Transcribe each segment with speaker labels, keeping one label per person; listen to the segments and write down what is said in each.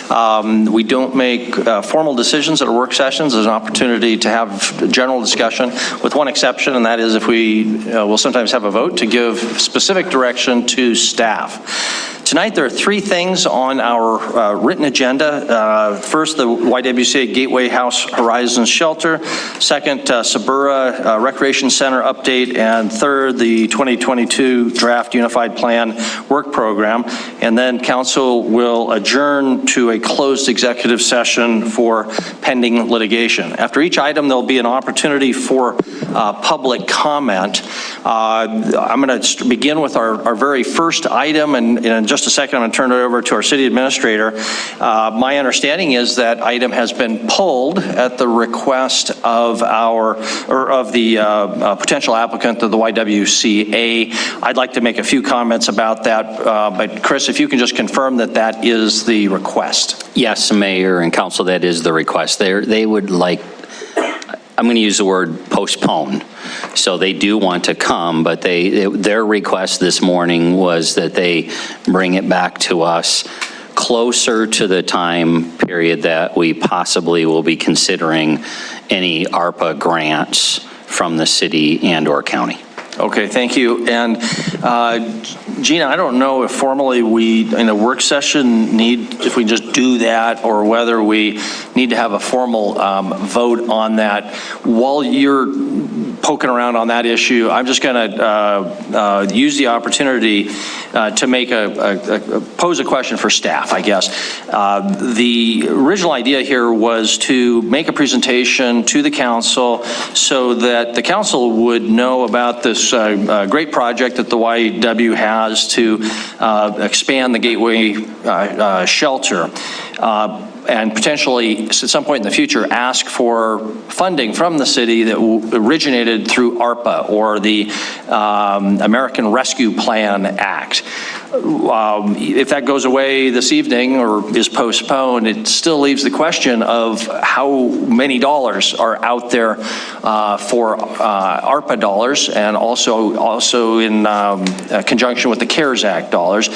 Speaker 1: We don't make formal decisions at our work sessions. There's an opportunity to have general discussion, with one exception, and that is if we will sometimes have a vote to give specific direction to staff. Tonight, there are three things on our written agenda. First, the YWCA Gateway House Horizons Shelter. Second, Sabura Recreation Center update. And third, the 2022 Draft Unified Plan Work Program. And then council will adjourn to a closed executive session for pending litigation. After each item, there'll be an opportunity for public comment. I'm going to begin with our very first item, and in just a second, I'm going to turn it over to our city administrator. My understanding is that item has been pulled at the request of the potential applicant of the YWCA. I'd like to make a few comments about that, but Chris, if you can just confirm that that is the request.
Speaker 2: Yes, Mayor and Council, that is the request. They would like, I'm going to use the word postpone. So they do want to come, but their request this morning was that they bring it back to us closer to the time period that we possibly will be considering any ARPA grants from the city and or county.
Speaker 1: Okay, thank you. And Gina, I don't know if formally we, in a work session, if we just do that, or whether we need to have a formal vote on that. While you're poking around on that issue, I'm just going to use the opportunity to make pose a question for staff, I guess. The original idea here was to make a presentation to the council so that the council would know about this great project that the YW has to expand the Gateway shelter. And potentially, at some point in the future, ask for funding from the city that originated through ARPA or the American Rescue Plan Act. If that goes away this evening or is postponed, it still leaves the question of how many dollars are out there for ARPA dollars, and also in conjunction with the CARES Act dollars,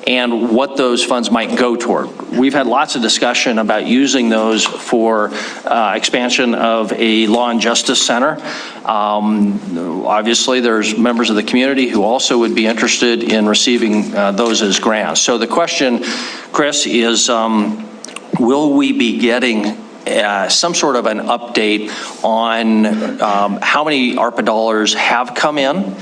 Speaker 1: and what those funds might go toward. We've had lots of discussion about using those for expansion of a law and justice center. Obviously, there's members of the community who also would be interested in receiving those as grants. So the question, Chris, is will we be getting some sort of an update on how many ARPA dollars have come in,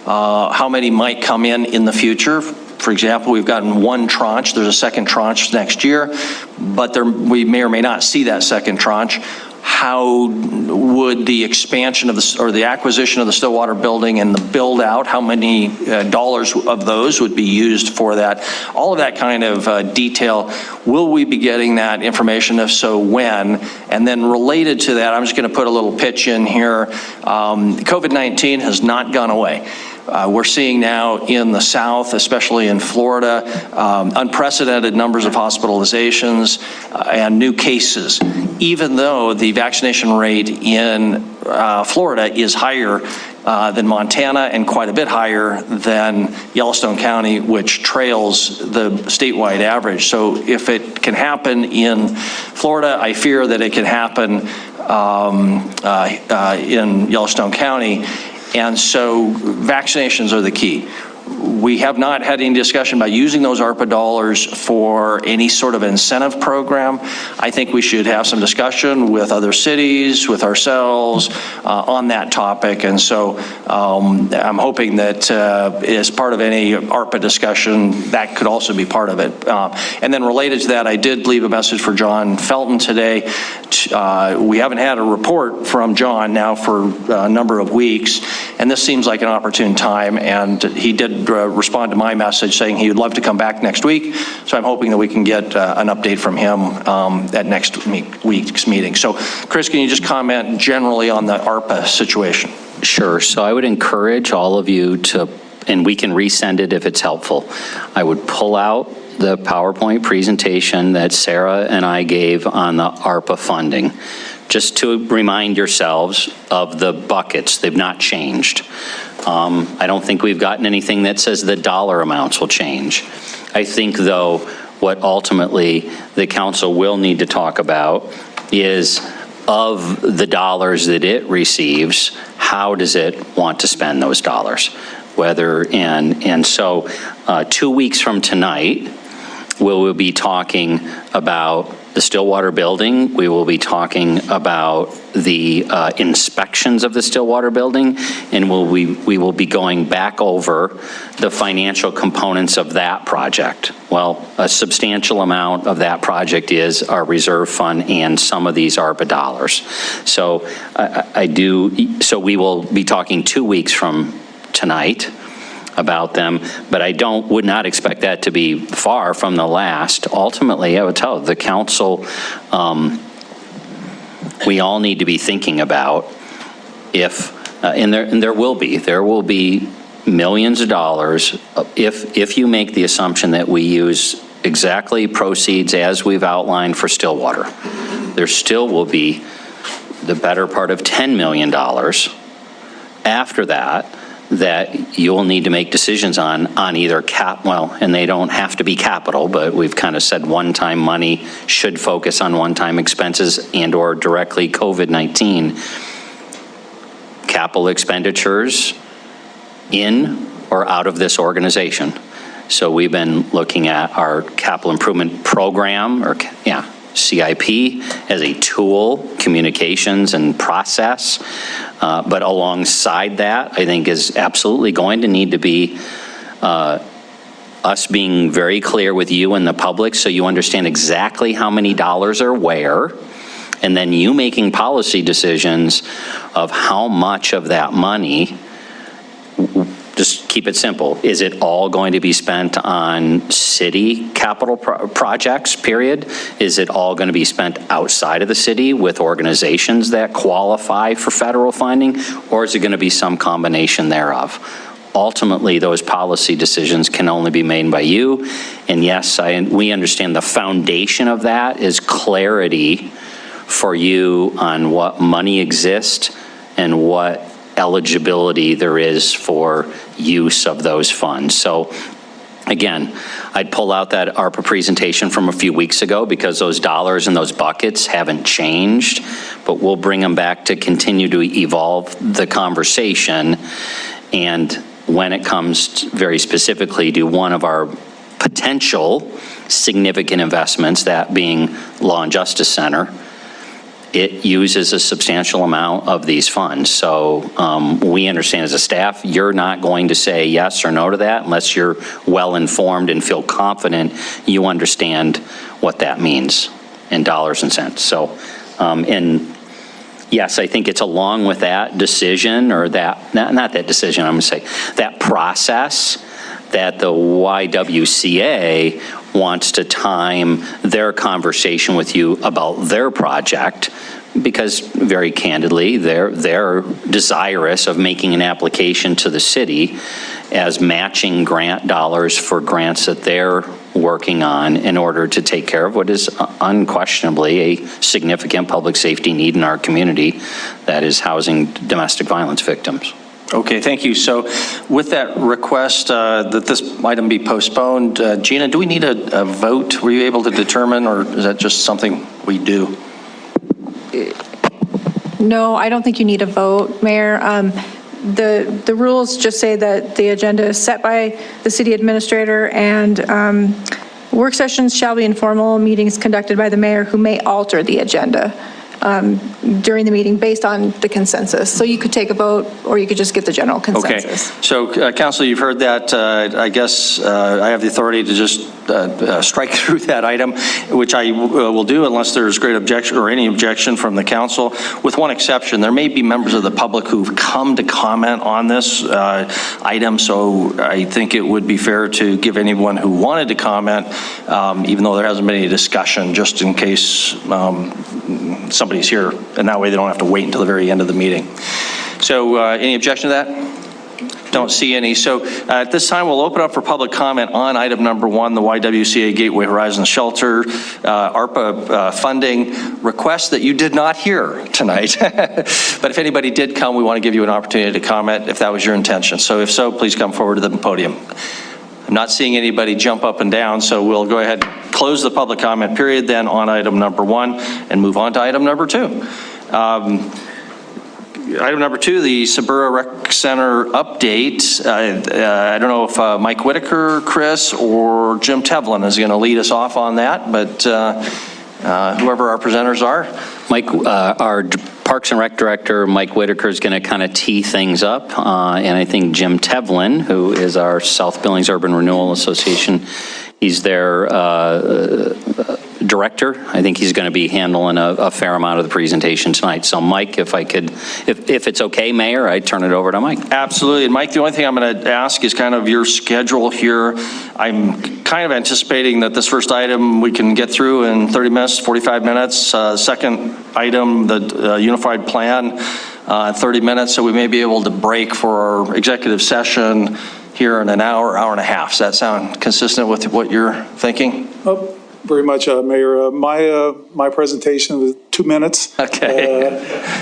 Speaker 1: how many might come in the future? For example, we've gotten one tranche. There's a second tranche next year, but we may or may not see that second tranche. How would the expansion of the acquisition of the Stillwater building and the build out, how many dollars of those would be used for that? All of that kind of detail. Will we be getting that information? If so, when? And then related to that, I'm just going to put a little pitch in here. COVID-19 has not gone away. We're seeing now in the South, especially in Florida, unprecedented numbers of hospitalizations and new cases, even though the vaccination rate in Florida is higher than Montana and quite a bit higher than Yellowstone County, which trails the statewide average. So if it can happen in Florida, I fear that it can happen in Yellowstone County. And so vaccinations are the key. We have not had any discussion about using those ARPA dollars for any sort of incentive program. I think we should have some discussion with other cities, with ourselves on that topic. And so I'm hoping that as part of any ARPA discussion, that could also be part of it. And then related to that, I did leave a message for John Felton today. We haven't had a report from John now for a number of weeks, and this seems like an opportune time, and he did respond to my message saying he would love to come back next week. So I'm hoping that we can get an update from him at next week's meeting. So Chris, can you just comment generally on the ARPA situation?
Speaker 2: Sure. So I would encourage all of you to, and we can resend it if it's helpful, I would pull out the PowerPoint presentation that Sarah and I gave on the ARPA funding, just to remind yourselves of the buckets. They've not changed. I don't think we've gotten anything that says the dollar amounts will change. I think, though, What ultimately the council will need to talk about is, of the dollars that it receives, how does it want to spend those dollars? So 2 weeks from tonight, we'll be talking about the Stillwater building. We will be talking about the inspections of the Stillwater building, and we will be going back over the financial components of that project. Well, a substantial amount of that project is our reserve fund and some of these ARPA dollars. So so we will be talking 2 weeks from tonight about them, but I would not expect that to be far from the last. Ultimately, I would tell the council, we all need to be thinking about if, and there will be millions of dollars if you make the assumption that we use exactly proceeds as we've outlined for Stillwater. There still will be the better part of $10 million after that you'll need to make decisions on either and they don't have to be capital, but we've kind of said one-time money should focus on one-time expenses and or directly COVID-19. Capital expenditures in or out of this organization. So we've been looking at our capital improvement program, CIP, as a tool, communications and process. But alongside that, I think is absolutely going to need to be us being very clear with you and the public so you understand exactly how many dollars are where, and then you making policy decisions of how much of that money. Just keep it simple. Is it all going to be spent on city capital projects, period? Is it all going to be spent outside of the city with organizations that qualify for federal funding? Or is it going to be some combination thereof? Ultimately, those policy decisions can only be made by you. And yes, we understand the foundation of that is clarity for you on what money exists and what eligibility there is for use of those funds. So again, I'd pull out that ARPA presentation from a few weeks ago because those dollars and those buckets haven't changed, but we'll bring them back to continue to evolve the conversation. And when it comes very specifically to one of our potential significant investments, that being Law and Justice Center, it uses a substantial amount of these funds. So we understand as a staff, you're not going to say yes or no to that unless you're well informed and feel confident you understand what that means in dollars and cents. So, and yes, I think it's along with that decision, or that, not that decision, I'm gonna say, that process that the YWCA wants to time their conversation with you about their project, because very candidly, they're desirous of making an application to the city as matching grant dollars for grants that they're working on in order to take care of what is unquestionably a significant public safety need in our community, that is housing domestic violence victims.
Speaker 1: Okay, thank you. So with that request that this item be postponed, Gina, do we need a vote? Were you able to determine, or is that just something we do?
Speaker 3: No, I don't think you need a vote, Mayor. The rules just say that the agenda is set by the city administrator, and work sessions shall be informal meetings conducted by the mayor, who may alter the agenda during the meeting based on the consensus. So you could take a vote, or you could just get the general consensus.
Speaker 1: Okay. So, Council, you've heard that. I guess I have the authority to just strike through that item, which I will do unless there's great objection or any objection from the council, with one exception. There may be members of the public who've come to comment on this item, so I think it would be fair to give anyone who wanted to comment, even though there hasn't been any discussion, just in case somebody's here, and that way they don't have to wait until the very end of the meeting. So any objection to that? Don't see any. So at this time, we'll open up for public comment on item number 1, the YWCA Gateway Horizon Shelter ARPA funding request that you did not hear tonight. But if anybody did come, we want to give you an opportunity to comment if that was your intention. So if so, please come forward to the podium. I'm not seeing anybody jump up and down, so we'll go ahead and close the public comment period then on item number 1 and move on to item number 2. Item number 2, the Sabura Rec Center update. I don't know if Mike Whitaker, Chris, or Jim Tevlin is going to lead us off on that, but whoever our presenters are.
Speaker 2: Mike, our Parks and Rec Director, Mike Whitaker, is going to kind of tee things up. And I think Jim Tevlin, who is our South Billings Urban Renewal Association, he's their director. I think he's going to be handling a fair amount of the presentation tonight. So Mike, if it's okay, Mayor, I'd turn it over to Mike.
Speaker 1: Absolutely. And Mike, the only thing I'm going to ask is kind of your schedule here. I'm kind of anticipating that this first item we can get through in 30 minutes, 45 minutes. Second item, the unified plan, 30 minutes. So we may be able to break for our executive session here in an hour, hour and a half. Does that sound consistent with what you're thinking?
Speaker 4: Very much, Mayor. My presentation was 2 minutes.
Speaker 1: Okay.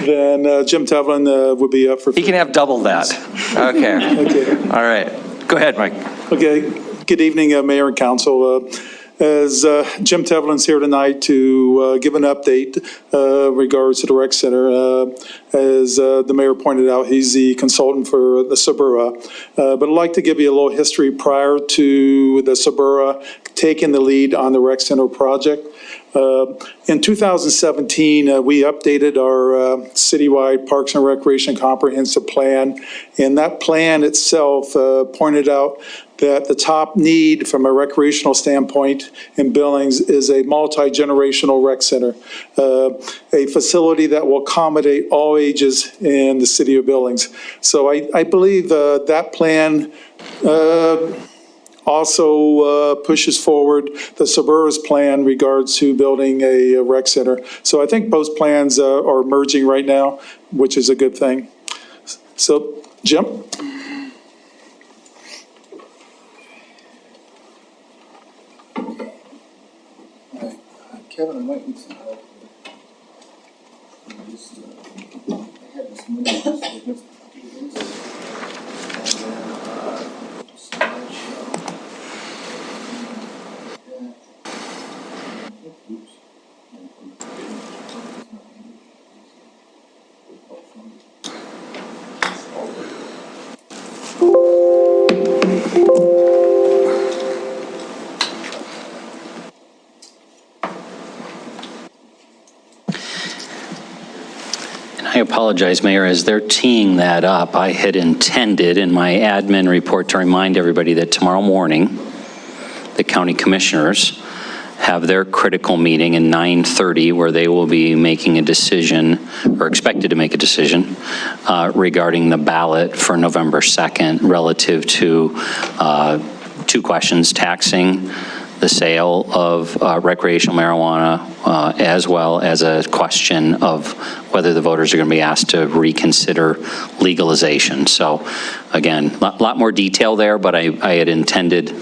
Speaker 4: Then Jim Tevlin would be up for.
Speaker 1: He can have double that. Okay.
Speaker 4: Okay.
Speaker 1: All right. Go ahead, Mike.
Speaker 4: Okay. Good evening, Mayor and Council. As Jim Tevlin's here tonight to give an update regards to the rec center. As the mayor pointed out, he's the consultant for the Sabura. But I'd like to give you a little history prior to the Sabura taking the lead on the rec center project. In 2017, we updated our citywide Parks and Recreation Comprehensive Plan, and that plan itself pointed out that the top need from a recreational standpoint in Billings is a multi-generational rec center, a facility that will accommodate all ages in the city of Billings. So I believe that plan also pushes forward the Sabura's plan regards to building a rec center. So I think both plans are merging right now, which is a good thing. So, Jim?
Speaker 5: Kevin, I might need some help. I had this minute.
Speaker 2: I apologize, Mayor, as they're teeing that up, I had intended in my admin report to remind everybody that tomorrow morning, the county commissioners have their critical meeting at 9:30 where they will be making a decision, or expected to make a decision, regarding the ballot for November 2nd relative to 2 questions: taxing the sale of recreational marijuana, as well as a question of whether the voters are going to be asked to reconsider legalization. So again, a lot more detail there, but I had intended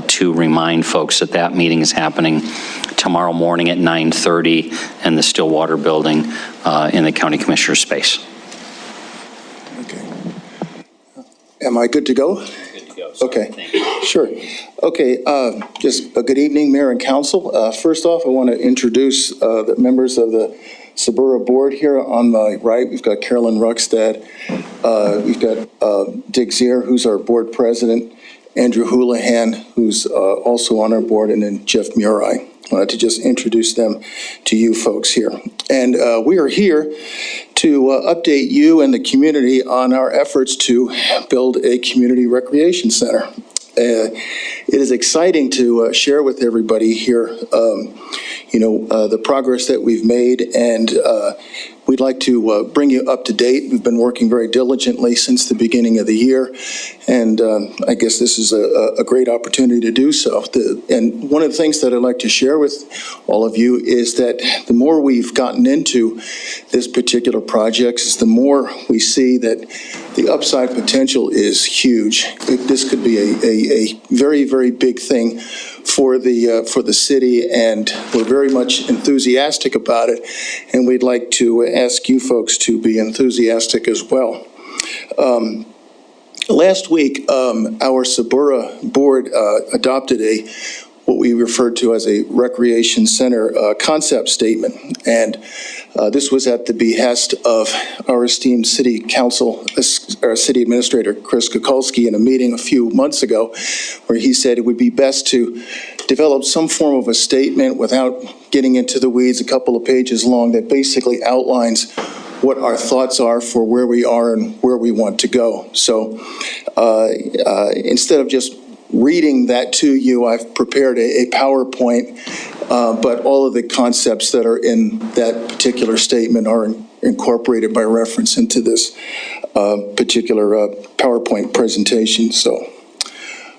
Speaker 2: to remind folks that that meeting is happening tomorrow morning at 9:30 in the Stillwater building in the county commissioner's space.
Speaker 5: Okay. Am I good to go? Good to go. Okay. Sure. Okay. Just a good evening, Mayor and Council. First off, I want to introduce the members of the Sabura board here. On my right, we've got Carolyn Ruckstad. We've got Dick Zier, who's our board president, Andrew Houlihan, who's also on our board, and then Jeff Murray. I wanted to just introduce them to you folks here. And we are here to update you and the community on our efforts to build a community recreation center. It is exciting to share with everybody here, the progress that we've made, and we'd like to bring you up to date. We've been working very diligently since the beginning of the year, and I guess this is a great opportunity to do so. And one of the things that I'd like to share with all of you is that the more we've gotten into this particular project, is the more we see that the upside potential is huge. This could be a very, very big thing for the city, and we're very much enthusiastic about it, and we'd like to ask you folks to be enthusiastic as well. Last week, our Sabura board adopted a what we refer to as a recreation center concept statement. And this was at the behest of our esteemed city council, our city administrator, Chris Kukulski, in a meeting a few months ago, where he said it would be best to develop some form of a statement without getting into the weeds, a couple of pages long, that basically outlines what our thoughts are for where we are and where we want to go. So instead of just reading that to you, I've prepared a PowerPoint, but all of the concepts that are in that particular statement are incorporated by reference into this particular PowerPoint presentation. So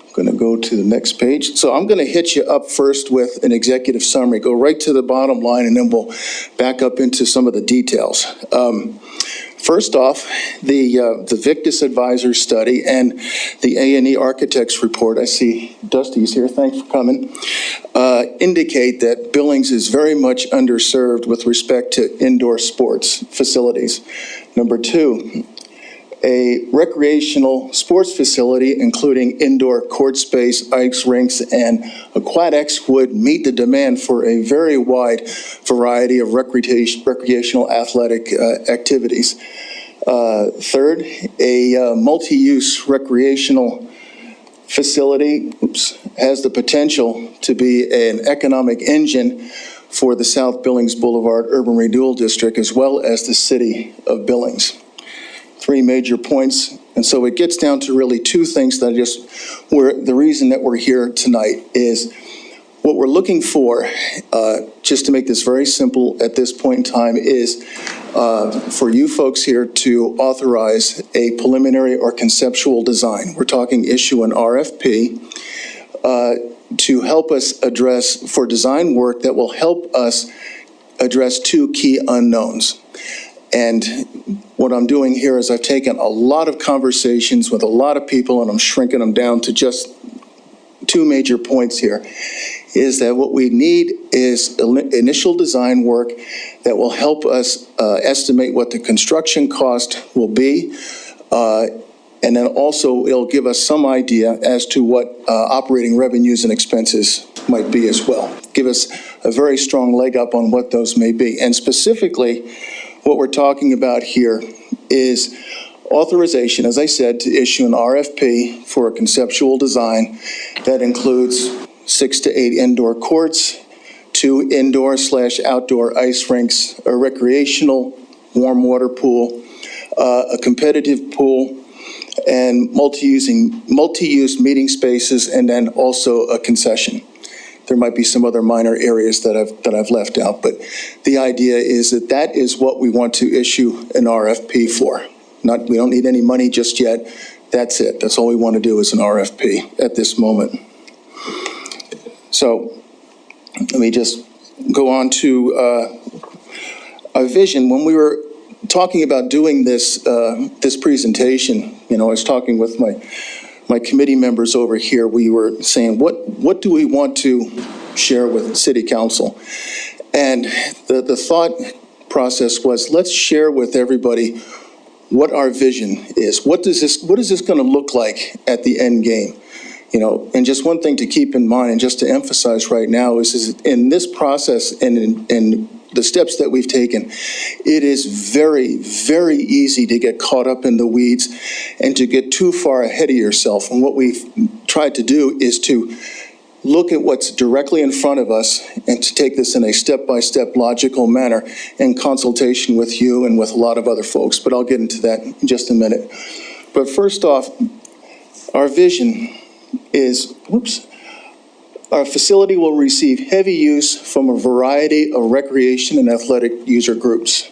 Speaker 5: I'm going to go to the next page. So I'm going to hit you up first with an executive summary, go right to the bottom line, and then we'll back up into some of the details. First off, the Victus Advisor study and the A&E Architects report, I see Dusty's here, thanks for coming, indicate that Billings is very much underserved with respect to indoor sports facilities. Number two, a recreational sports facility, including indoor court space, ice rinks, and aquatics, would meet the demand for a very wide variety of recreational athletic activities. Third, a multi-use recreational facility has the potential to be an economic engine for the South Billings Boulevard Urban Renewal District, as well as the city of Billings. Three major points, and so it gets down to really two things that the reason that we're here tonight is what we're looking for, just to make this very simple at this point in time, is for you folks here to authorize a preliminary or conceptual design. We're talking issue an RFP to help us address, for design work that will help us address two key unknowns. And what I'm doing here is I've taken a lot of conversations with a lot of people, and I'm shrinking them down to just two major points here, is that what we need is initial design work that will help us estimate what the construction cost will be, and then also it'll give us some idea as to what operating revenues and expenses might be as well. Give us a very strong leg up on what those may be. And specifically, what we're talking about here is authorization, as I said, to issue an RFP for a conceptual design that includes 6 to 8 indoor courts, 2 indoor/outdoor ice rinks, a recreational warm water pool, a competitive pool, and multi-use meeting spaces, and then also a concession. There might be some other minor areas that I've left out, but the idea is that that is what we want to issue an RFP for. We don't need any money just yet. That's it. That's all we want to do is an RFP at this moment. So let me just go on to a vision. When we were talking about doing this presentation, I was talking with my committee members over here. We were saying, what do we want to share with City Council? And the thought process was, let's share with everybody what our vision is. What is this going to look like at the end game? And just one thing to keep in mind, and just to emphasize right now, is in this process and in the steps that we've taken, it is very, very easy to get caught up in the weeds and to get too far ahead of yourself. And what we've tried to do is to look at what's directly in front of us and to take this in a step-by-step logical manner in consultation with you and with a lot of other folks. But I'll get into that in just a minute. But first off, our vision is, our facility will receive heavy use from a variety of recreation and athletic user groups.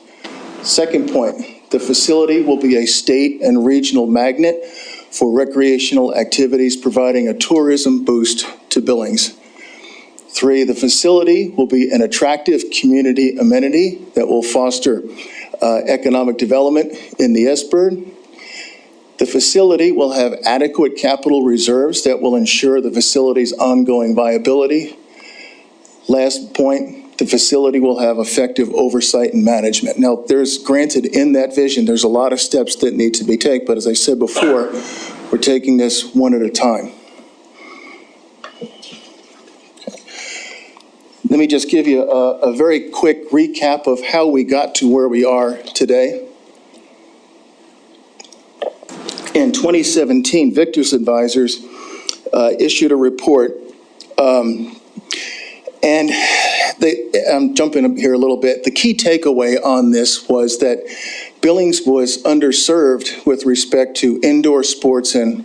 Speaker 5: Second point, the facility will be a state and regional magnet for recreational activities, providing a tourism boost to Billings. 3, the facility will be an attractive community amenity that will foster economic development in the S-Bird. The facility will have adequate capital reserves that will ensure the facility's ongoing viability. Last point, the facility will have effective oversight and management. Now, granted, in that vision, there's a lot of steps that need to be taken, but as I said before, we're taking this one at a time. Okay. Let me just give you a very quick recap of how we got to where we are today. In 2017, Victor's Advisors issued a report, and I'm jumping up here a little bit. The key takeaway on this was that Billings was underserved with respect to indoor sports and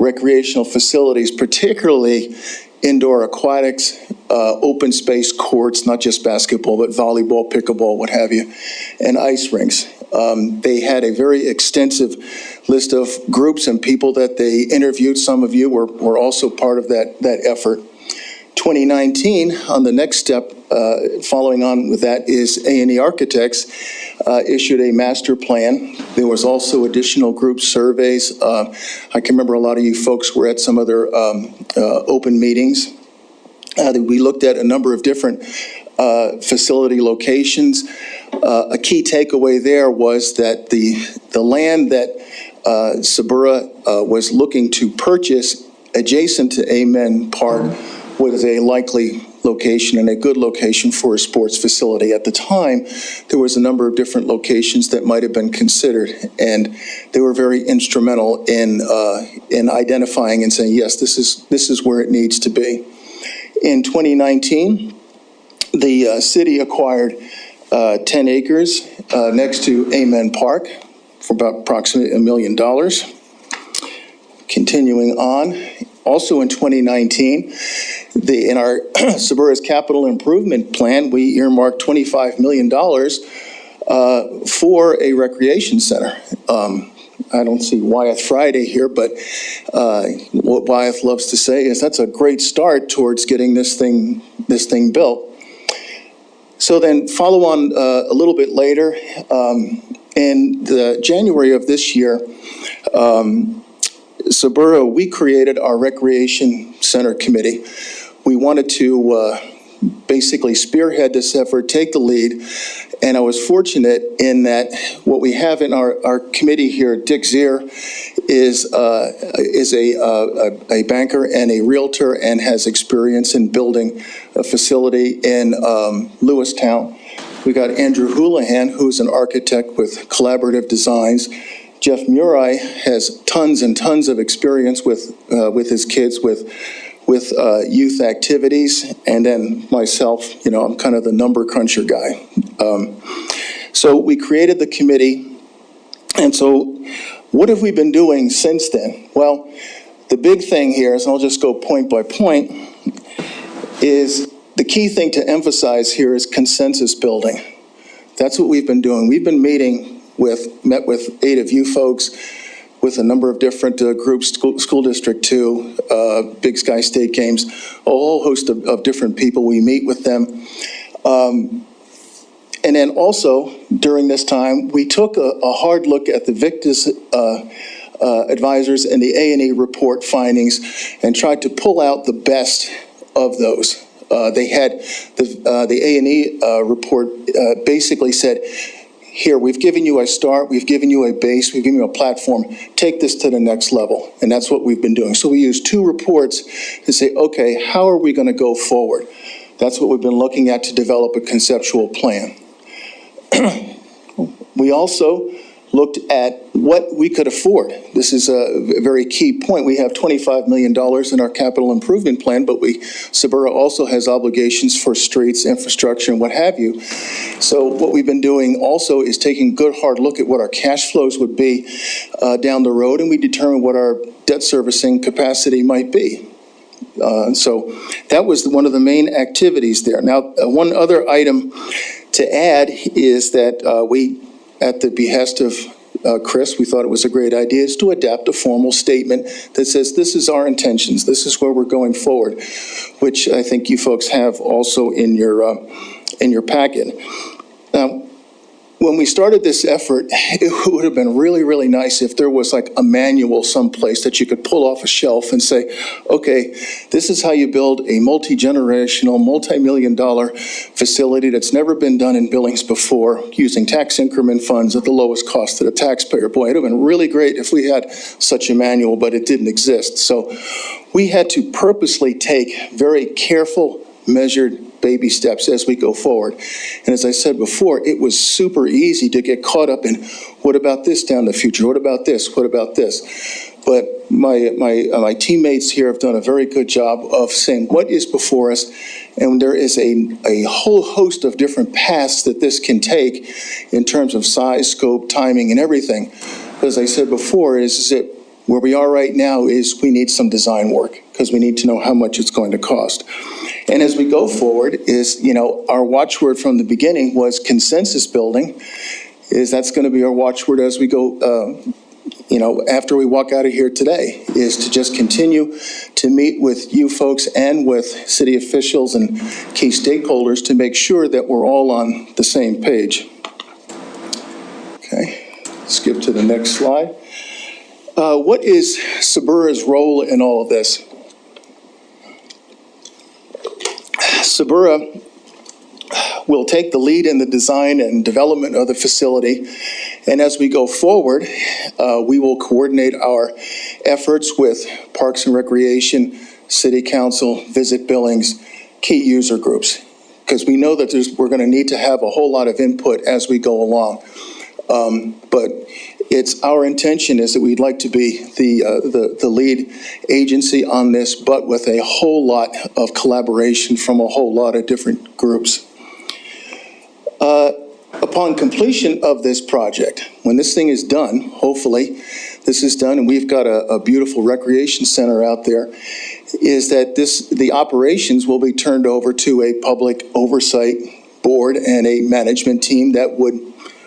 Speaker 5: recreational facilities, particularly indoor aquatics, open space courts, not just basketball, but volleyball, pickleball, what have you, and ice rinks. They had a very extensive list of groups and people that they interviewed. Some of you were also part of that effort. 2019, on the next step, following on with that, is A&E Architects issued a master plan. There was also additional group surveys. I can remember a lot of you folks were at some other open meetings. We looked at a number of different facility locations. A key takeaway there was that the land that Sabura was looking to purchase adjacent to Amen Park was a likely location and a good location for a sports facility. At the time, there was a number of different locations that might have been considered, and they were very instrumental in identifying and saying, yes, this is where it needs to be. In 2019, the city acquired 10 acres next to Amen Park for about approximately $1 million. Continuing on, also in 2019, in our Sabura's capital improvement plan, we earmarked $25 million for a recreation center. I don't see Wyeth Friday here, but what Wyeth loves to say is that's a great start towards getting this thing built. So then follow on a little bit later, in January of this year, Sabura, we created our Recreation Center Committee. We wanted to basically spearhead this effort, take the lead, and I was fortunate in that what we have in our committee here, Dick Zier, is a banker and a realtor and has experience in building a facility in Lewistown. We got Andrew Houlihan, who's an architect with collaborative designs. Jeff Murray has tons and tons of experience with his kids with youth activities, and then myself, I'm kind of the number cruncher guy. So we created the committee, and so what have we been doing since then? Well, the big thing here is, and I'll just go point by point, is the key thing to emphasize here is consensus building. That's what we've been doing. We've been met with 8 of you folks, with a number of different groups, School District 2, Big Sky State Games, a whole host of different people. We meet with them. And then also, during this time, we took a hard look at the Victor's Advisors and the A&E report findings and tried to pull out the best of those. They had the A&E report basically said, here, we've given you a start, we've given you a base, we've given you a platform, take this to the next level. And that's what we've been doing. So we use 2 reports to say, okay, how are we going to go forward? That's what we've been looking at to develop a conceptual plan. We also looked at what we could afford. This is a very key point. We have $25 million in our capital improvement plan, but Sabura also has obligations for streets, infrastructure, and what have you. So what we've been doing also is taking a good hard look at what our cash flows would be down the road, and we determine what our debt servicing capacity might be. So that was one of the main activities there. Now, one other item to add is that we, at the behest of Chris, we thought it was a great idea, is to adapt a formal statement that says this is our intentions, this is where we're going forward, which I think you folks have also in your packet. Now, when we started this effort, it would have been really, really nice if there was like a manual someplace that you could pull off a shelf and say, okay, this is how you build a multi-generational, multi-million-dollar facility that's never been done in Billings before, using tax increment funds at the lowest cost to the taxpayer. Boy, it would have been really great if we had such a manual, but it didn't exist. So we had to purposely take very careful, measured baby steps as we go forward. And as I said before, it was super easy to get caught up in, what about this down the future? What about this? What about this? But my teammates here have done a very good job of saying what is before us, and there is a whole host of different paths that this can take in terms of size, scope, timing, and everything. As I said before, is that where we are right now is we need some design work because we need to know how much it's going to cost. And as we go forward is, our watchword from the beginning was consensus building, is that's going to be our watchword as we go, after we walk out of here today, is to just continue to meet with you folks and with city officials and key stakeholders to make sure that we're all on the same page. Okay, skip to the next slide. What is Sabura's role in all of this? Sabura will take the lead in the design and development of the facility, and as we go forward, we will coordinate our efforts with Parks and Recreation, City Council, Visit Billings, key user groups, because we know that we're going to need to have a whole lot of input as we go along. But it's our intention is that we'd like to be the lead agency on this, but with a whole lot of collaboration from a whole lot of different groups. Upon completion of this project, when this thing is done, hopefully this is done and we've got a beautiful recreation center out there, is that the operations will be turned over to a public oversight board and a management team that would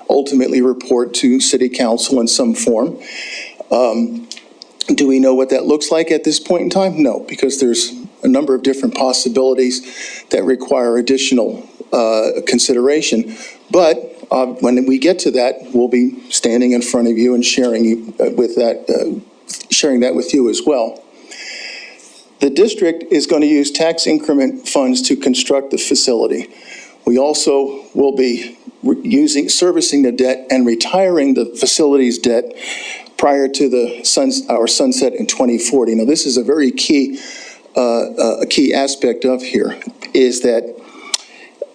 Speaker 5: ultimately report to City Council in some form. Do we know what that looks like at this point in time? No, because there's a number of different possibilities that require additional consideration. But when we get to that, we'll be standing in front of you and sharing that with you as well. The district is going to use tax increment funds to construct the facility. We also will be servicing the debt and retiring the facility's debt prior to our sunset in 2040. Now, this is a very key aspect of here, is that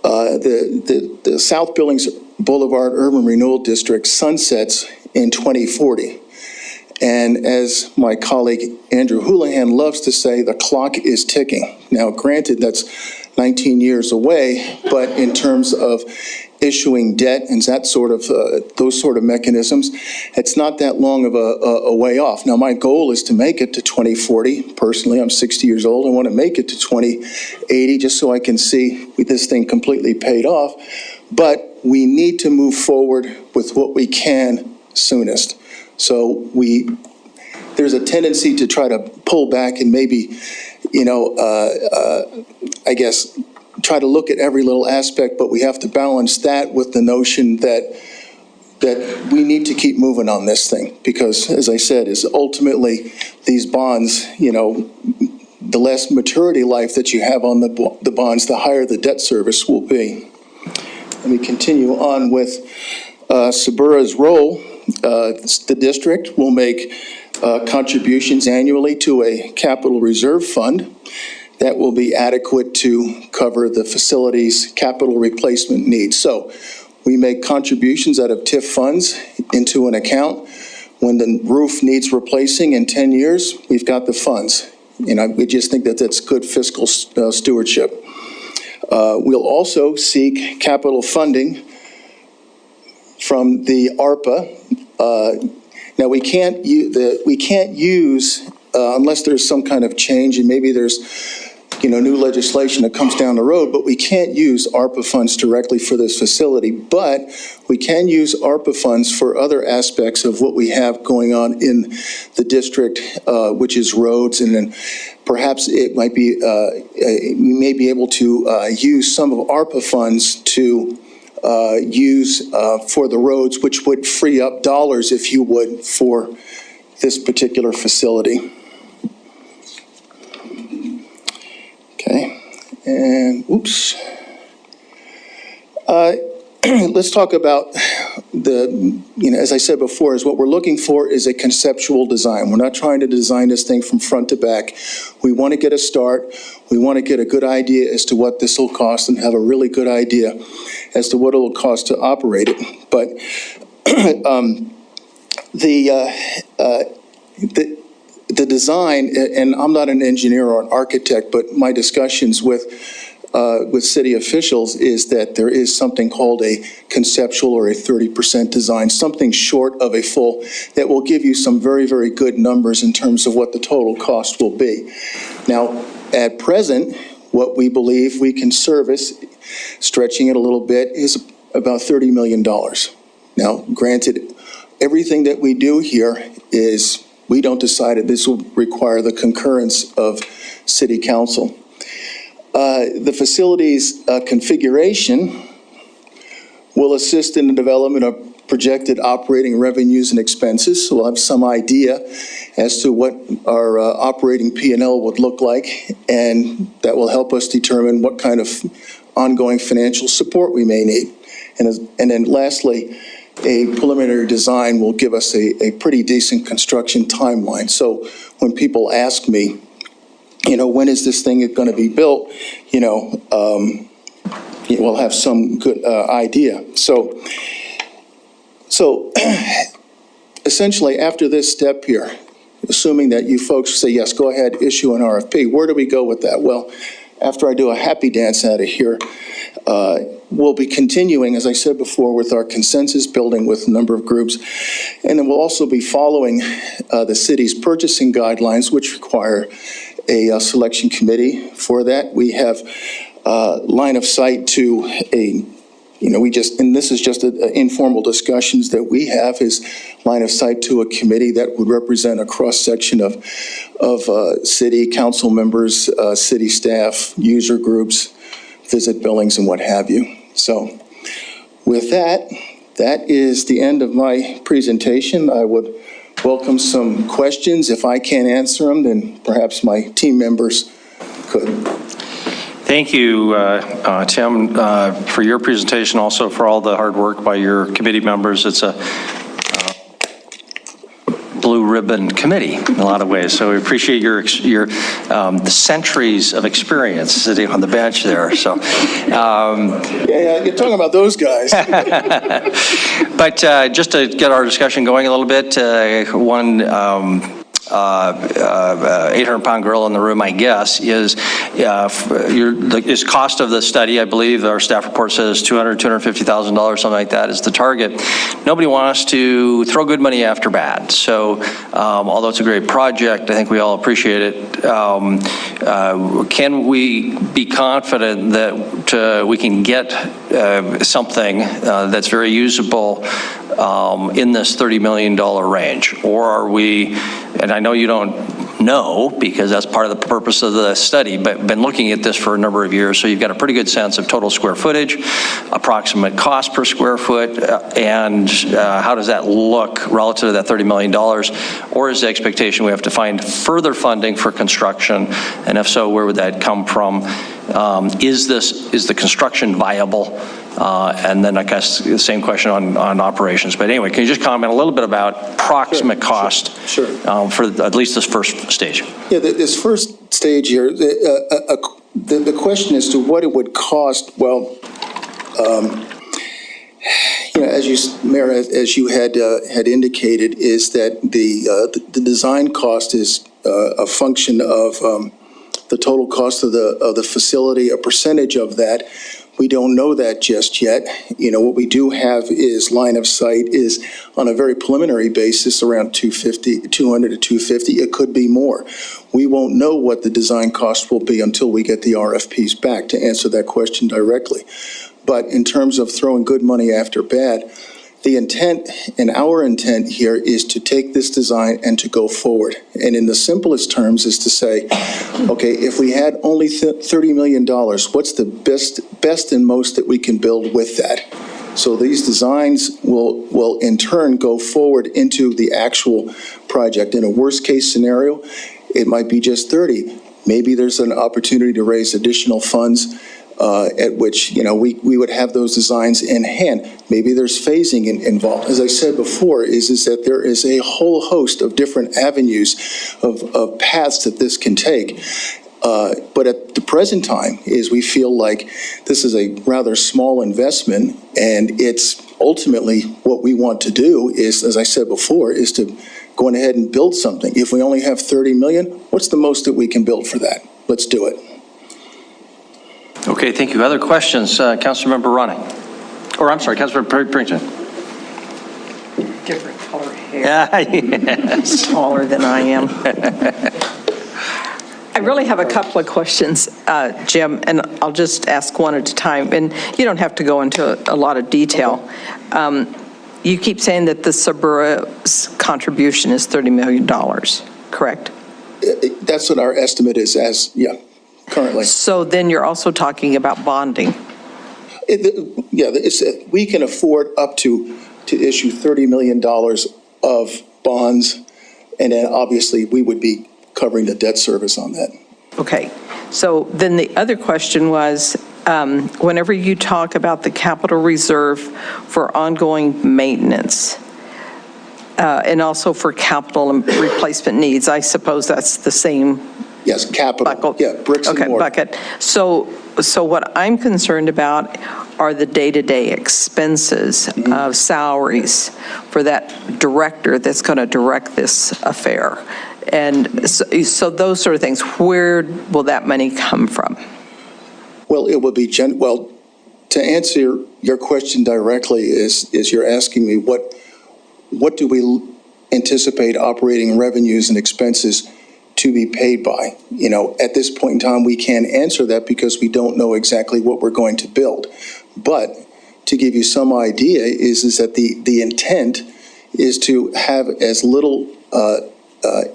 Speaker 5: the South Billings Boulevard Urban Renewal District sunsets in 2040. And as my colleague Andrew Houlihan loves to say, the clock is ticking. Now, granted, that's 19 years away, but in terms of issuing debt and that sort of those sort of mechanisms, it's not that long of a way off. Now, my goal is to make it to 2040. Personally, I'm 60 years old. I want to make it to 2080 just so I can see this thing completely paid off. But we need to move forward with what we can soonest. So there's a tendency to try to pull back and maybe, I guess, try to look at every little aspect, but we have to balance that with the notion that we need to keep moving on this thing, because, as I said, is ultimately these bonds, the less maturity life that you have on the bonds, the higher the debt service will be. Let me continue on with Sabura's role. The district will make contributions annually to a capital reserve fund that will be adequate to cover the facility's capital replacement needs. So we make contributions out of TIF funds into an account. When the roof needs replacing in 10 years, we've got the funds. We just think that that's good fiscal stewardship. We'll also seek capital funding from the ARPA. Now, we can't use, unless there's some kind of change, and maybe there's new legislation that comes down the road, but we can't use ARPA funds directly for this facility, but we can use ARPA funds for other aspects of what we have going on in the district, which is roads, and then perhaps it might be, we may be able to use some of ARPA funds to use for the roads, which would free up dollars, if you would, for this particular facility. Okay, and oops. Let's talk about as I said before, is what we're looking for is a conceptual design. We're not trying to design this thing from front to back. We want to get a start. We want to get a good idea as to what this will cost and have a really good idea as to what it will cost to operate it. But the design, and I'm not an engineer or an architect, but my discussions with city officials is that there is something called a conceptual or a 30% design, something short of a full, that will give you some very, very good numbers in terms of what the total cost will be. Now, at present, what we believe we can service, stretching it a little bit, is about $30 million. Now, granted, everything that we do here is, we don't decide that this will require the concurrence of City Council. The facility's configuration will assist in the development of projected operating revenues and expenses. So we'll have some idea as to what our operating P&L would look like, and that will help us determine what kind of ongoing financial support we may need. And then lastly, a preliminary design will give us a pretty decent construction timeline. So when people ask me, when is this thing going to be built, we'll have some good idea. So essentially, after this step here, assuming that you folks say, yes, go ahead, issue an RFP, where do we go with that? Well, after I do a happy dance out of here, we'll be continuing, as I said before, with our consensus building with a number of groups. And then we'll also be following the city's purchasing guidelines, which require a selection committee. For that, we have line of sight to and this is just informal discussions that we have, is line of sight to a committee that would represent a cross-section of city council members, city staff, user groups, Visit Billings, and what have you. So with that is the end of my presentation. I would welcome some questions. If I can't answer them, then perhaps my team members could.
Speaker 1: Thank you, Tim, for your presentation, also for all the hard work by your committee members. It's a blue ribbon committee in a lot of ways, so we appreciate the centuries of experience sitting on the bench there. So,
Speaker 5: yeah, you're talking about those guys.
Speaker 1: But just to get our discussion going a little bit, one 800-pound gorilla in the room, I guess, is cost of the study. I believe our staff report says $250,000, something like that is the target. Nobody wants to throw good money after bad. So although it's a great project, I think we all appreciate it. Can we be confident that we can get something that's very usable in this $30 million range? Or are we, and I know you don't know because that's part of the purpose of the study, but been looking at this for a number of years, so you've got a pretty good sense of total square footage, approximate cost per square foot, and how does that look relative to that $30 million? Or is the expectation we have to find further funding for construction? And if so, where would that come from? Is the construction viable? And then I guess the same question on operations. But anyway, can you just comment a little bit about approximate cost
Speaker 5: Sure.
Speaker 1: For at least this first stage? Yeah,
Speaker 5: this first stage here, the question as to what it would cost, well, Mayor, as you had indicated, is that the design cost is a function of the total cost of the facility, a percentage of that. We don't know that just yet. What we do have is line of sight is on a very preliminary basis around 200 to 250. It could be more. We won't know what the design cost will be until we get the RFPs back to answer that question directly. But in terms of throwing good money after bad, the intent and our intent here is to take this design and to go forward. And in the simplest terms is to say, okay, if we had only $30 million, what's the best and most that we can build with that? So these designs will in turn go forward into the actual project. In a worst case scenario, it might be just 30. Maybe there's an opportunity to raise additional funds at which, we would have those designs in hand. Maybe there's phasing involved. As I said before, is that there is a whole host of different avenues of paths that this can take. But at the present time we feel like this is a rather small investment, and it's ultimately what we want to do is, as I said before, is to go ahead and build something. If we only have 30 million, what's the most that we can build for that? Let's do it.
Speaker 1: Okay, thank you. Other questions? Councilmember Ronning. Or I'm sorry, Councilmember Princeton.
Speaker 6: Different color hair.
Speaker 1: Yeah, yes.
Speaker 6: Taller than I am. I really have a couple of questions, Jim, and I'll just ask one at a time. And you don't have to go into a lot of detail. You keep saying that the Sabura's contribution is $30 million, correct?
Speaker 5: That's what our estimate is currently.
Speaker 6: So then you're also talking about bonding.
Speaker 5: We can afford up to issue $30 million of bonds, and then obviously we would be covering the debt service on that.
Speaker 6: Okay. So then the other question was, whenever you talk about the capital reserve for ongoing maintenance, and also for capital and replacement needs, I suppose that's the same.
Speaker 5: Yes, capital.
Speaker 6: Bucket.
Speaker 5: Yeah, bricks and mortar.
Speaker 6: Okay, bucket. So what I'm concerned about are the day-to-day expenses of salaries for that director that's going to direct this affair. And so those sort of things, where will that money come from?
Speaker 5: Well, it will be, to answer your question directly is you're asking me what do we anticipate operating revenues and expenses to be paid by? At this point in time, we can't answer that because we don't know exactly what we're going to build. But to give you some idea is that the intent is to have as little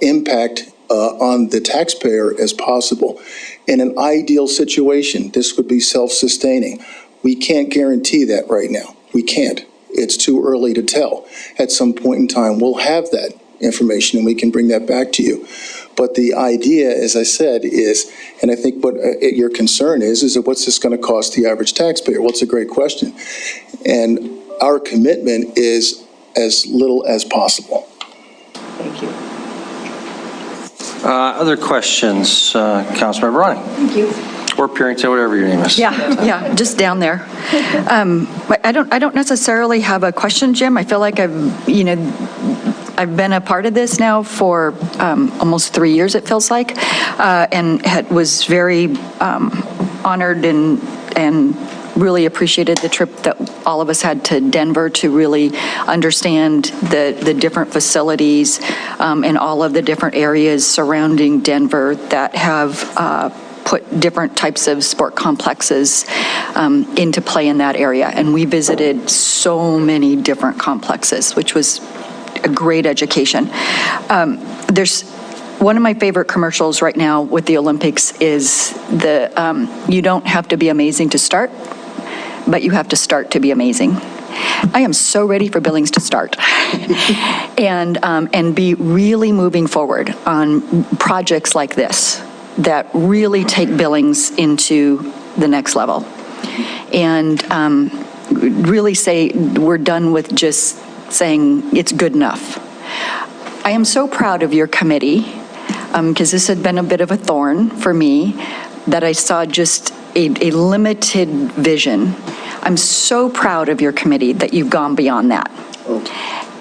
Speaker 5: impact on the taxpayer as possible. In an ideal situation, this would be self-sustaining. We can't guarantee that right now. We can't. It's too early to tell. At some point in time, we'll have that information and we can bring that back to you. But the idea, as I said, is, and I think what your concern is that what's this going to cost the average taxpayer? Well, it's a great question. And our commitment is as little as possible.
Speaker 6: Thank you.
Speaker 1: Other questions? Councilmember Ronning.
Speaker 7: Thank you.
Speaker 1: Or Purrington, whatever your name is.
Speaker 7: Yeah, just down there. I don't necessarily have a question, Jim. I feel like I've been a part of this now for almost 3 years, it feels like, and was very honored and really appreciated the trip that all of us had to Denver to really understand the different facilities and all of the different areas surrounding Denver that have put different types of sport complexes into play in that area. And we visited so many different complexes, which was a great education. There's one of my favorite commercials right now with the Olympics is you don't have to be amazing to start, but you have to start to be amazing. I am so ready for Billings to start and be really moving forward on projects like this that really take Billings into the next level and really say we're done with just saying it's good enough. I am so proud of your committee because this had been a bit of a thorn for me that I saw just a limited vision. I'm so proud of your committee that you've gone beyond that.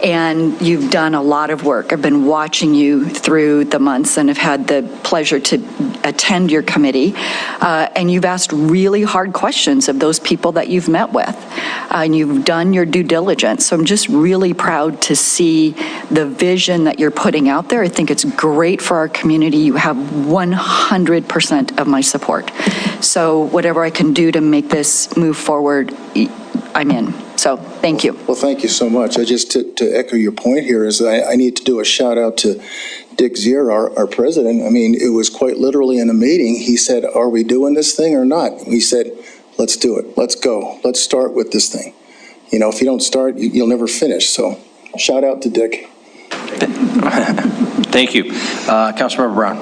Speaker 7: And you've done a lot of work. I've been watching you through the months and have had the pleasure to attend your committee. And you've asked really hard questions of those people that you've met with. And you've done your due diligence. So I'm just really proud to see the vision that you're putting out there. I think it's great for our community. You have 100% of my support. So whatever I can do to make this move forward, I'm in. So thank you.
Speaker 5: Well, thank you so much. I just, to echo your point here, is I need to do a shout out to Dick Zier, our president. I mean, it was quite literally in a meeting. He said, are we doing this thing or not? We said, let's do it. Let's go. Let's start with this thing. If you don't start, you'll never finish. So shout out to Dick.
Speaker 1: Thank you. Councilmember Brown.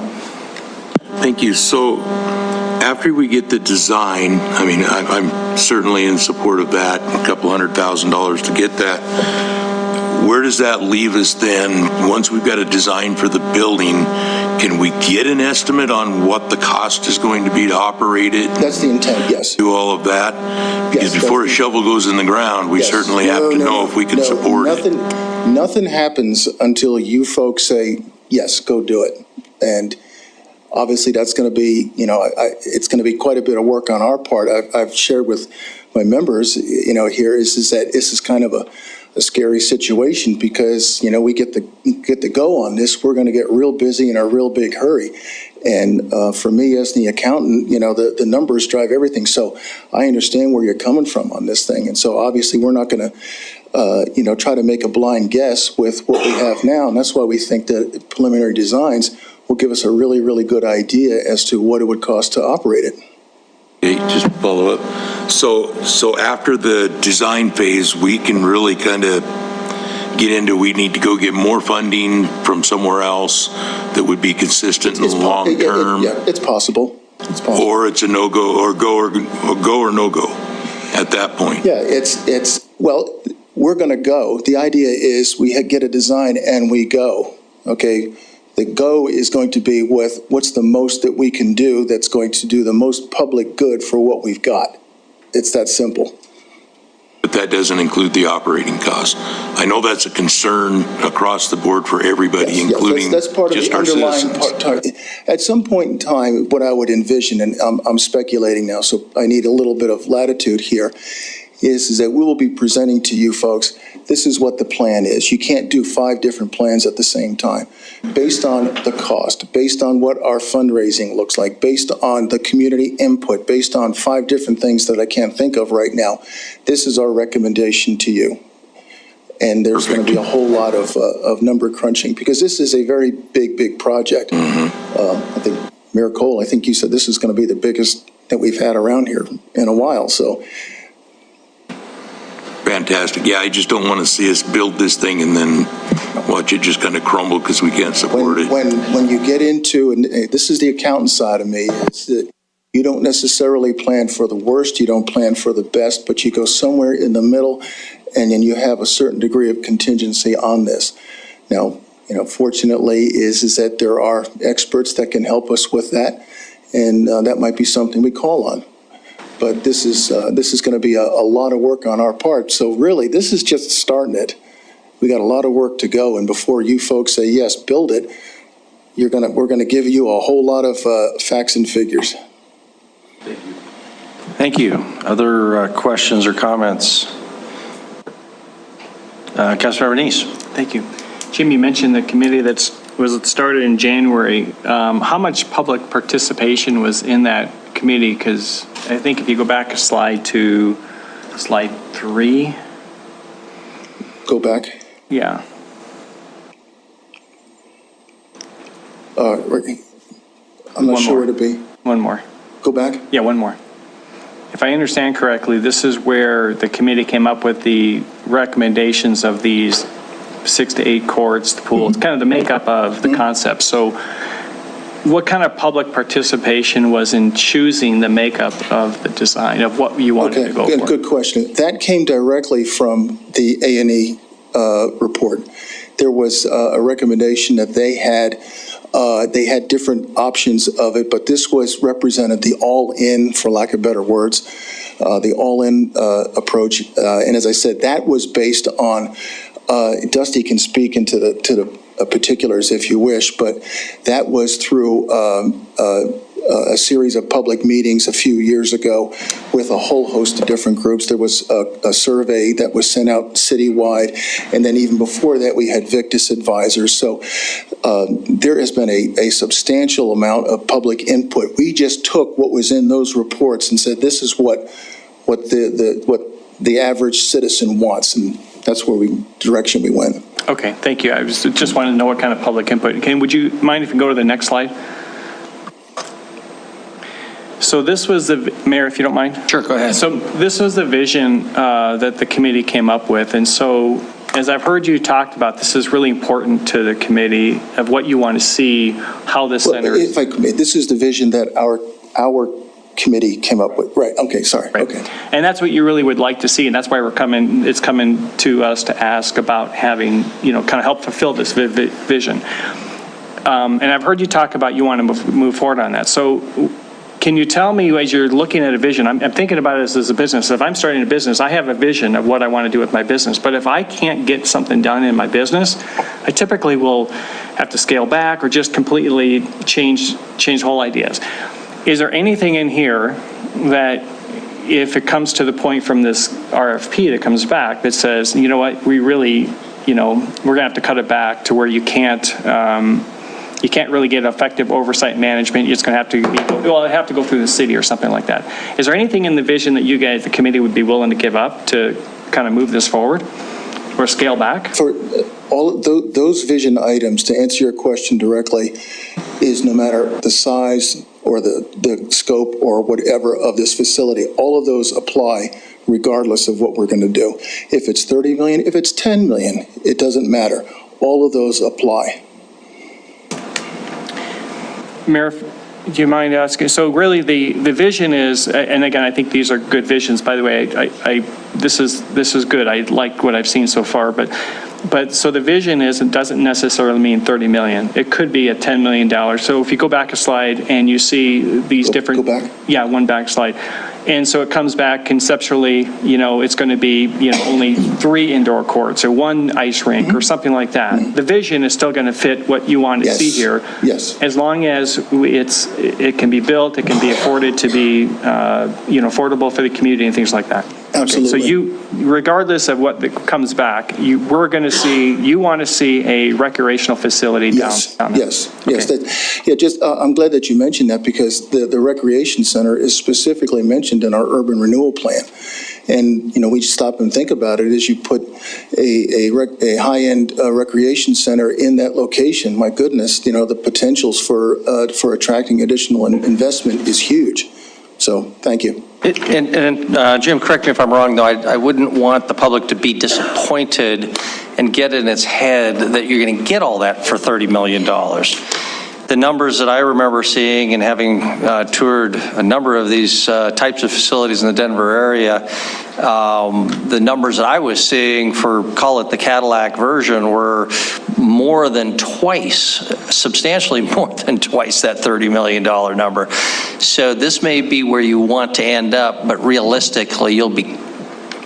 Speaker 8: Thank you. So After we get the design, I mean, I'm certainly in support of that, a couple $100,000 to get that. Where does that leave us then? Once we've got a design for the building, can we get an estimate on what the cost is going to be to operate it?
Speaker 5: That's the intent, yes.
Speaker 8: Do all of that? Because
Speaker 5: Yes,
Speaker 8: before a shovel goes in the ground, we
Speaker 5: Yes.
Speaker 8: certainly have to know if we can support it.
Speaker 5: Nothing happens until you folks say, yes, go do it. And obviously, that's going to be, it's going to be quite a bit of work on our part. I've shared with my members, here is that this is kind of a scary situation because, we get the go on this. We're going to get real busy in a real big hurry. And for me as the accountant, the numbers drive everything. So I understand where you're coming from on this thing. And so obviously, we're not going to, try to make a blind guess with what we have now. And that's why we think that preliminary designs will give us a really, really good idea as to what it would cost to operate it.
Speaker 8: Okay, just follow up. So after the design phase, we can really kind of get into, we need to go get more funding from somewhere else that would be consistent in the long term?
Speaker 5: Yeah, it's possible. It's possible.
Speaker 8: Or it's a no-go, or go or no-go at that point?
Speaker 5: Yeah, well, we're going to go. The idea is we get a design and we go, okay? The go is going to be with what's the most that we can do that's going to do the most public good for what we've got. It's that simple.
Speaker 8: But that doesn't include the operating cost. I know that's a concern across the board for everybody,
Speaker 5: Yes,
Speaker 8: including
Speaker 5: that's part of
Speaker 8: just
Speaker 5: the
Speaker 8: our
Speaker 5: underlying
Speaker 8: citizens.
Speaker 5: At some point in time, what I would envision, and I'm speculating now, so I need a little bit of latitude here, is that we will be presenting to you folks, this is what the plan is. You can't do 5 different plans at the same time. Based on the cost, based on what our fundraising looks like, based on the community input, based on 5 different things that I can't think of right now, this is our recommendation to you. And there's going to be a whole lot of number crunching, because this is a very big project. I think, Mayor Cole, I think you said this is going to be the biggest that we've had around here in a while, so.
Speaker 8: Fantastic. Yeah, I just don't want to see us build this thing and then watch it just kind of crumble because we can't support it.
Speaker 5: When you get into, and this is the accountant side of me, it's that you don't necessarily plan for the worst, you don't plan for the best, but you go somewhere in the middle, and then you have a certain degree of contingency on this. Now, fortunately is that there are experts that can help us with that, and that might be something we call on. But this is going to be a lot of work on our part. So really, this is just starting it. We got a lot of work to go, and before you folks say yes, build it, we're going to give you a whole lot of facts and figures.
Speaker 1: Thank you. Other questions or comments? Councilmember Neese.
Speaker 9: Thank you. Jim, you mentioned the committee that was started in January. How much public participation was in that committee? Because I think if you go back a slide to slide 3.
Speaker 5: Go back.
Speaker 9: Yeah.
Speaker 5: I'm not
Speaker 9: One
Speaker 5: sure
Speaker 9: more.
Speaker 5: where to be.
Speaker 9: One more.
Speaker 5: Go back.
Speaker 9: Yeah, one more. If I understand correctly, this is where the committee came up with the recommendations of these 6 to 8 courts, the pool. It's kind of the makeup of the concept. So what kind of public participation was in choosing the makeup of the design, of what you wanted to go for?
Speaker 5: Good question. That came directly from the A&E report. There was a recommendation that they had different options of it, but this was represented the all-in, for lack of better words, the all-in approach. And as I said, that was based on, Dusty can speak into the particulars if you wish, but that was through a series of public meetings a few years ago with a whole host of different groups. There was a survey that was sent out citywide, and then even before that, we had Victus advisors. So there has been a substantial amount of public input. We just took what was in those reports and said, this is what the average citizen wants, and that's where direction we went.
Speaker 9: Okay, thank you. I just wanted to know what kind of public input. Would you mind if you go to the next slide? So this was the, Mayor, if you don't mind?
Speaker 1: Sure, go ahead.
Speaker 9: So this was the vision that the committee came up with. And so as I've heard you talked about, this is really important to the committee of what you want to see, how this center is.
Speaker 5: If I could, this is the vision that our committee came up with. Right, okay, sorry,
Speaker 9: Right.
Speaker 5: okay.
Speaker 9: And that's what you really would like to see, and that's why it's coming to us to ask about having, kind of help fulfill this vision. And I've heard you talk about you want to move forward on that. So can you tell me, as you're looking at a vision, I'm thinking about it as a business. If I'm starting a business, I have a vision of what I want to do with my business. But if I can't get something done in my business, I typically will have to scale back or just completely change whole ideas. Is there anything in here that, if it comes to the point from this RFP that comes back that says, you know what, we really, we're going to have to cut it back to where you can't really get effective oversight management. You're just going to have to go through the city or something like that. Is there anything in the vision that you guys, the committee, would be willing to give up to kind of move this forward or scale back?
Speaker 5: For all of those vision items, to answer your question directly, is no matter the size or the scope or whatever of this facility, all of those apply regardless of what we're going to do. If it's 30 million, if it's 10 million, it doesn't matter. All of those apply.
Speaker 9: Mayor, do you mind asking? So really the vision is, and again, I think these are good visions, by the way, this is good. I like what I've seen so far, but so the vision is, it doesn't necessarily mean 30 million. It could be a $10 million. So if you go back a slide and you see these different.
Speaker 5: Go back?
Speaker 9: Yeah, one back slide. And so it comes back conceptually, it's going to be, only 3 indoor courts or 1 ice rink or something like that. The vision is still going to fit what you want to
Speaker 5: Yes.
Speaker 9: see here.
Speaker 5: Yes.
Speaker 9: As long as it can be built, it can be afforded to be, affordable for the community and things like that.
Speaker 5: Absolutely.
Speaker 9: Okay, so regardless of what comes back, you want to see a recreational facility downtown.
Speaker 5: Yes.
Speaker 9: Okay.
Speaker 5: I'm glad that you mentioned that, because the recreation center is specifically mentioned in our urban renewal plan. And, we stop and think about it, as you put a high-end recreation center in that location, my goodness, the potentials for attracting additional investment is huge. So, thank you.
Speaker 1: And Jim, correct me if I'm wrong, though, I wouldn't want the public to be disappointed and get in its head that you're going to get all that for $30 million. The numbers that I remember seeing, and having toured a number of these types of facilities in the Denver area, the numbers that I was seeing for, call it the Cadillac version, were more than twice, substantially more than twice that $30 million number. So this may be where you want to end up, but realistically, you'll be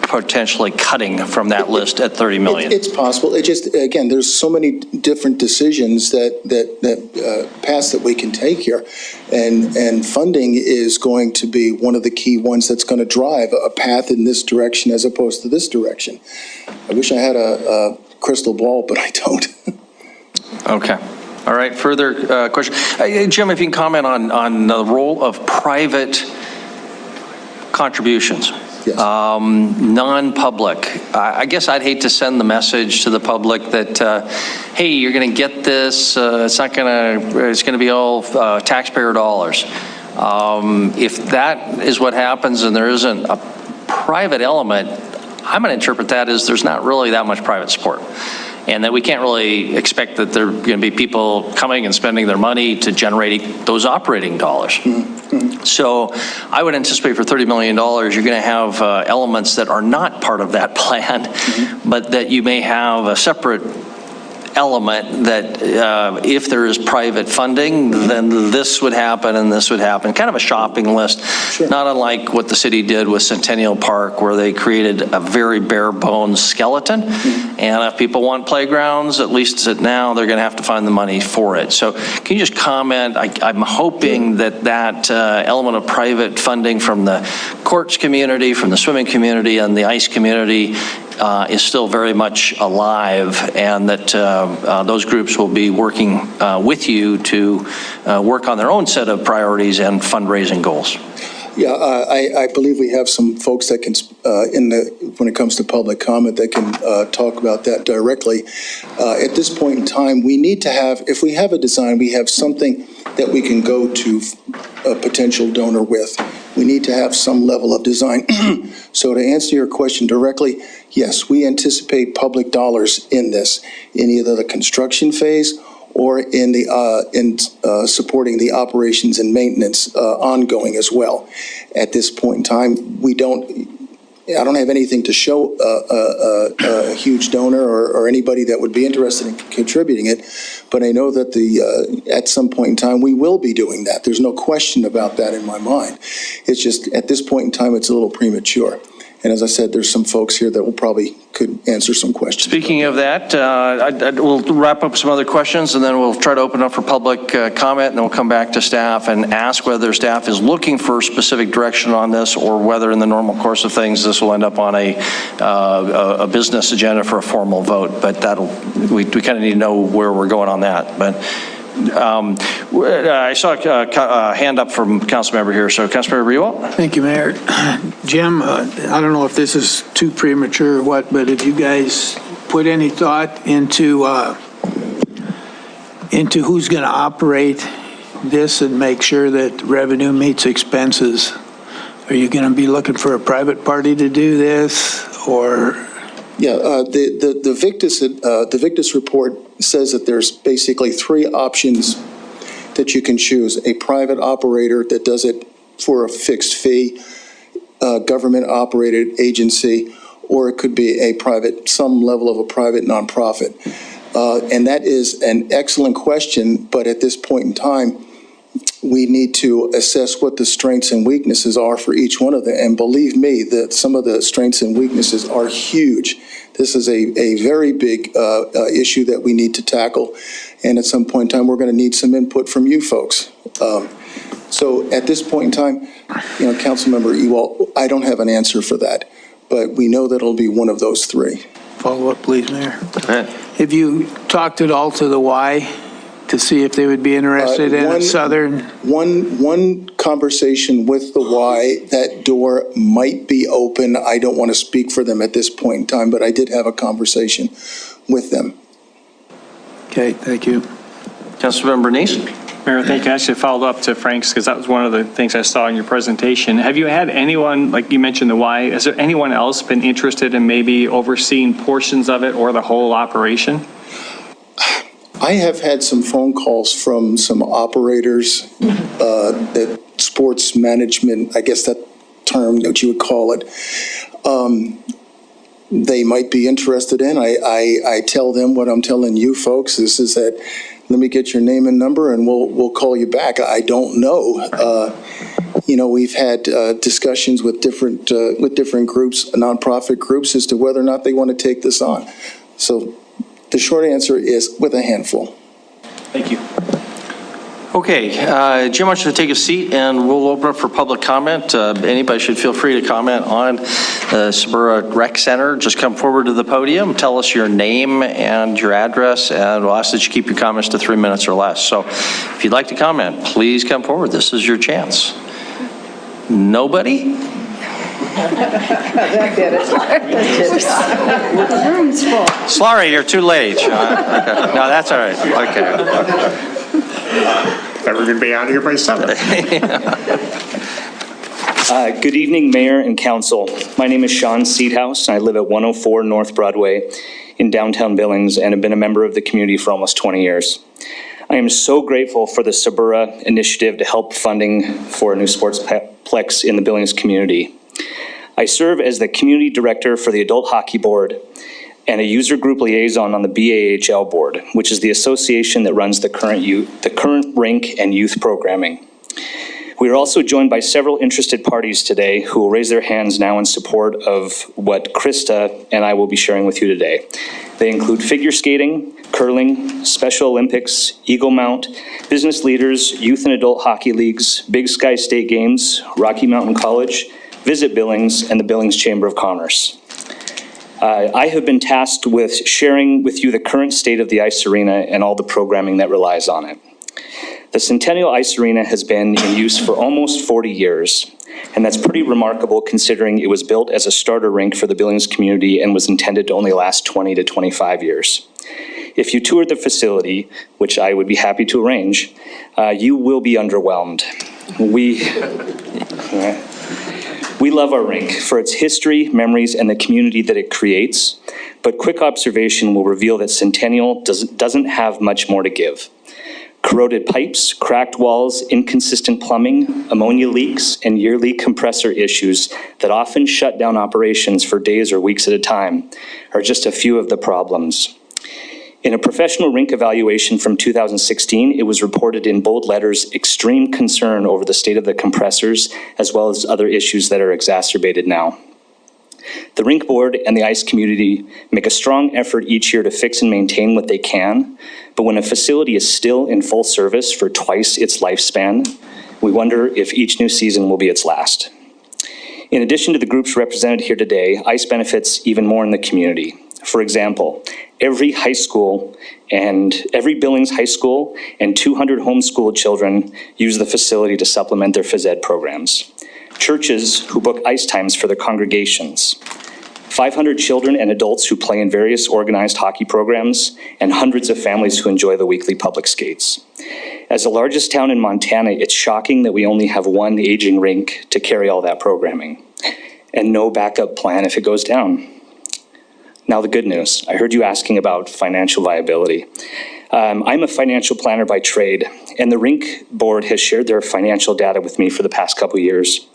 Speaker 1: potentially cutting from that list at 30 million.
Speaker 5: It's possible. It just, again, there's so many different decisions that paths that we can take here. And funding is going to be one of the key ones that's going to drive a path in this direction as opposed to this direction. I wish I had a crystal ball, but I don't.
Speaker 1: Okay. All right. Further question. Jim, if you can comment on the role of private contributions.
Speaker 5: Yes.
Speaker 1: Non-public. I guess I'd hate to send the message to the public that, hey, you're going to get this. It's going to be all taxpayer dollars. If that is what happens and there isn't a private element, I'm going to interpret that as there's not really that much private support. And that we can't really expect that there are going to be people coming and spending their money to generate those operating dollars. Mm-hmm. So I would anticipate for $30 million, you're going to have elements that are not part of that plan, mm-hmm. but that you may have a separate element that if there is private funding, then this would happen and this would happen. Kind of a shopping list, sure. Not unlike what the city did with Centennial Park, where they created a very bare bones skeleton. Mm-hmm. And if people want playgrounds, at least now, they're going to have to find the money for it. So can you just comment? I'm hoping that element of private funding from the courts community, from the swimming community, and the ice community is still very much alive, and that those groups will be working with you to work on their own set of priorities and fundraising goals.
Speaker 5: Yeah, I believe we have some folks that can, when it comes to public comment, that can talk about that directly. At this point in time, we need to have, if we have a design, we have something that we can go to a potential donor with. We need to have some level of design. So to answer your question directly, yes, we anticipate public dollars in this, in either the construction phase or in supporting the operations and maintenance ongoing as well. At this point in time, I don't have anything to show a huge donor or anybody that would be interested in contributing it, but I know that at some point in time, we will be doing that. There's no question about that in my mind. It's just, at this point in time, it's a little premature. And as I said, there's some folks here that could answer some questions.
Speaker 1: Speaking of that, we'll wrap up some other questions, and then we'll try to open up for public comment, and then we'll come back to staff and ask whether staff is looking for specific direction on this, or whether in the normal course of things, this will end up on a business agenda for a formal vote. But we kind of need to know where we're going on that. But I saw a hand up from Councilmember here. So Councilmember Rewalt.
Speaker 10: Thank you, Mayor. Jim, I don't know if this is too premature or what, but have you guys put any thought into who's going to operate this and make sure that revenue meets expenses? Are you going to be looking for a private party to do this, or?
Speaker 5: Yeah, the Victus report says that there's basically 3 options that you can choose: a private operator that does it for a fixed fee, a government-operated agency, or it could be some level of a private nonprofit. And that is an excellent question, but at this point in time, we need to assess what the strengths and weaknesses are for each one of them. And believe me, that some of the strengths and weaknesses are huge. This is a very big issue that we need to tackle. And at some point in time, we're going to need some input from you folks. So at this point in time, Councilmember Ewald, I don't have an answer for that, but we know that it'll be one of those 3.
Speaker 10: Follow up, please, Mayor.
Speaker 1: Go ahead.
Speaker 10: Have you talked at all to the Y to see if they would be interested in a Southern?
Speaker 5: One conversation with the Y, that door might be open. I don't want to speak for them at this point in time, but I did have a conversation with them.
Speaker 10: Okay, thank you.
Speaker 1: Councilmember Neese.
Speaker 9: Mayor, thank you. I actually followed up to Frank's because that was one of the things I saw in your presentation. Have you had anyone, like you mentioned the Y, has there anyone else been interested in maybe overseeing portions of it or the whole operation?
Speaker 5: I have had some phone calls from some operators, that sports management, I guess that term that you would call it, they might be interested in. I tell them what I'm telling you folks, is that let me get your name and number and we'll call you back. I don't know. We've had discussions with different groups, nonprofit groups, as to whether or not they want to take this on. So the short answer is with a handful.
Speaker 9: Thank you.
Speaker 1: Okay, Jim, I want you to take a seat, and we'll open up for public comment. Anybody should feel free to comment on the Suburra Rec Center. Just come forward to the podium, tell us your name and your address, and we'll ask that you keep your comments to 3 minutes or less. So if you'd like to comment, please come forward. This is your chance. Nobody?
Speaker 6: That did it.
Speaker 3: The room's full.
Speaker 1: Slurry, you're too late. Okay. No, that's all right. Okay.
Speaker 11: We're going to be out of here by 7.
Speaker 12: Good evening, Mayor and Council. My name is Sean Seedhouse, and I live at 104 North Broadway in downtown Billings, and have been a member of the community for almost 20 years. I am so grateful for the Suburra initiative to help funding for a new sportsplex in the Billings community. I serve as the Community Director for the Adult Hockey Board and a user group liaison on the BAHL Board, which is the association that runs the current rink and youth programming. We are also joined by several interested parties today who will raise their hands now in support of what Krista and I will be sharing with you today. They include figure skating, curling, Special Olympics, Eagle Mount, business leaders, youth and adult hockey leagues, Big Sky State Games, Rocky Mountain College, Visit Billings, and the Billings Chamber of Commerce. I have been tasked with sharing with you the current state of the ice arena and all the programming that relies on it. The Centennial Ice Arena has been in use for almost 40 years, and that's pretty remarkable considering it was built as a starter rink for the Billings community and was intended to only last 20 to 25 years. If you toured the facility, which I would be happy to arrange, you will be underwhelmed. We love our rink for its history, memories, and the community that it creates, but quick observation will reveal that Centennial doesn't have much more to give. Corroded pipes, cracked walls, inconsistent plumbing, ammonia leaks, and yearly compressor issues that often shut down operations for days or weeks at a time are just a few of the problems. In a professional rink evaluation from 2016, it was reported in bold letters extreme concern over the state of the compressors, as well as other issues that are exacerbated now. The rink board and the ice community make a strong effort each year to fix and maintain what they can, but when a facility is still in full service for twice its lifespan, we wonder if each new season will be its last. In addition to the groups represented here today, ice benefits even more in the community. For example, every Billings high school and 200 homeschooled children use the facility to supplement their phys ed programs. Churches who book ice times for their congregations. 500 children and adults who play in various organized hockey programs, and hundreds of families who enjoy the weekly public skates. As the largest town in Montana, it's shocking that we only have one aging rink to carry all that programming, and no backup plan if it goes down. Now the good news. I heard you asking about financial viability. I'm a financial planner by trade, and the rink board has shared their financial data with me for the past couple years.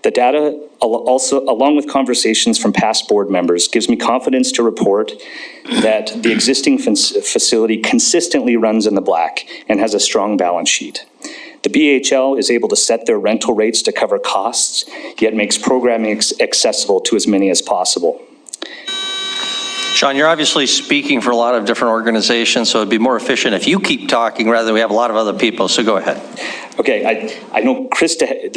Speaker 12: The data, also, along with conversations from past board members, gives me confidence to report that the existing facility consistently runs in the black and has a strong balance sheet. The BHL is able to set their rental rates to cover costs, yet makes programming accessible to as many as possible.
Speaker 1: Sean, you're obviously speaking for a lot of different organizations, so it'd be more efficient if you keep talking rather than we have a lot of other people, so go ahead.
Speaker 12: Okay, I know Krista,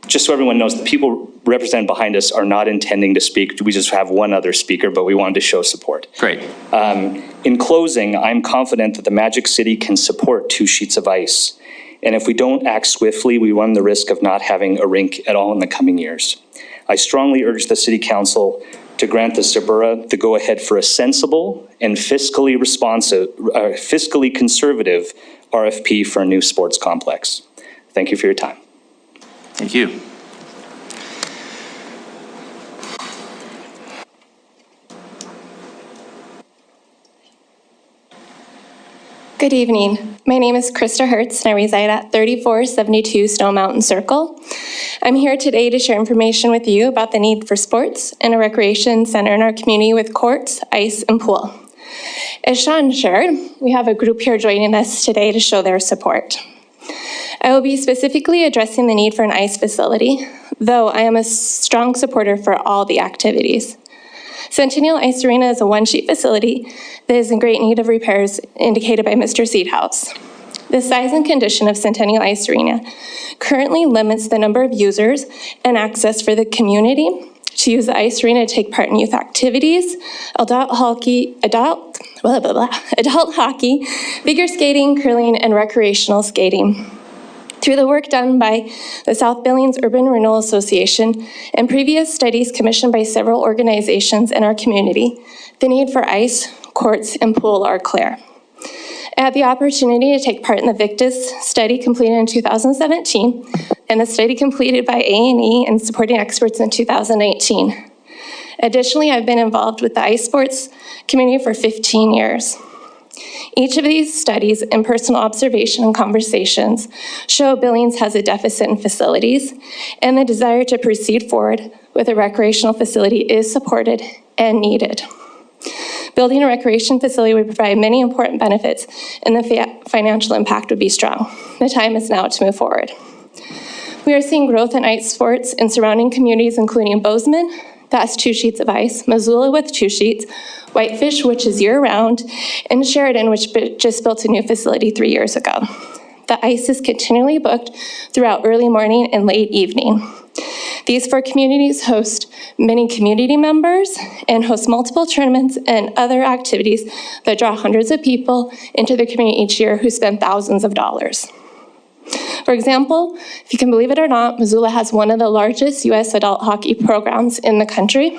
Speaker 12: just so everyone knows, the people represented behind us are not intending to speak. We just have one other speaker, but we wanted to show support.
Speaker 1: Great.
Speaker 12: In closing, I'm confident that the Magic City can support 2 sheets of ice. And if we don't act swiftly, we run the risk of not having a rink at all in the coming years. I strongly urge the City Council to grant the Suburra the go-ahead for a sensible and fiscally conservative RFP for a new sports complex. Thank you for your time.
Speaker 1: Thank you.
Speaker 11: Good evening. My name is Krista Hertz, and I reside at 3472 Snow Mountain Circle. I'm here today to share information with you about the need for sports and a recreation center in our community with courts, ice, and pool. As Sean shared, we have a group here joining us today to show their support. I will be specifically addressing the need for an ice facility, though I am a strong supporter for all the activities. Centennial Ice Arena is a one-sheet facility that is in great need of repairs indicated by Mr. Seedhouse. The size and condition of Centennial Ice Arena currently limits the number of users and access for the community to use the ice arena to take part in youth activities, adult hockey, figure skating, curling, and recreational skating. Through the work done by the South Billings Urban Renewal Association and previous studies commissioned by several organizations in our community, the need for ice, courts, and pool are clear. I had the opportunity to take part in the Victus study completed in 2017 and the study completed by A&E and supporting experts in 2018. Additionally, I've been involved with the ice sports community for 15 years. Each of these studies and personal observation and conversations show Billings has a deficit in facilities, and the desire to proceed forward with a recreational facility is supported and needed. Building a recreation facility would provide many important benefits, and the financial impact would be strong. The time is now to move forward. We are seeing growth in ice sports in surrounding communities, including Bozeman, that's 2 sheets of ice, Missoula with 2 sheets, Whitefish, which is year-round, and Sheridan, which just built a new facility 3 years ago. The ice is continually booked throughout early morning and late evening. These 4 communities host many community members and host multiple tournaments and other activities that draw hundreds of people into their community each year who spend thousands of dollars. For example, if you can believe it or not, Missoula has one of the largest U.S. adult hockey programs in the country.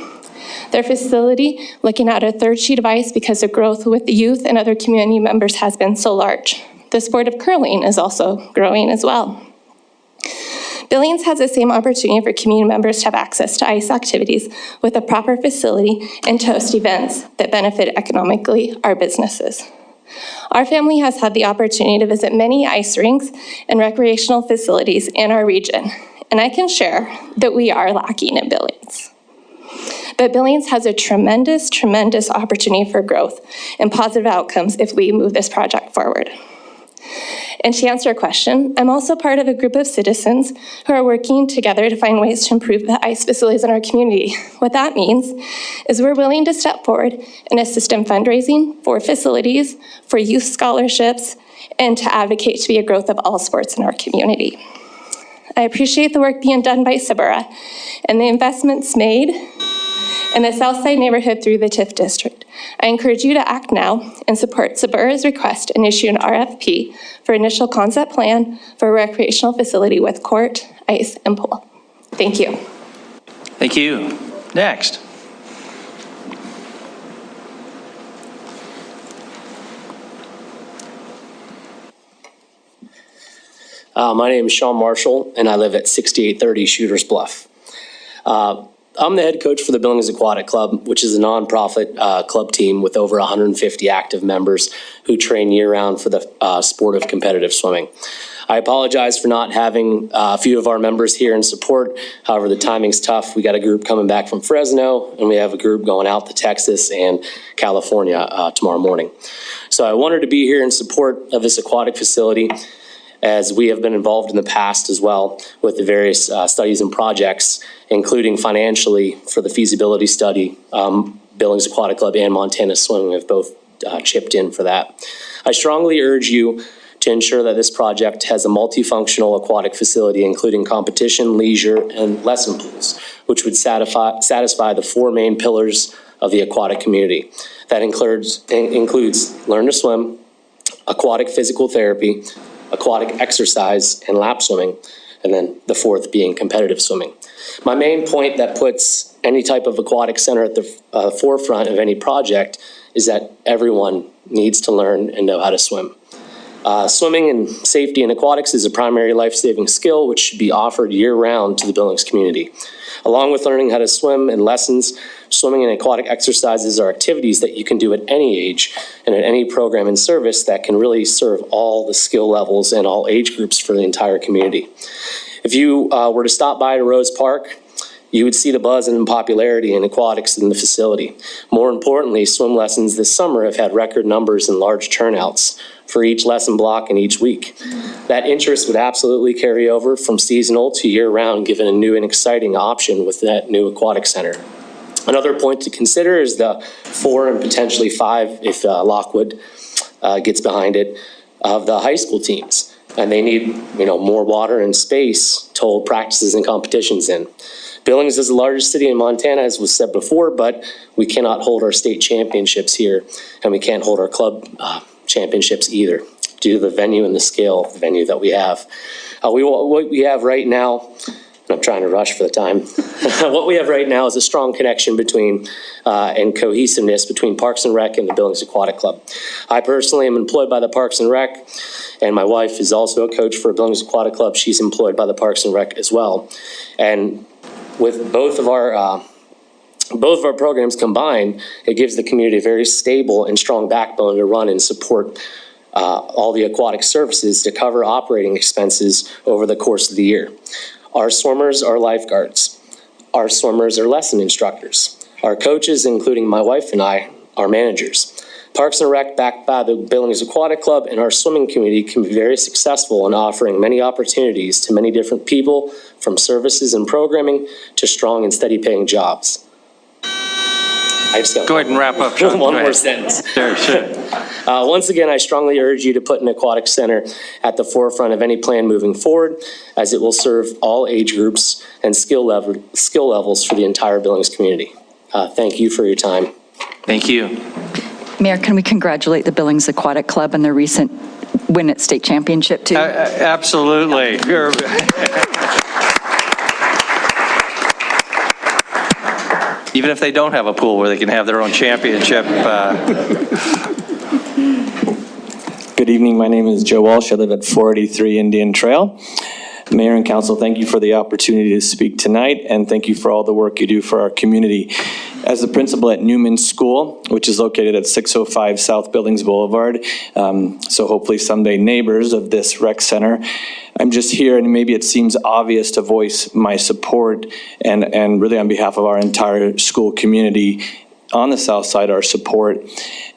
Speaker 11: Their facility, looking at a 3rd sheet of ice because the growth with the youth and other community members has been so large. The sport of curling is also growing as well. Billings has the same opportunity for community members to have access to ice activities with a proper facility and to host events that benefit economically our businesses. Our family has had the opportunity to visit many ice rinks and recreational facilities in our region, and I can share that we are lacking in Billings. But Billings has a tremendous, tremendous opportunity for growth and positive outcomes if we move this project forward. And to answer your question, I'm also part of a group of citizens who are working together to find ways to improve the ice facilities in our community. What that means is we're willing to step forward and assist in fundraising for facilities, for youth scholarships, and to advocate to be a growth of all sports in our community. I appreciate the work being done by Sabura and the investments made in the Southside neighborhood through the TIF district. I encourage you to act now and support Sabura's request and issue an RFP for initial concept plan for a recreational facility with court, ice, and pool. Thank you.
Speaker 1: Thank you. Next.
Speaker 13: My name is Sean Marshall, and I live at 6830 Shooters Bluff. I'm the head coach for the Billings Aquatic Club, which is a nonprofit club team with over 150 active members who train year-round for the sport of competitive swimming. I apologize for not having a few of our members here in support. However, the timing's tough. We got a group coming back from Fresno, and we have a group going out to Texas and California tomorrow morning. So I wanted to be here in support of this aquatic facility, as we have been involved in the past as well with the various studies and projects, including financially for the feasibility study. Billings Aquatic Club and Montana Swimming have both chipped in for that. I strongly urge you to ensure that this project has a multifunctional aquatic facility, including competition, leisure, and lesson pools, which would satisfy the four main pillars of the aquatic community. That includes learn to swim, aquatic physical therapy, aquatic exercise, and lap swimming, and then the fourth being competitive swimming. My main point that puts any type of aquatic center at the forefront of any project is that everyone needs to learn and know how to swim. Swimming and safety in aquatics is a primary life-saving skill which should be offered year-round to the Billings community. Along with learning how to swim and lessons, swimming and aquatic exercises are activities that you can do at any age and at any program and service that can really serve all the skill levels and all age groups for the entire community. If you were to stop by to Rose Park, you would see the buzz and popularity in aquatics in the facility. More importantly, swim lessons this summer have had record numbers and large turnouts for each lesson block and each week. That interest would absolutely carry over from seasonal to year-round, given a new and exciting option with that new aquatic center. Another point to consider is the 4 and potentially 5, if Lockwood gets behind it, of the high school teams. And they need, more water and space to hold practices and competitions in. Billings is the largest city in Montana, as was said before, but we cannot hold our state championships here, and we can't hold our club championships either, due to the venue and the scale of the venue that we have. What we have right now, I'm trying to rush for the time. What we have right now is a strong connection between and cohesiveness between Parks and Rec and the Billings Aquatic Club. I personally am employed by the Parks and Rec, and my wife is also a coach for Billings Aquatic Club. She's employed by the Parks and Rec as well. And with both of our programs combined, it gives the community a very stable and strong backbone to run and support all the aquatic services to cover operating expenses over the course of the year. Our swimmers are lifeguards. Our swimmers are lesson instructors. Our coaches, including my wife and I, are managers. Parks and Rec, backed by the Billings Aquatic Club and our swimming community, can be very successful in offering many opportunities to many different people, from services and programming to strong and steady paying jobs. I just got
Speaker 1: Go ahead and wrap up, Sean.
Speaker 13: one more sentence.
Speaker 1: Sure.
Speaker 13: Once again, I strongly urge you to put an aquatic center at the forefront of any plan moving forward, as it will serve all age groups and skill levels for the entire Billings community. Thank you for your time.
Speaker 1: Thank you.
Speaker 7: Mayor, can we congratulate the Billings Aquatic Club on their recent win at state championship, too?
Speaker 1: Absolutely. Even if they don't have a pool where they can have their own championship.
Speaker 14: Good evening, my name is Joe Walsh. I live at 483 Indian Trail. Mayor and Council, thank you for the opportunity to speak tonight, and thank you for all the work you do for our community. As the principal at Newman School, which is located at 605 South Billings Boulevard, so hopefully someday neighbors of this rec center, I'm just here, and maybe it seems obvious, to voice my support and really on behalf of our entire school community on the south side, our support.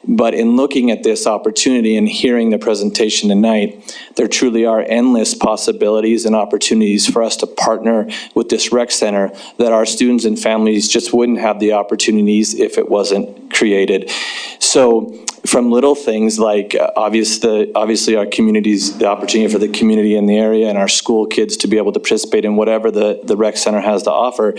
Speaker 14: But in looking at this opportunity and hearing the presentation tonight, there truly are endless possibilities and opportunities for us to partner with this rec center that our students and families just wouldn't have the opportunities if it wasn't created. So from little things like obviously our communities, the opportunity for the community in the area and our school kids to be able to participate in whatever the rec center has to offer,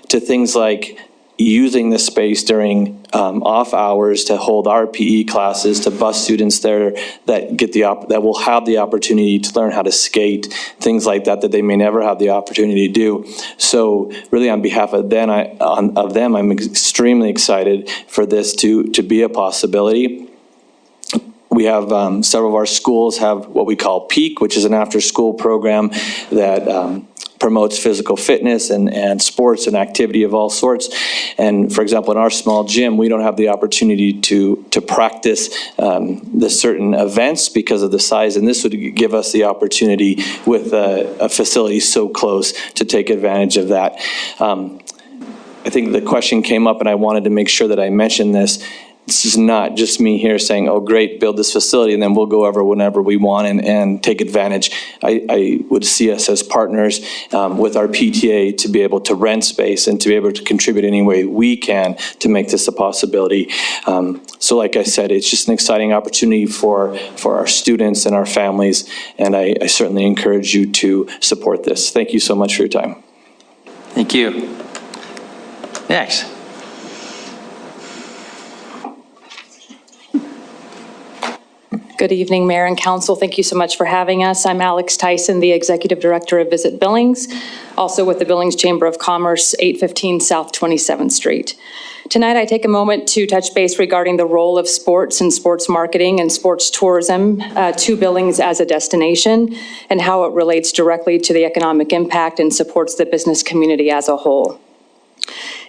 Speaker 14: to things like using the space during off hours to hold our PE classes, to bus students there that get that will have the opportunity to learn how to skate, things like that they may never have the opportunity to do. So really on behalf of them, I'm extremely excited for this to be a possibility. We have several of our schools have what we call PEAK, which is an after-school program that promotes physical fitness and sports and activity of all sorts. And for example, in our small gym, we don't have the opportunity to practice the certain events because of the size, and this would give us the opportunity with a facility so close to take advantage of that. I think the question came up, and I wanted to make sure that I mentioned this. This is not just me here saying, oh great, build this facility and then we'll go over whenever we want and take advantage. I would see us as partners with our PTA to be able to rent space and to be able to contribute any way we can to make this a possibility. So like I said, it's just an exciting opportunity for our students and our families, and I certainly encourage you to support this. Thank you so much for your time.
Speaker 1: Thank you. Next.
Speaker 15: Good evening, Mayor and Council. Thank you so much for having us. I'm Alex Tyson, the Executive Director of Visit Billings, also with the Billings Chamber of Commerce, 815 South 27th Street. Tonight, I take a moment to touch base regarding the role of sports and sports marketing and sports tourism to Billings as a destination and how it relates directly to the economic impact and supports the business community as a whole.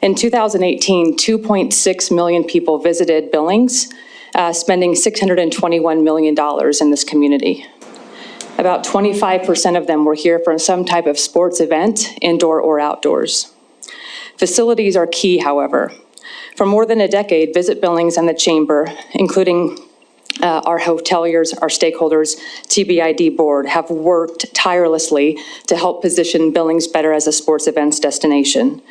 Speaker 15: In 2018, 2.6 million people visited Billings, spending $621 million in this community. About 25% of them were here for some type of sports event, indoor or outdoors. Facilities are key, however. For more than a decade, Visit Billings and the Chamber, including our hoteliers, our stakeholders, TBID board, have worked tirelessly to help position Billings better as a sports events destination.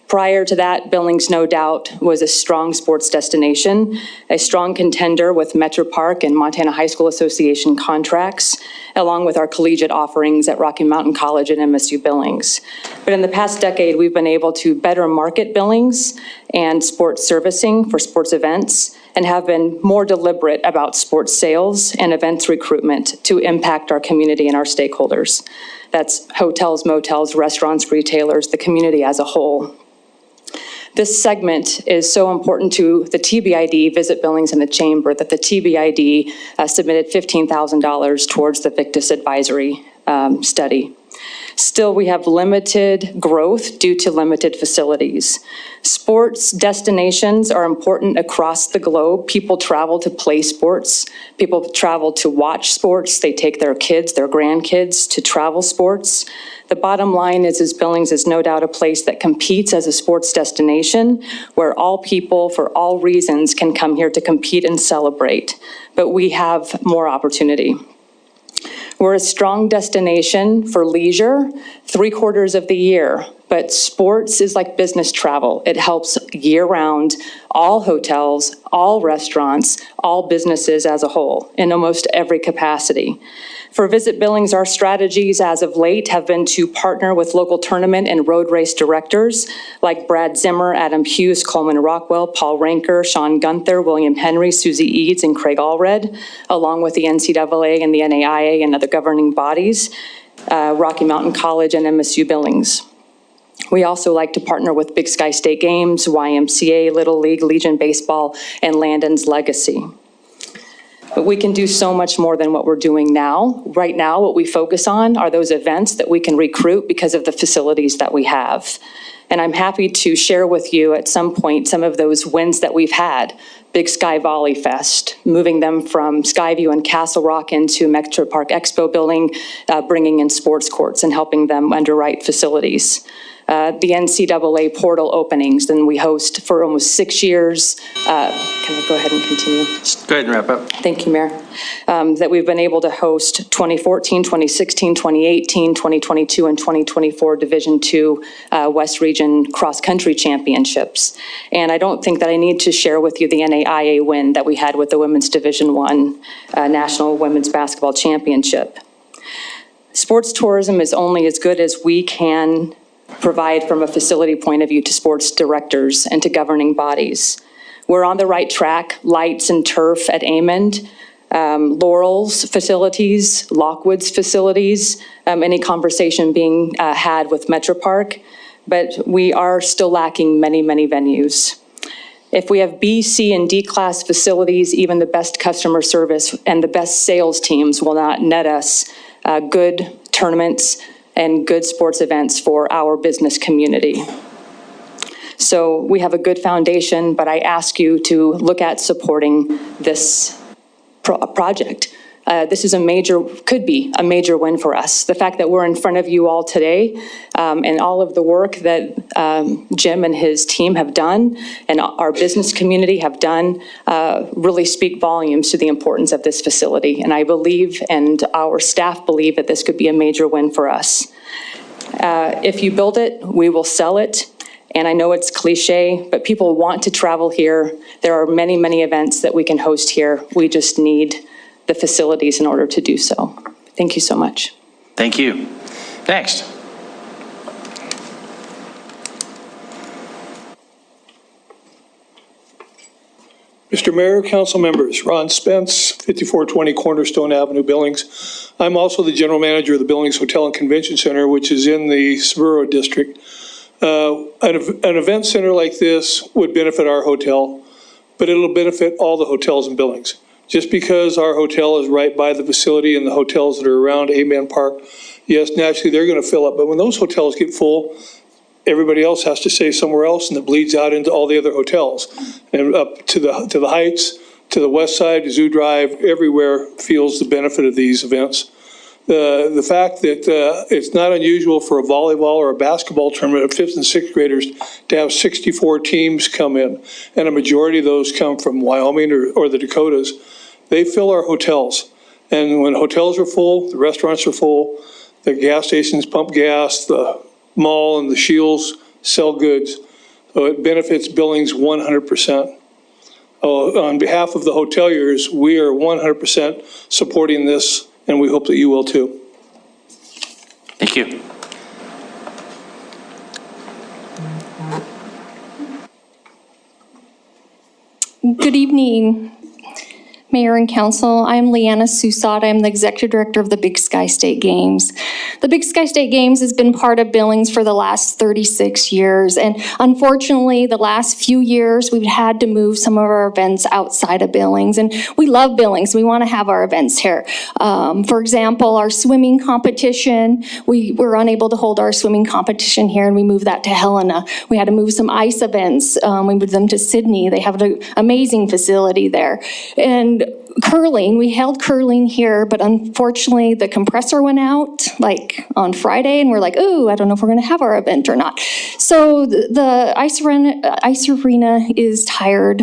Speaker 15: Prior to that, Billings, no doubt, was a strong sports destination, a strong contender with Metro Park and Montana High School Association contracts, along with our collegiate offerings at Rocky Mountain College and MSU Billings. But in the past decade, we've been able to better market Billings and sports servicing for sports events, and have been more deliberate about sports sales and events recruitment to impact our community and our stakeholders. That's hotels, motels, restaurants, retailers, the community as a whole. This segment is so important to the TBID, Visit Billings and the Chamber, that the TBID submitted $15,000 towards the Victus Advisory study. Still, we have limited growth due to limited facilities. Sports destinations are important across the globe. People travel to play sports. People travel to watch sports. They take their kids, their grandkids to travel sports. The bottom line is Billings is no doubt a place that competes as a sports destination where all people, for all reasons, can come here to compete and celebrate. But we have more opportunity. We're a strong destination for leisure 3/4 of the year, but sports is like business travel. It helps year-round all hotels, all restaurants, all businesses as a whole in almost every capacity. For Visit Billings, our strategies as of late have been to partner with local tournament and road race directors like Brad Zimmer, Adam Hughes, Coleman Rockwell, Paul Ranker, Sean Gunther, William Henry, Susie Eads, and Craig Allred, along with the NCAA and the NAIA and other governing bodies, Rocky Mountain College and MSU Billings. We also like to partner with Big Sky State Games, YMCA, Little League, Legion Baseball, and Landon's Legacy. But we can do so much more than what we're doing now. Right now, what we focus on are those events that we can recruit because of the facilities that we have. And I'm happy to share with you at some point some of those wins that we've had. Big Sky Volley Fest, moving them from Skyview and Castle Rock into Metro Park Expo building, bringing in sports courts and helping them underwrite facilities. The NCAA portal openings, then we host for almost 6 years. Can I go ahead and continue?
Speaker 1: Go ahead and wrap up.
Speaker 15: Thank you, Mayor. That we've been able to host 2014, 2016, 2018, 2022, and 2024 Division II West Region Cross-Country Championships. And I don't think that I need to share with you the NAIA win that we had with the Women's Division I National Women's Basketball Championship. Sports tourism is only as good as we can provide from a facility point of view to sports directors and to governing bodies. We're on the right track. Lights and turf at Amond, Laurel's facilities, Lockwood's facilities, any conversation being had with Metro Park, but we are still lacking many, many venues. If we have B, C, and D class facilities, even the best customer service and the best sales teams will not net us good tournaments and good sports events for our business community. So we have a good foundation, but I ask you to look at supporting this project. This is could be a major win for us. The fact that we're in front of you all today and all of the work that Jim and his team have done and our business community have done really speak volumes to the importance of this facility. And I believe, and our staff believe, that this could be a major win for us. If you build it, we will sell it. And I know it's cliche, but people want to travel here. There are many, many events that we can host here. We just need the facilities in order to do so. Thank you so much.
Speaker 1: Thank you. Next.
Speaker 16: Mr. Mayor, council members, Ron Spence, 5420 Cornerstone Avenue, Billings. I'm also the general manager of the Billings Hotel and Convention Center, which is in the Suburban District. An event center like this would benefit our hotel, but it'll benefit all the hotels in Billings. Just because our hotel is right by the facility and the hotels that are around Amen Park, yes, naturally they're going to fill up. But when those hotels get full, everybody else has to stay somewhere else, and it bleeds out into all the other hotels. And up to the Heights, to the west side, to Zoo Drive, everywhere feels the benefit of these events. The fact that it's not unusual for a volleyball or a basketball tournament of 5th and 6th graders to have 64 teams come in, and a majority of those come from Wyoming or the Dakotas. They fill our hotels. And when hotels are full, the restaurants are full, the gas stations pump gas, the mall and the Shields sell goods. So it benefits Billings 100%. On behalf of the hoteliers, we are 100% supporting this, and we hope that you will too.
Speaker 1: Thank you.
Speaker 11: Good evening, Mayor and Council. I'm Leanna Susad. I'm the Executive Director of the Big Sky State Games. The Big Sky State Games has been part of Billings for the last 36 years. And unfortunately, the last few years, we've had to move some of our events outside of Billings. And we love Billings. We want to have our events here. For example, our swimming competition, we were unable to hold our swimming competition here, and we moved that to Helena. We had to move some ice events. We moved them to Sydney. They have an amazing facility there. And curling, we held curling here, but unfortunately the compressor went out like on Friday, and we're like, ooh, I don't know if we're gonna have our event or not. So the ice arena is tired.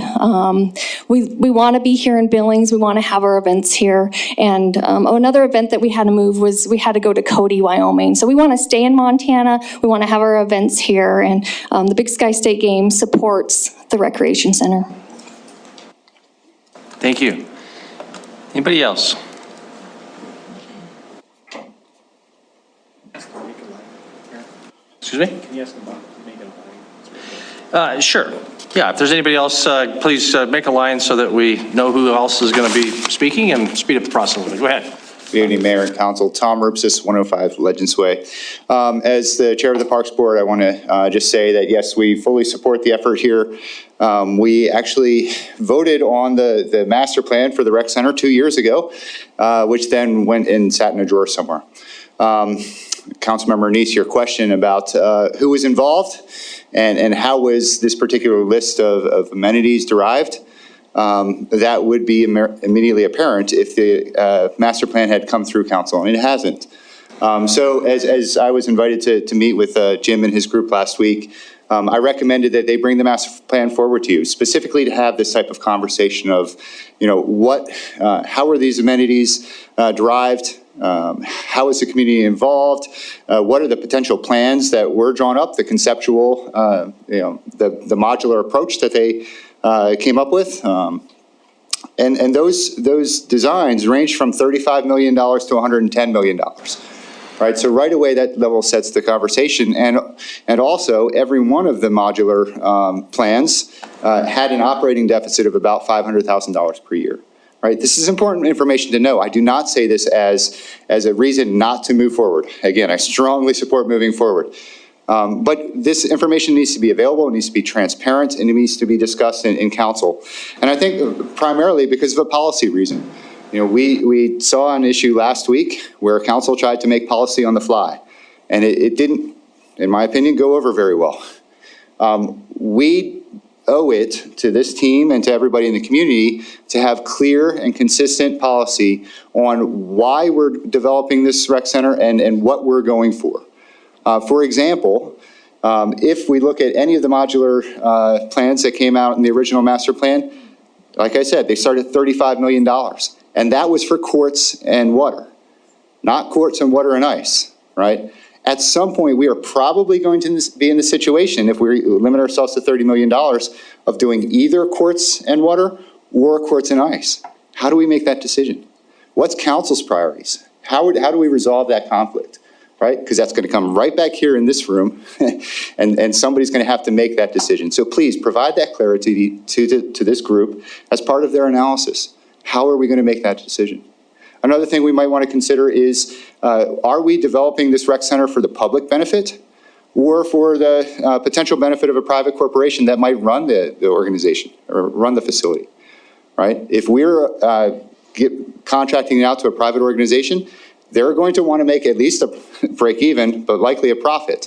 Speaker 11: We wanna be here in Billings, we wanna have our events here. And another event that we had to move was we had to go to Cody, Wyoming. So we wanna stay in Montana, we wanna have our events here, and the Big Sky State Games supports the Recreation Center.
Speaker 1: Thank you. Anybody else? Excuse me?
Speaker 9: Can you ask them about making a line?
Speaker 1: Sure. Yeah, if there's anybody else, please make a line so that we know who else is going to be speaking and speed up the process a little bit. Go ahead.
Speaker 17: Good evening, Mayor and Council. Tom Rupsis, 105 Legends Way. As the Chair of the Parks Board, I want to just say that, yes, we fully support the effort here. We actually voted on the master plan for the rec center 2 years ago, which then went and sat in a drawer somewhere. Councilmember Neese, your question about who was involved and how was this particular list of amenities derived? That would be immediately apparent if the master plan had come through council, and it hasn't. So as I was invited to meet with Jim and his group last week, I recommended that they bring the master plan forward to you, specifically to have this type of conversation of, how are these amenities derived? How is the community involved? What are the potential plans that were drawn up, the conceptual, the modular approach that they came up with? And those designs range from $35 million to $110 million. Right, so right away that level sets the conversation, and also every one of the modular plans had an operating deficit of about $500,000 per year. Right, this is important information to know. I do not say this as a reason not to move forward. Again, I strongly support moving forward, but this information needs to be available, it needs to be transparent, and it needs to be discussed in council. And I think primarily because of a policy reason. We saw an issue last week where council tried to make policy on the fly, and it didn't, in my opinion, go over very well. We owe it to this team and to everybody in the community to have clear and consistent policy on why we're developing this rec center and what we're going for. For example, if we look at any of the modular plans that came out in the original master plan, like I said, they started at $35 million. And that was for courts and water, not courts and water and ice, right? At some point, we are probably going to be in the situation, if we limit ourselves to $30 million, of doing either courts and water or courts and ice. How do we make that decision? What's council's priorities? How do we resolve that conflict, right? Because that's going to come right back here in this room, and somebody's going to have to make that decision. So please provide that clarity to this group as part of their analysis. How are we going to make that decision? Another thing we might want to consider is, are we developing this rec center for the public benefit or for the potential benefit of a private corporation that might run the organization or run the facility, right? If we're contracting it out to a private organization, they're going to want to make at least a break even, but likely a profit,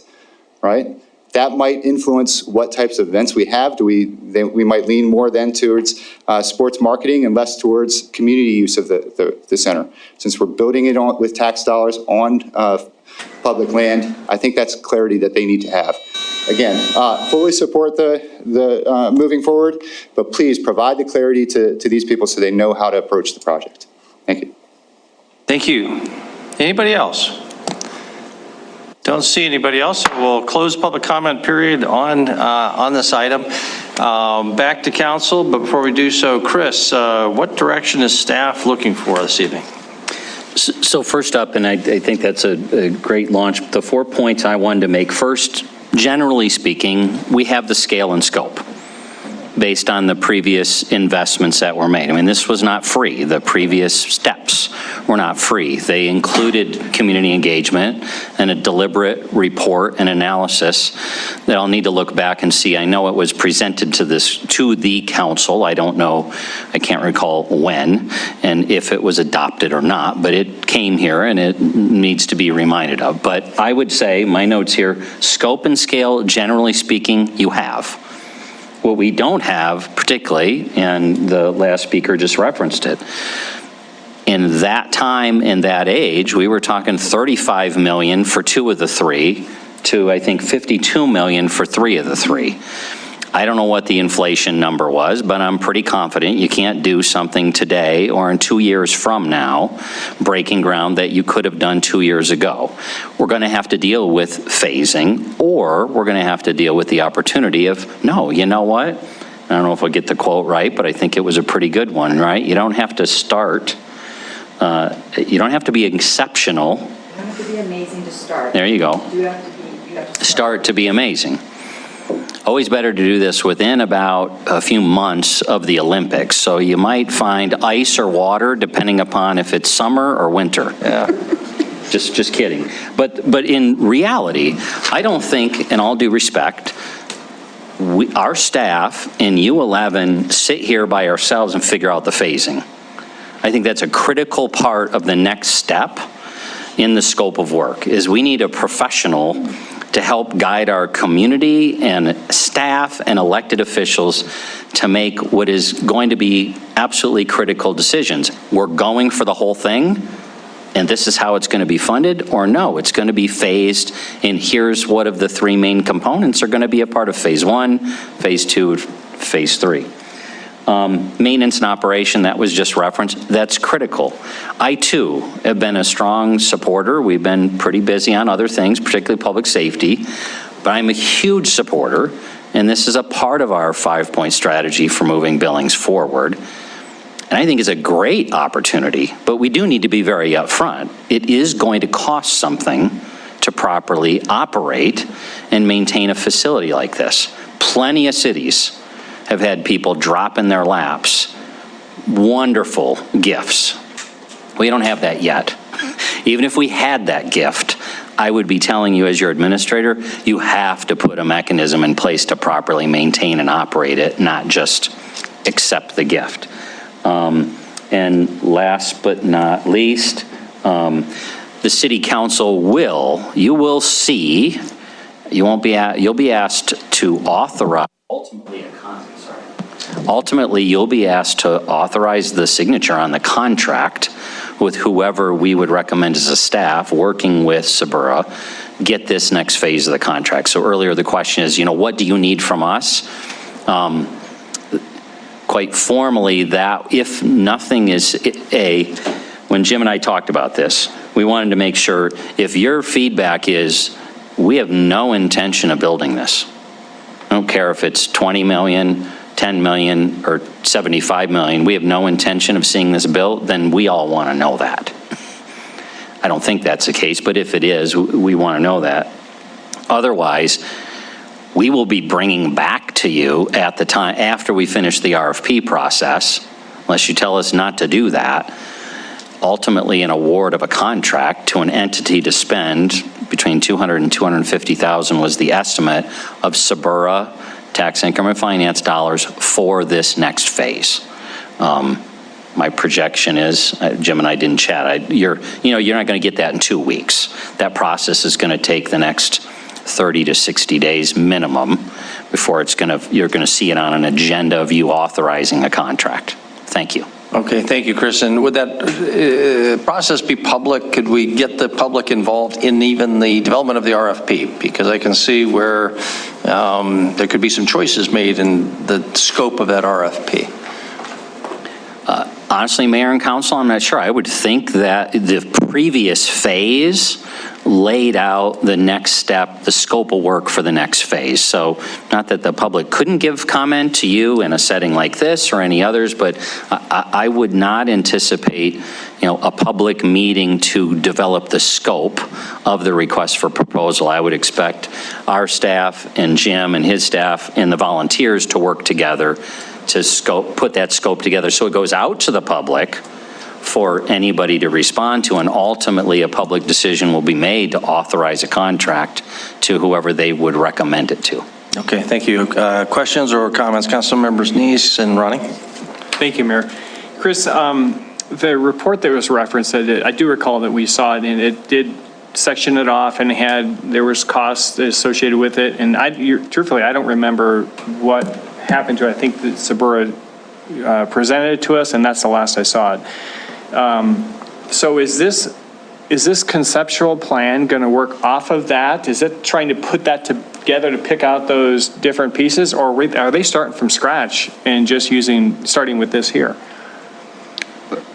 Speaker 17: right? That might influence what types of events we have. We might lean more then towards sports marketing and less towards community use of the center. Since we're building it with tax dollars on public land, I think that's clarity that they need to have. Again, fully support the moving forward, but please provide the clarity to these people so they know how to approach the project. Thank you.
Speaker 1: Thank you. Anybody else? Don't see anybody else. We'll close public comment period on this item. Back to council, but before we do so, Chris, what direction is staff looking for this evening?
Speaker 2: So first up, and I think that's a great launch, the 4 points I wanted to make. First, generally speaking, we have the scale and scope based on the previous investments that were made. I mean, this was not free. The previous steps were not free. They included community engagement and a deliberate report and analysis that I'll need to look back and see. I know it was presented to the council. I don't know, I can't recall when and if it was adopted or not, but it came here and it needs to be reminded of. But I would say, my notes here, scope and scale, generally speaking, you have. What we don't have, particularly, and the last speaker just referenced it, in that time and that age, we were talking 35 million for 2 of the 3 to, I think, 52 million for 3 of the 3. I don't know what the inflation number was, but I'm pretty confident you can't do something today or in 2 years from now, breaking ground, that you could have done 2 years ago. We're going to have to deal with phasing, or we're going to have to deal with the opportunity of, no, you know what? I don't know if I'll get the quote right, but I think it was a pretty good one, right? You don't have to start, you don't have to be exceptional.
Speaker 7: You don't have to be amazing to start.
Speaker 2: There you go.
Speaker 7: You have to
Speaker 2: start to be amazing. always better to do this within about a few months of the Olympics. So you might find ice or water depending upon if it's summer or winter.
Speaker 1: Yeah.
Speaker 2: Just kidding. But in reality, I don't think, in all due respect, our staff in U11 sit here by ourselves and figure out the phasing. I think that's a critical part of the next step in the scope of work, is we need a professional to help guide our community and staff and elected officials to make what is going to be absolutely critical decisions. We're going for the whole thing, and this is how it's going to be funded, or no, it's going to be phased, and here's what of the three main components are going to be a part of phase 1, phase 2, phase 3. Maintenance and operation, that was just referenced, that's critical. I too have been a strong supporter. We've been pretty busy on other things, particularly public safety, but I'm a huge supporter, and this is a part of our 5-point strategy for moving Billings forward. And I think it's a great opportunity, but we do need to be very upfront. It is going to cost something to properly operate and maintain a facility like this. Plenty of cities have had people drop in their laps wonderful gifts. We don't have that yet. Even if we had that gift, I would be telling you as your administrator, you have to put a mechanism in place to properly maintain and operate it, not just accept the gift. And last but not least, the city council you will see, you'll be asked to authorize, ultimately you'll be asked to authorize the signature on the contract with whoever we would recommend as a staff working with Sabura, get this next phase of the contract. So earlier the question is, what do you need from us? Quite formally, that if nothing is when Jim and I talked about this, we wanted to make sure if your feedback is, we have no intention of building this. I don't care if it's 20 million, 10 million, or 75 million, we have no intention of seeing this built, then we all want to know that. I don't think that's the case, but if it is, we want to know that. Otherwise, we will be bringing back to you at the time after we finish the RFP process, unless you tell us not to do that, ultimately an award of a contract to an entity to spend between $200,000 and $250,000 was the estimate of Sabura tax increment finance dollars for this next phase. My projection is, Jim and I didn't chat, you're not going to get that in 2 weeks. That process is going to take the next 30 to 60 days minimum before you're going to see it on an agenda of you authorizing a contract. Thank you.
Speaker 1: Okay, thank you, Chris. And would that process be public? Could we get the public involved in even the development of the RFP? Because I can see where there could be some choices made in the scope of that RFP.
Speaker 2: Honestly, Mayor and Council, I'm not sure. I would think that the previous phase laid out the next step, the scope of work for the next phase. So not that the public couldn't give comment to you in a setting like this or any others, but I would not anticipate, a public meeting to develop the scope of the request for proposal. I would expect our staff and Jim and his staff and the volunteers to work together to put that scope together so it goes out to the public for anybody to respond to, and ultimately a public decision will be made to authorize a contract to whoever they would recommend it to.
Speaker 1: Okay, thank you. Questions or comments? Council members Neese and Ronnie?
Speaker 9: Thank you, Mayor. Chris, the report that was referenced, I do recall that we saw it, and it did section it off, and there was costs associated with it, and truthfully, I don't remember what happened to it. I think that Sabura presented it to us, and that's the last I saw it. So is this conceptual plan going to work off of that? Is it trying to put that together to pick out those different pieces, or are they starting from scratch and just starting with this here?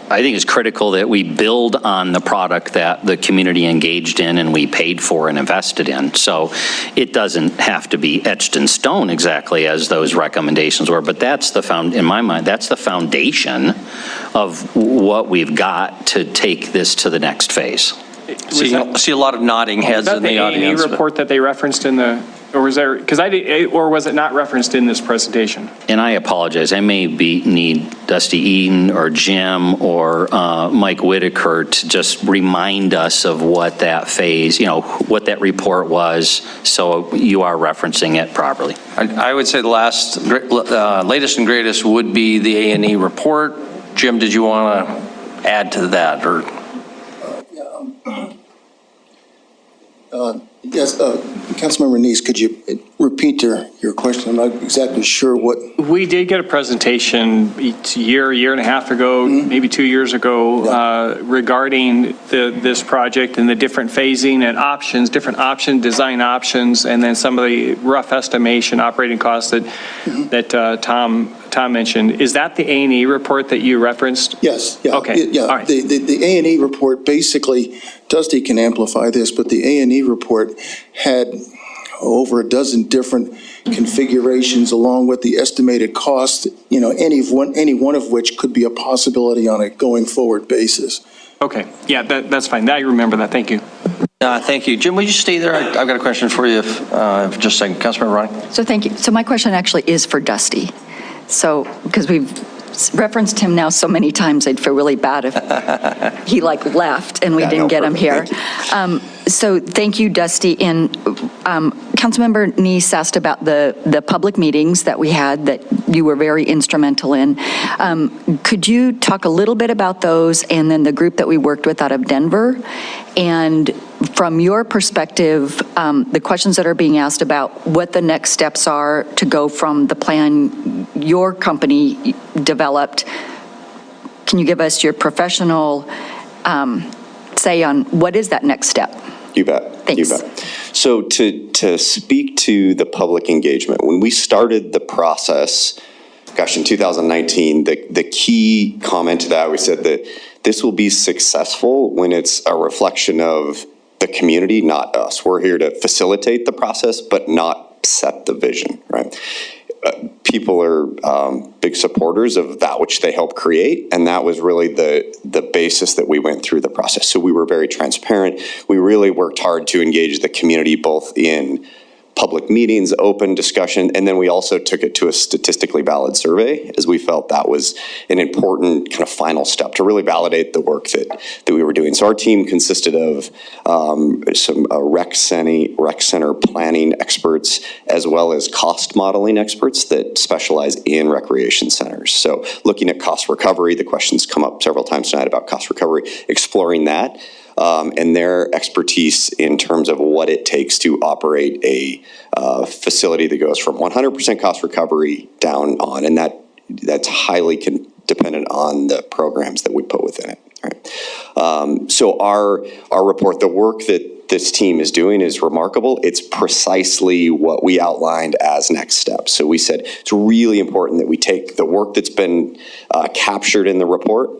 Speaker 2: I think it's critical that we build on the product that the community engaged in and we paid for and invested in. So it doesn't have to be etched in stone exactly as those recommendations were, but in my mind, that's the foundation of what we've got to take this to the next phase.
Speaker 1: See a lot of nodding heads in the audience.
Speaker 9: Was that the A&E report that they referenced in the Or was there, because or was it not referenced in this presentation?
Speaker 2: And I apologize, I may need Dusty Eaton or Jim or Mike Whitaker to just remind us of what that phase, what that report was, so you are referencing it properly.
Speaker 1: I would say the latest and greatest would be the A&E report. Jim, did you want to add to that, or?
Speaker 5: Yes, Councilmember Neese, could you repeat your question? I'm not exactly sure what.
Speaker 9: We did get a presentation a year and a half ago, maybe 2 years ago, regarding this project and the different phasing and options, different design options, and then some of the rough estimation operating costs that Tom mentioned. Is that the A&E report that you referenced?
Speaker 5: Yes. Yeah.
Speaker 9: Okay.
Speaker 5: Yeah.
Speaker 9: All right.
Speaker 5: The A&E report, basically, Dusty can amplify this, but the A&E report had over a dozen different configurations along with the estimated cost, any one of which could be a possibility on a going forward basis.
Speaker 9: Okay. Yeah, that's fine. I remember that. Thank you.
Speaker 1: Thank you. Jim, will you stay there? I've got a question for you for just a second. Councilmember Ronnie?
Speaker 7: So thank you. So my question actually is for Dusty. So, because we've referenced him now so many times, I'd feel really bad if he left and we didn't get him here. So thank you, Dusty. And Councilmember Neese asked about the public meetings that we had that you were very instrumental in. Could you talk a little bit about those and then the group that we worked with out of Denver? And from your perspective, the questions that are being asked about what the next steps are to go from the plan your company developed, can you give us your professional say on what is that next step?
Speaker 18: You bet.
Speaker 7: Thanks.
Speaker 18: You bet. So to speak to the public engagement, when we started the process, in 2019, the key comment to that, we said that this will be successful when it's a reflection of the community, not us. We're here to facilitate the process, but not set the vision, right? People are big supporters of that which they help create, and that was really the basis that we went through the process. So we were very transparent. We really worked hard to engage the community both in public meetings, open discussion, and then we also took it to a statistically valid survey, as we felt that was an important kind of final step to really validate the work that we were doing. So our team consisted of some rec center planning experts, as well as cost modeling experts that specialize in recreation centers. So looking at cost recovery, the questions come up several times tonight about cost recovery, exploring that. And their expertise in terms of what it takes to operate a facility that goes from 100% cost recovery down on, and that's highly dependent on the programs that we put within it. Right? So our report, the work that this team is doing is remarkable. It's precisely what we outlined as next steps. So we said it's really important that we take the work that's been captured in the report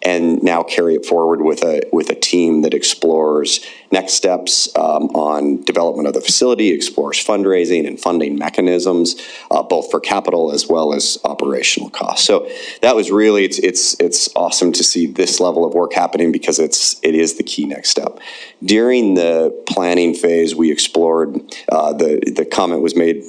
Speaker 18: and now carry it forward with a team that explores next steps on development of the facility, explores fundraising and funding mechanisms, both for capital as well as operational costs. So that was really, it's awesome to see this level of work happening because it is the key next step. During the planning phase, we explored, the comment was made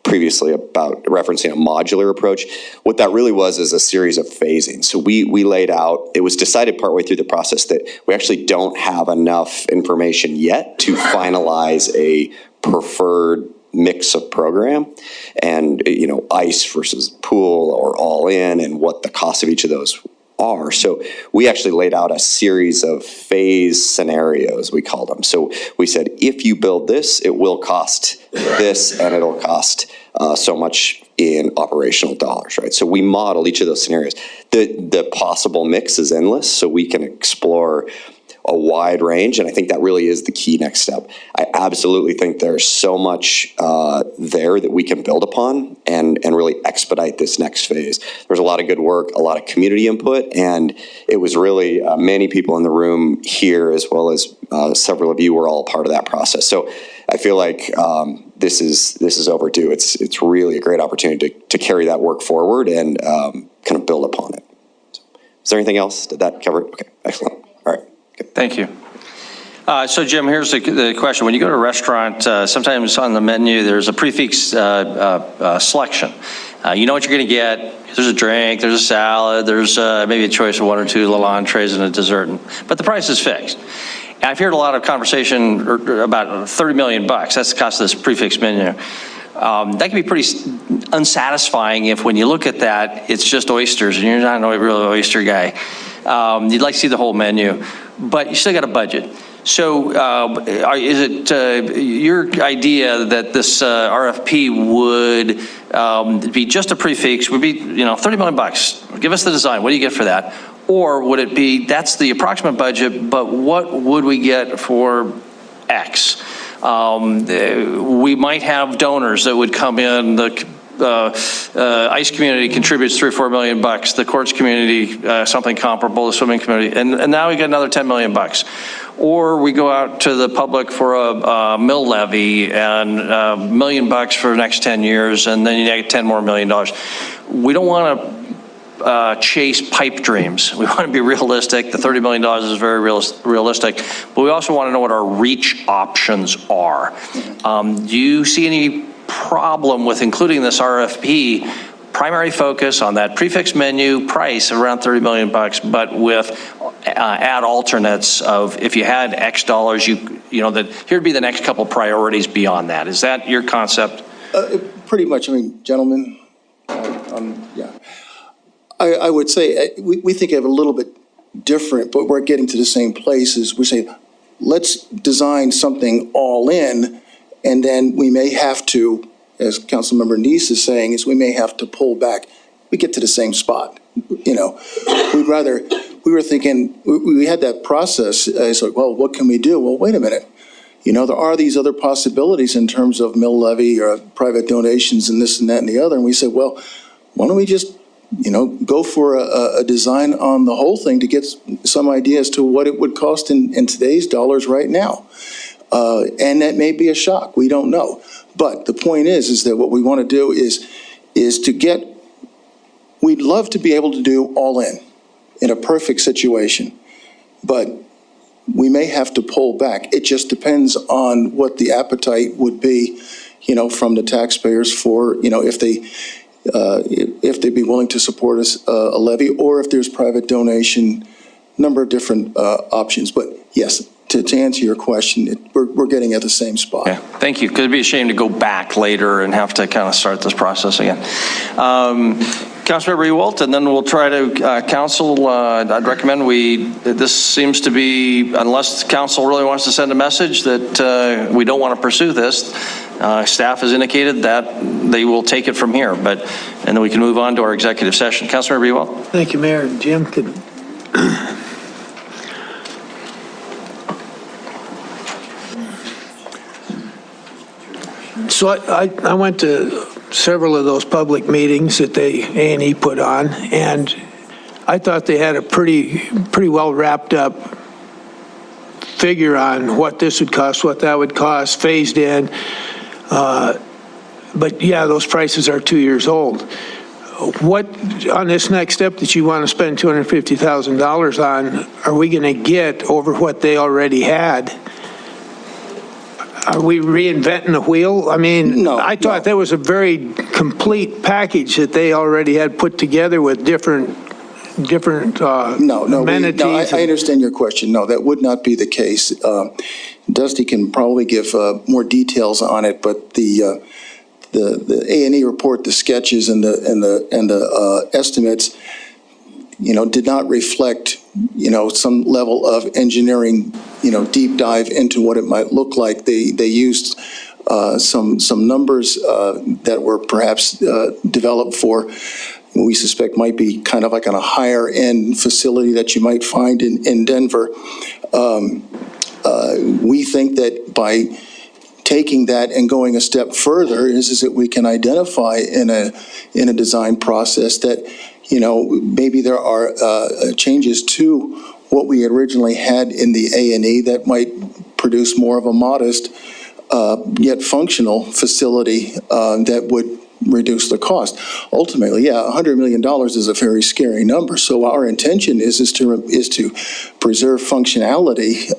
Speaker 18: previously about referencing a modular approach. What that really was is a series of phasing. So we laid out, it was decided partway through the process that we actually don't have enough information yet to finalize a preferred mix of program and, ice versus pool or all in and what the cost of each of those are. So we actually laid out a series of phase scenarios, we called them. So we said, if you build this, it will cost this and it'll cost so much in operational dollars, right? So we model each of those scenarios. The possible mix is endless, so we can explore a wide range, and I think that really is the key next step. I absolutely think there's so much there that we can build upon and really expedite this next phase. There's a lot of good work, a lot of community input, and it was really many people in the room here, as well as several of you were all part of that process. So I feel like this is overdue. It's really a great opportunity to carry that work forward and kind of build upon it. So, is there anything else? Did that cover it? Okay, excellent. All right.
Speaker 1: Thank you. So Jim, here's the question. When you go to a restaurant, sometimes on the menu, there's a prefix selection. You know what you're going to get. There's a drink, there's a salad, there's maybe a choice of one or two little entrees and a dessert, but the price is fixed. And I've heard a lot of conversation about $30 million. That's the cost of this prefix menu. That can be pretty unsatisfying if when you look at that, it's just oysters and you're not a real oyster guy. You'd like to see the whole menu, but you still got a budget. So is it your idea that this RFP would be just a prefix, would be, $30 million? Give us the design. What do you get for that? Or would it be, that's the approximate budget, but what would we get for X? We might have donors that would come in. The ice community contributes $3 or $4 million. The courts community, something comparable, the swimming community, and now we get another $10 million. Or we go out to the public for a mill levy and $1 million for the next 10 years, and then you get $10 more million. We don't want to chase pipe dreams. We want to be realistic. The $30 million is very realistic, but we also want to know what our reach options are. Do you see any problem with including this RFP primary focus on that prefix menu price of around $30 million, but with add alternates of if you had X dollars, that here'd be the next couple priorities beyond that. Is that your concept?
Speaker 5: Pretty much. I mean, gentlemen, yeah. I would say we think of it a little bit different, but we're getting to the same place as we say, let's design something all in, and then we may have to, as Councilmember Neese is saying, we may have to pull back. We get to the same spot. We were thinking, we had that process. It's like, well, what can we do? Well, wait a minute. There are these other possibilities in terms of mill levy or private donations and this and that and the other. And we said, well, why don't we just go for a design on the whole thing to get some idea as to what it would cost in today's dollars right now. And that may be a shock. We don't know. But the point is that what we want to do is to get, we'd love to be able to do all in a perfect situation. But we may have to pull back. It just depends on what the appetite would be, from the taxpayers for, if they'd be willing to support us a levy, or if there's private donation, number of different options. But yes, to answer your question, we're getting at the same spot.
Speaker 1: Yeah, thank you. Because it'd be a shame to go back later and have to kind of start this process again. Councilmember Ewalt, and then we'll try to council. I'd recommend this seems to be, unless council really wants to send a message that we don't want to pursue this, staff has indicated that they will take it from here, and then we can move on to our executive session. Councilmember Ewalt.
Speaker 10: Thank you, Mayor. Jim, could so I went to several of those public meetings that A&E put on, and I thought they had a pretty well wrapped up figure on what this would cost, what that would cost, phased in. But yeah, those prices are 2 years old. What, on this next step that you want to spend $250,000 on, are we going to get over what they already had? Are we reinventing the wheel? I mean,
Speaker 5: no,
Speaker 10: I thought there was a very complete package that they already had put together with different amenities.
Speaker 5: I understand your question. No, that would not be the case. Dusty can probably give more details on it, but the A&E report, the sketches and the estimates, did not reflect, some level of engineering, deep dive into what it might look like. They used some numbers that were perhaps developed for what we suspect might be kind of like on a higher end facility that you might find in Denver. We think that by taking that and going a step further is that we can identify in a design process that maybe there are changes to what we originally had in the A&E that might produce more of a modest yet functional facility that would reduce the cost. Ultimately, yeah, $100 million is a very scary number. So our intention is to preserve functionality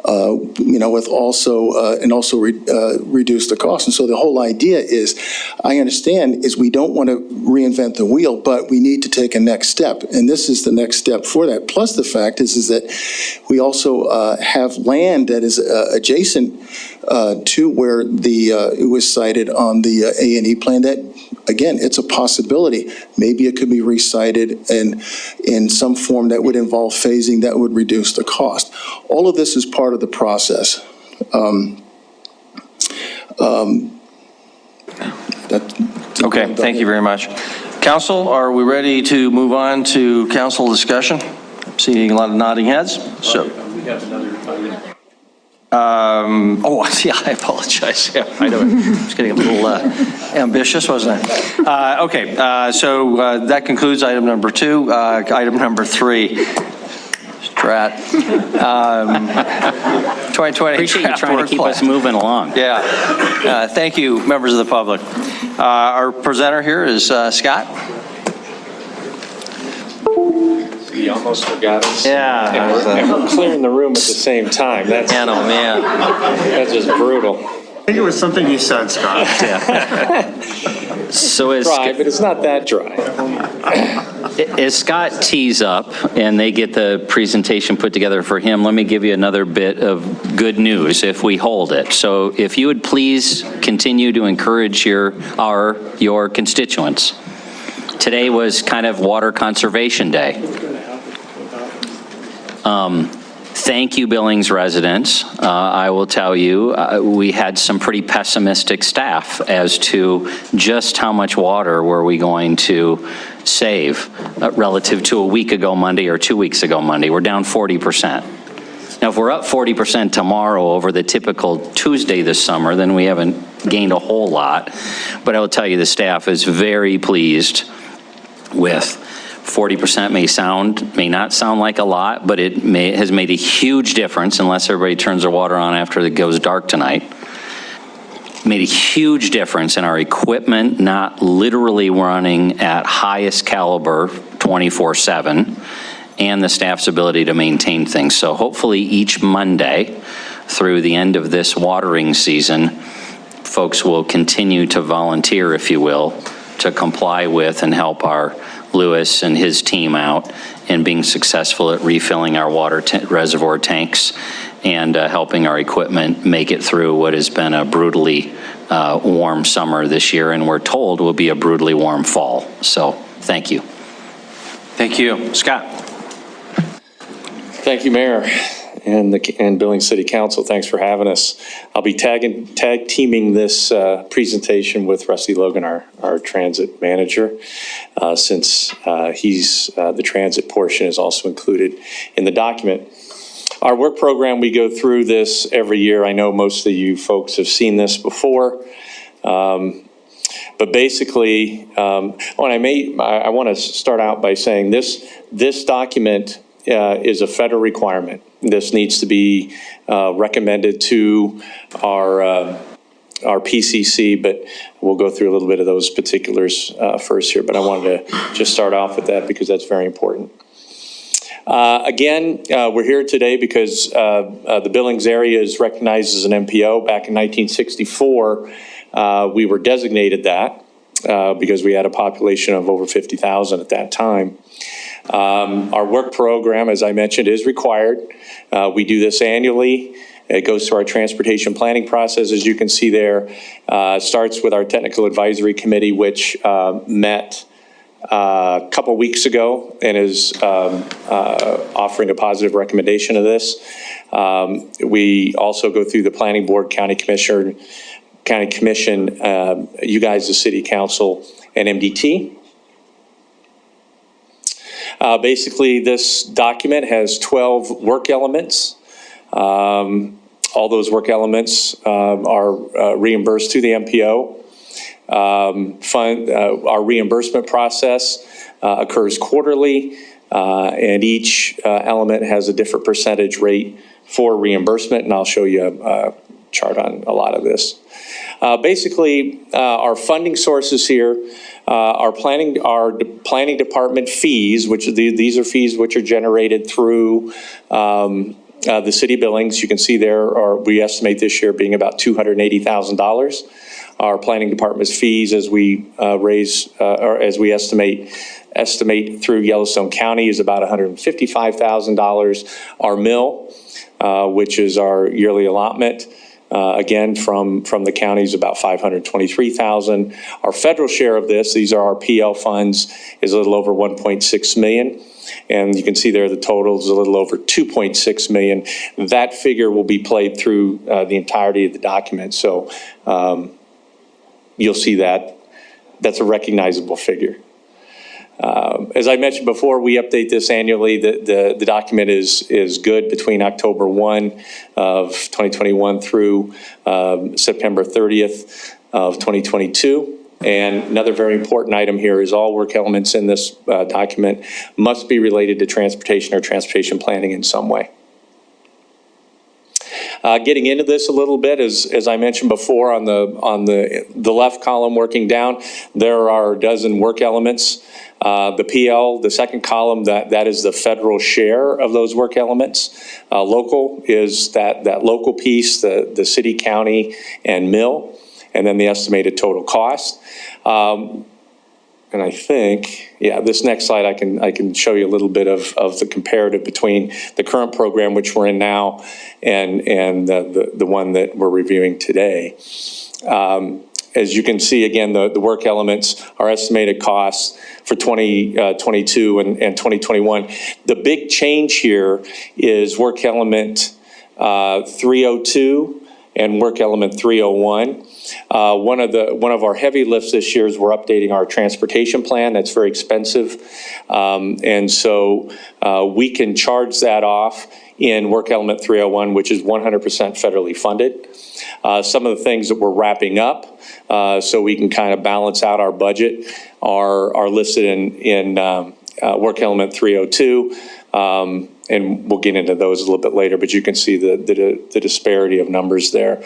Speaker 5: with also, and also reduce the cost. And so the whole idea is, I understand, is we don't want to reinvent the wheel, but we need to take a next step. And this is the next step for that. Plus the fact is that we also have land that is adjacent to where it was cited on the A&E plan that, again, it's a possibility. Maybe it could be recited in some form that would involve phasing that would reduce the cost. All of this is part of the process.
Speaker 1: Okay, thank you very much. Council, are we ready to move on to council discussion? I'm seeing a lot of nodding heads. So,
Speaker 9: We have another item.
Speaker 1: yeah, I apologize. Yeah, I know. I was getting a little ambitious, wasn't I? Okay, so that concludes item number 2. Item number 3. Strat. 2020.
Speaker 2: Appreciate you trying to keep us moving along.
Speaker 1: Yeah. Thank you, members of the public. Our presenter here is Scott.
Speaker 19: You almost forgot us.
Speaker 1: Yeah.
Speaker 19: And we're clearing the room at the same time. That's,
Speaker 1: man, oh man.
Speaker 19: That's just brutal.
Speaker 17: I think it was something you said, Scott.
Speaker 2: So as
Speaker 19: Dry, but it's not that dry.
Speaker 2: As Scott tees up and they get the presentation put together for him, let me give you another bit of good news if we hold it. So if you would please continue to encourage your constituents. Today was kind of Water Conservation Day. Thank you, Billings residents. I will tell you, we had some pretty pessimistic staff as to just how much water were we going to save relative to a week ago Monday or 2 weeks ago Monday. We're down 40%. Now, if we're up 40% tomorrow over the typical Tuesday this summer, then we haven't gained a whole lot. But I will tell you, the staff is very pleased with 40% may not sound like a lot, but it has made a huge difference, unless everybody turns their water on after it goes dark tonight. Made a huge difference in our equipment not literally running at highest caliber 24/7, and the staff's ability to maintain things. So hopefully each Monday through the end of this watering season, folks will continue to volunteer, if you will, to comply with and help our Lewis and his team out in being successful at refilling our water reservoir tanks and helping our equipment make it through what has been a brutally warm summer this year, and we're told will be a brutally warm fall. So thank you.
Speaker 1: Thank you. Scott.
Speaker 19: Thank you, Mayor, and Billings City Council. Thanks for having us. I'll be tag teaming this presentation with Rusty Logan, our transit manager, since the transit portion is also included in the document. Our work program, we go through this every year. I know most of you folks have seen this before. But basically, I want to start out by saying this document is a federal requirement. This needs to be recommended to our PCC, but we'll go through a little bit of those particulars first here. But I wanted to just start off with that because that's very important. Again, we're here today because the Billings area is recognized as an MPO. Back in 1964, we were designated that because we had a population of over 50,000 at that time. Our work program, as I mentioned, is required. We do this annually. It goes through our transportation planning process, as you can see there. Starts with our technical advisory committee, which met a couple weeks ago and is offering a positive recommendation of this. We also go through the planning board, county commission, you guys, the city council, and MDT. Basically, this document has 12 work elements. All those work elements are reimbursed to the MPO. Our reimbursement process occurs quarterly, and each element has a different percentage rate for reimbursement, and I'll show you a chart on a lot of this. Basically, our funding sources here are planning department fees, which these are fees which are generated through the city of Billings, you can see there, we estimate this year being about $280,000. Our planning department's fees as we or as we estimate through Yellowstone County is about $155,000. Our mill, which is our yearly allotment, again, from the county is about $523,000. Our federal share of this, these are our PL funds, is a little over $1.6 million. And you can see there the total is a little over $2.6 million. That figure will be played through the entirety of the document. So you'll see that. That's a recognizable figure. As I mentioned before, we update this annually. The document is good between October 1 of 2021 through September 30th of 2022. And another very important item here is all work elements in this document must be related to transportation or transportation planning in some way. Getting into this a little bit, as I mentioned before, on the left column working down, there are a dozen work elements. The PL, the second column, that is the federal share of those work elements. Local is that local piece, the city, county, and mill, and then the estimated total cost. And I think, yeah, this next slide, I can show you a little bit of the comparative between the current program, which we're in now, and the one that we're reviewing today. As you can see, again, the work elements are estimated costs for 2022 and 2021. The big change here is work element 302 and work element 301. One of our heavy lifts this year is we're updating our transportation plan. That's very expensive. And so we can charge that off in work element 301, which is 100% federally funded. Some of the things that we're wrapping up so we can kind of balance out our budget are listed in work element 302. And we'll get into those a little bit later, but you can see the disparity of numbers there.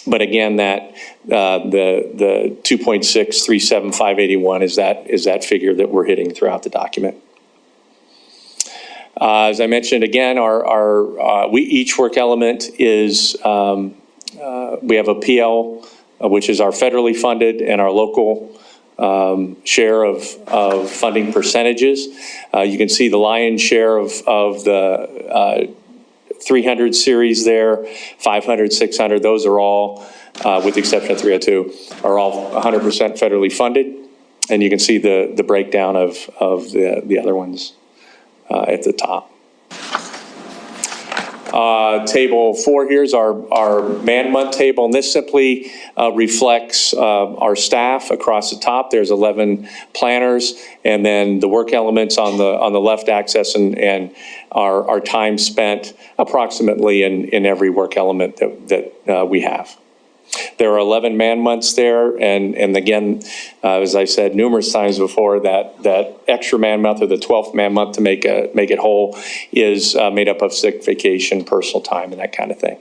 Speaker 19: But again, that the 2.637581 is that figure that we're hitting throughout the document. As I mentioned again, each work element is we have a PL, which is our federally funded, and our local share of funding percentages. You can see the lion's share of the 300 series there, 500, 600, those are all, with the exception of 302, are all 100% federally funded. And you can see the breakdown of the other ones at the top. Table 4 here is our man-month table, and this simply reflects our staff across the top. There's 11 planners, and then the work elements on the left axis, and our time spent approximately in every work element that we have. There are 11 man-months there, and again, as I said numerous times before, that extra man-month or the 12th man-month to make it whole is made up of sick, vacation, personal time, and that kind of thing.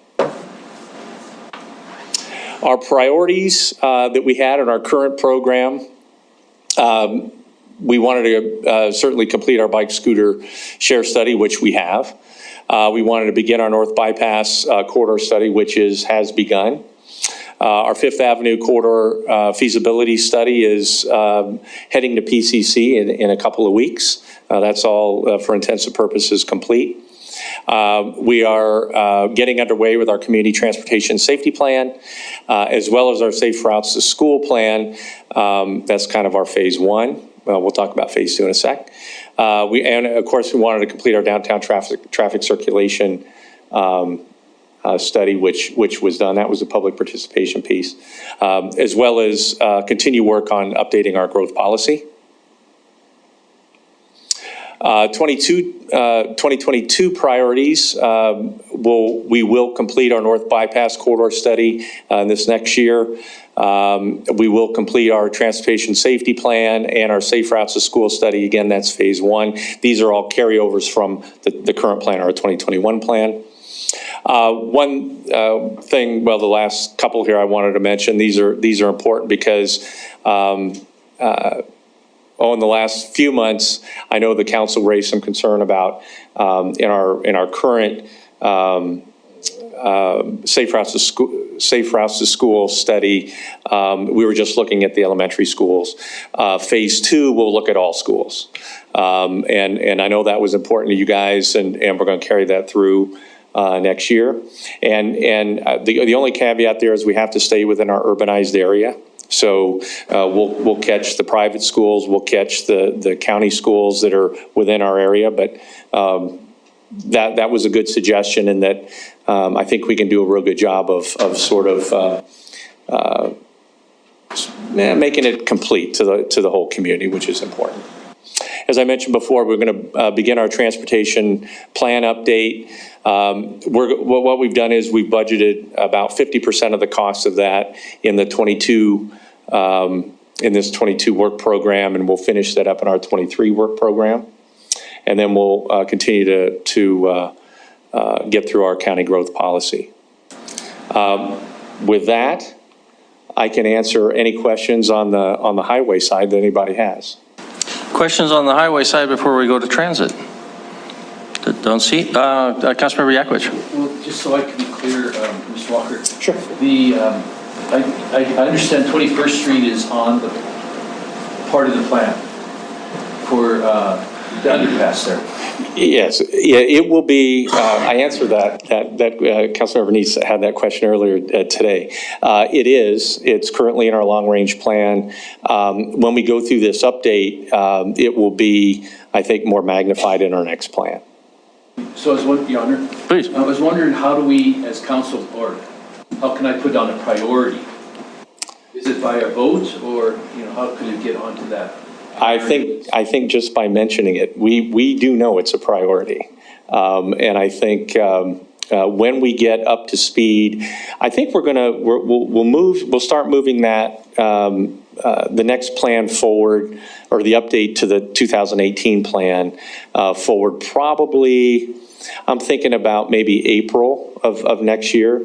Speaker 19: Our priorities that we had in our current program, we wanted to certainly complete our bike scooter share study, which we have. We wanted to begin our North Bypass corridor study, which has begun. Our Fifth Avenue corridor feasibility study is heading to PCC in a couple of weeks. That's all, for intensive purposes, complete. We are getting underway with our community transportation safety plan, as well as our safe routes to school plan. That's kind of our phase 1. We'll talk about phase 2 in a sec. And of course, we wanted to complete our downtown traffic circulation study, which was done. That was a public participation piece, as well as continue work on updating our growth policy. 2022 priorities, we will complete our North Bypass corridor study this next year. We will complete our transportation safety plan and our safe routes to school study. Again, that's phase 1. These are all carryovers from the current plan, our 2021 plan. One thing, well, the last couple here I wanted to mention, these are important because in the last few months, I know the council raised some concern about in our current safe routes to school study. We were just looking at the elementary schools. Phase 2 will look at all schools, and I know that was important to you guys, and we're going to carry that through next year. And the only caveat there is we have to stay within our urbanized area. So we'll catch the private schools, we'll catch the county schools that are within our area, but that was a good suggestion, and that I think we can do a real good job of sort of making it complete to the whole community, which is important. As I mentioned before, we're going to begin our transportation plan update. What we've done is we've budgeted about 50% of the cost of that in the 22 in this 22 work program, and we'll finish that up in our 23 work program. And then we'll continue to get through our county growth policy. With that, I can answer any questions on the highway side that anybody has.
Speaker 1: Questions on the highway side before we go to transit? Don't see. Councilmember Yakovich.
Speaker 20: Well, just so I can be clear, Mr. Walker.
Speaker 19: Sure.
Speaker 20: I understand 21st Street is on the part of the plan for the underpass there.
Speaker 19: Yes, yeah, it will be. I answered that Councilmember Neese had that question earlier today. It is. It's currently in our long-range plan. When we go through this update, it will be, I think, more magnified in our next plan.
Speaker 20: So I was wondering, Your Honor,
Speaker 1: please.
Speaker 20: I was wondering, how do we, as council, or how can I put down a priority? Is it by a vote, or how could it get onto that?
Speaker 19: I think just by mentioning it, we do know it's a priority, and I think when we get up to speed, I think we'll start moving that the next plan forward, or the update to the 2018 plan forward. Probably, I'm thinking about maybe April of next year,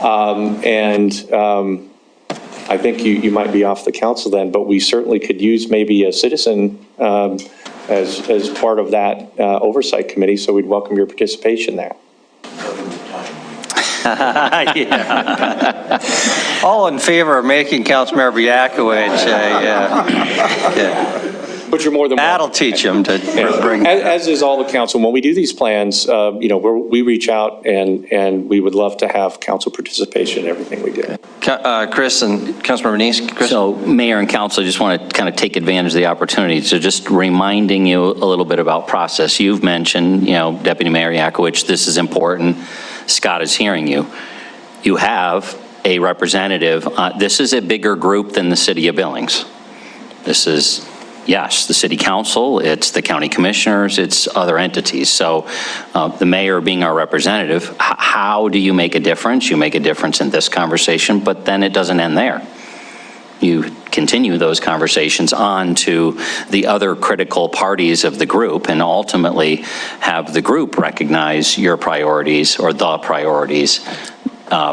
Speaker 19: and. I think you might be off the council then, but we certainly could use maybe a citizen as part of that oversight committee, so we'd welcome your participation there.
Speaker 1: Yeah. All in favor of making Councilmember Yakovich
Speaker 19: But you're more than welcome.
Speaker 1: That'll teach him to bring.
Speaker 19: As is all the council. When we do these plans, we reach out and we would love to have council participation in everything we do.
Speaker 1: Chris and Councilmember Neese. Chris?
Speaker 2: So Mayor and Council, I just want to kind of take advantage of the opportunity. So just reminding you a little bit about process. You've mentioned, Deputy Mayor Yakovich, this is important. Scott is hearing you. You have a representative. This is a bigger group than the city of Billings. This is, yes, the city council, it's the county commissioners, it's other entities. So the mayor being our representative, how do you make a difference? You make a difference in this conversation, but then it doesn't end there. You continue those conversations on to the other critical parties of the group, and ultimately have the group recognize your priorities or the priorities,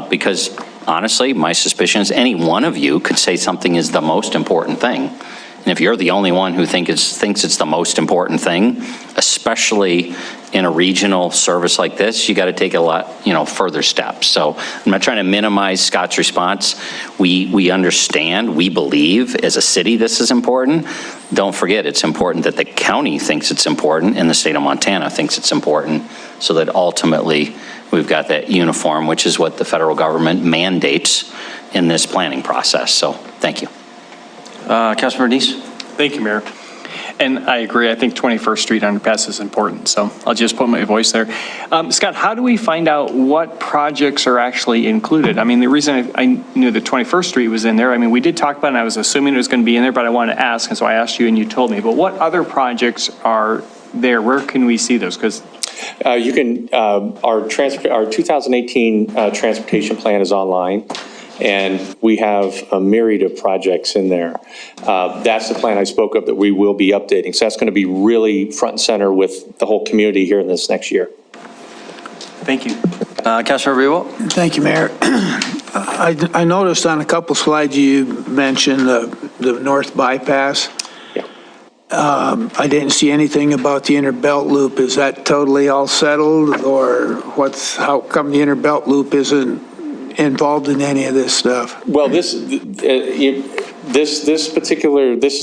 Speaker 2: because honestly, my suspicion is any one of you could say something is the most important thing. And if you're the only one who thinks it's the most important thing, especially in a regional service like this, you got to take a lot, further steps. So I'm not trying to minimize Scott's response. We understand, we believe as a city this is important. Don't forget, it's important that the county thinks it's important and the state of Montana thinks it's important, so that ultimately we've got that uniform, which is what the federal government mandates in this planning process. So thank you.
Speaker 1: Councilmember Neese.
Speaker 9: Thank you, Mayor. And I agree. I think 21st Street underpass is important, so I'll just put my voice there. Scott, how do we find out what projects are actually included? I mean, the reason I knew that 21st Street was in there, I mean, we did talk about it, and I was assuming it was going to be in there, but I wanted to ask, and so I asked you, and you told me. But what other projects are there? Where can we see those? Because
Speaker 19: you can, our 2018 transportation plan is online. And we have a myriad of projects in there. That's the plan I spoke of that we will be updating. So that's going to be really front and center with the whole community here in this next year.
Speaker 9: Thank you.
Speaker 1: Councilmember Revo.
Speaker 10: Thank you, Mayor. I noticed on a couple slides you mentioned the north bypass.
Speaker 19: Yeah.
Speaker 10: I didn't see anything about the inner belt loop. Is that totally all settled, or how come the inner belt loop isn't involved in any of this stuff?
Speaker 19: Well, this is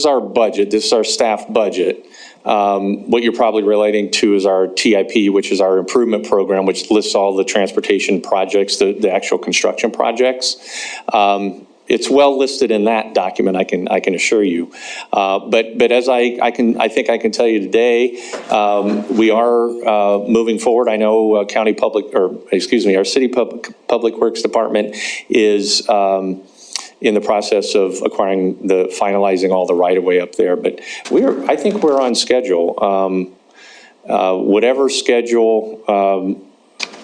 Speaker 19: our budget. This is our staff budget. What you're probably relating to is our TIP, which is our improvement program, which lists all the transportation projects, the actual construction projects. It's well listed in that document, I can assure you. But as I think I can tell you today, we are moving forward. I know our city public works department is in the process of finalizing all the right-of-way up there. But I think we're on schedule. Whatever schedule